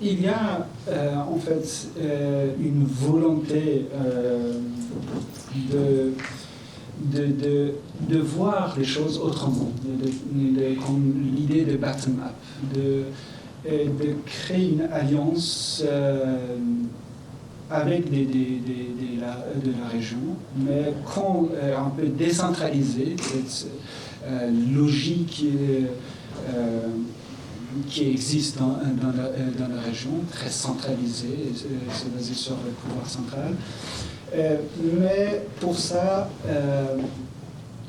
il y a en fait une volonté de voir les choses autrement, comme l'idée de bottom-up, de créer une alliance avec de la région, mais quand on peut décentraliser cette logique qui existe dans la région, très centralisée, c'est basé sur le pouvoir central. Mais pour ça,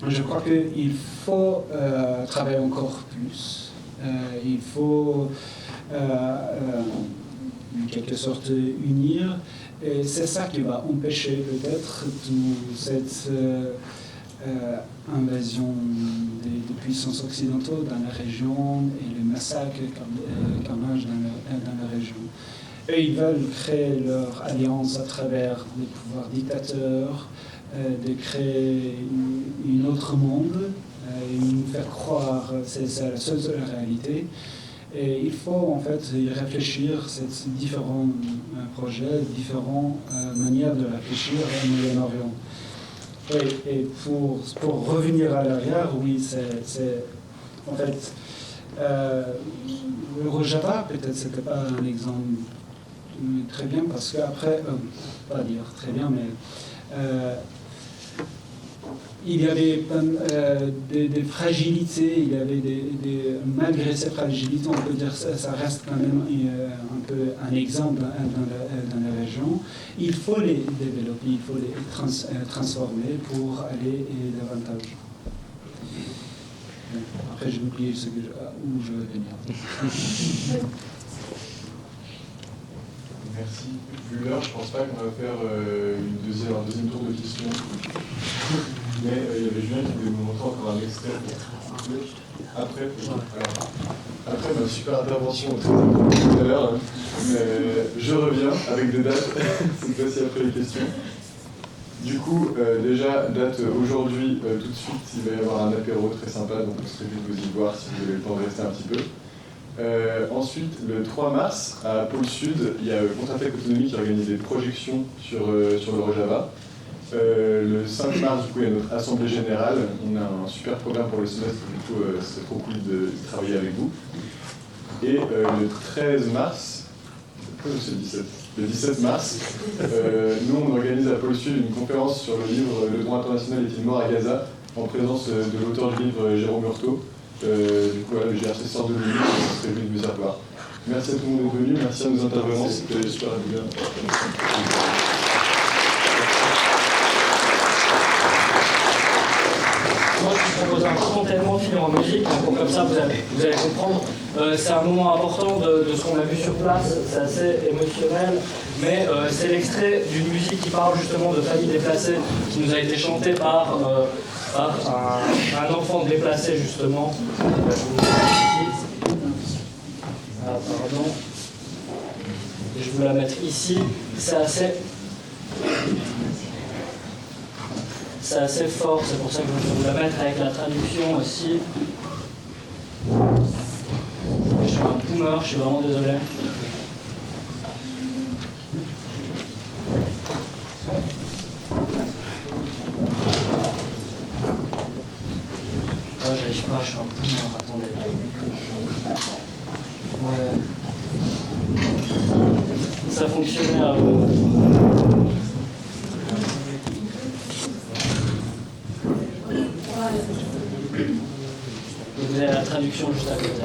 je crois qu'il faut travailler encore plus. Il faut, en quelque sorte, unir. Et c'est ça qui va empêcher peut-être toute cette invasion des puissances occidentales dans la région et les massacres carnage dans la région. Eux, ils veulent créer leur alliance à travers des pouvoirs dictateurs, de créer un autre monde, et nous faire croire que c'est la seule réalité. Et il faut en fait y réfléchir ces différents projets, différentes manières de réfléchir au Moyen-Orient. Et pour revenir à l'arrière, oui, c'est en fait le Rojava, peut-être c'était pas un exemple très bien parce qu'après, pas dire très bien, mais il y avait des fragilités, il y avait malgré ces fragilités, on peut dire que ça reste quand même un peu un exemple dans la région. Il faut les développer, il faut les transformer pour aller davantage. Après, j'ai oublié où je veux venir. Merci. Vu l'heure, je ne pense pas qu'on va faire un deuxième tour de questions. Mais il y avait Julien qui voulait nous montrer encore un extrait. Après, ma super intervention très importante tout à l'heure. Je reviens avec des dates, cette fois-ci après les questions. Du coup, déjà, date aujourd'hui, tout de suite, il va y avoir un apéro très sympa, donc on serait vite vous y voir si vous avez le temps de rester un petit peu. Ensuite, le 3 mars, à Pôle Sud, il y a Contre-Attaque Autonomie qui organise des projections sur le Rojava. Le 5 mars, du coup, il y a notre Assemblée Générale. On a un super programme pour le semestre, du coup, c'est trop cool de travailler avec vous. Et le 13 mars, c'est le 17. Le 17 mars, nous, on organise à Pôle Sud une conférence sur le livre « Le droit international est-il mort à Gaza ?» en présence de l'auteur du livre Jérôme Hurtaud. Du coup, voilà, le GRC sort de l'Union, on serait venu de vous y revoir. Merci à tout le monde d'être venu, merci à nos intervenants, c'était super bien. Moi, je vous propose un petit entraînement de finir en musique, donc comme ça vous allez comprendre. C'est un moment important de ce qu'on a vu sur place, c'est assez émotionnel, mais c'est l'extrait d'une musique qui parle justement de famille déplacée, qui nous a été chantée par un enfant déplacé justement. Ah, pardon. Et je vais la mettre ici. C'est assez fort, c'est pour ça que je vais vous la mettre avec la traduction aussi. Je suis un boomer, je suis vraiment désolé. Ah, j'arrive pas, je suis un boomer, attendez. Ouais. Ça fonctionnait avant. Vous avez la traduction juste à côté.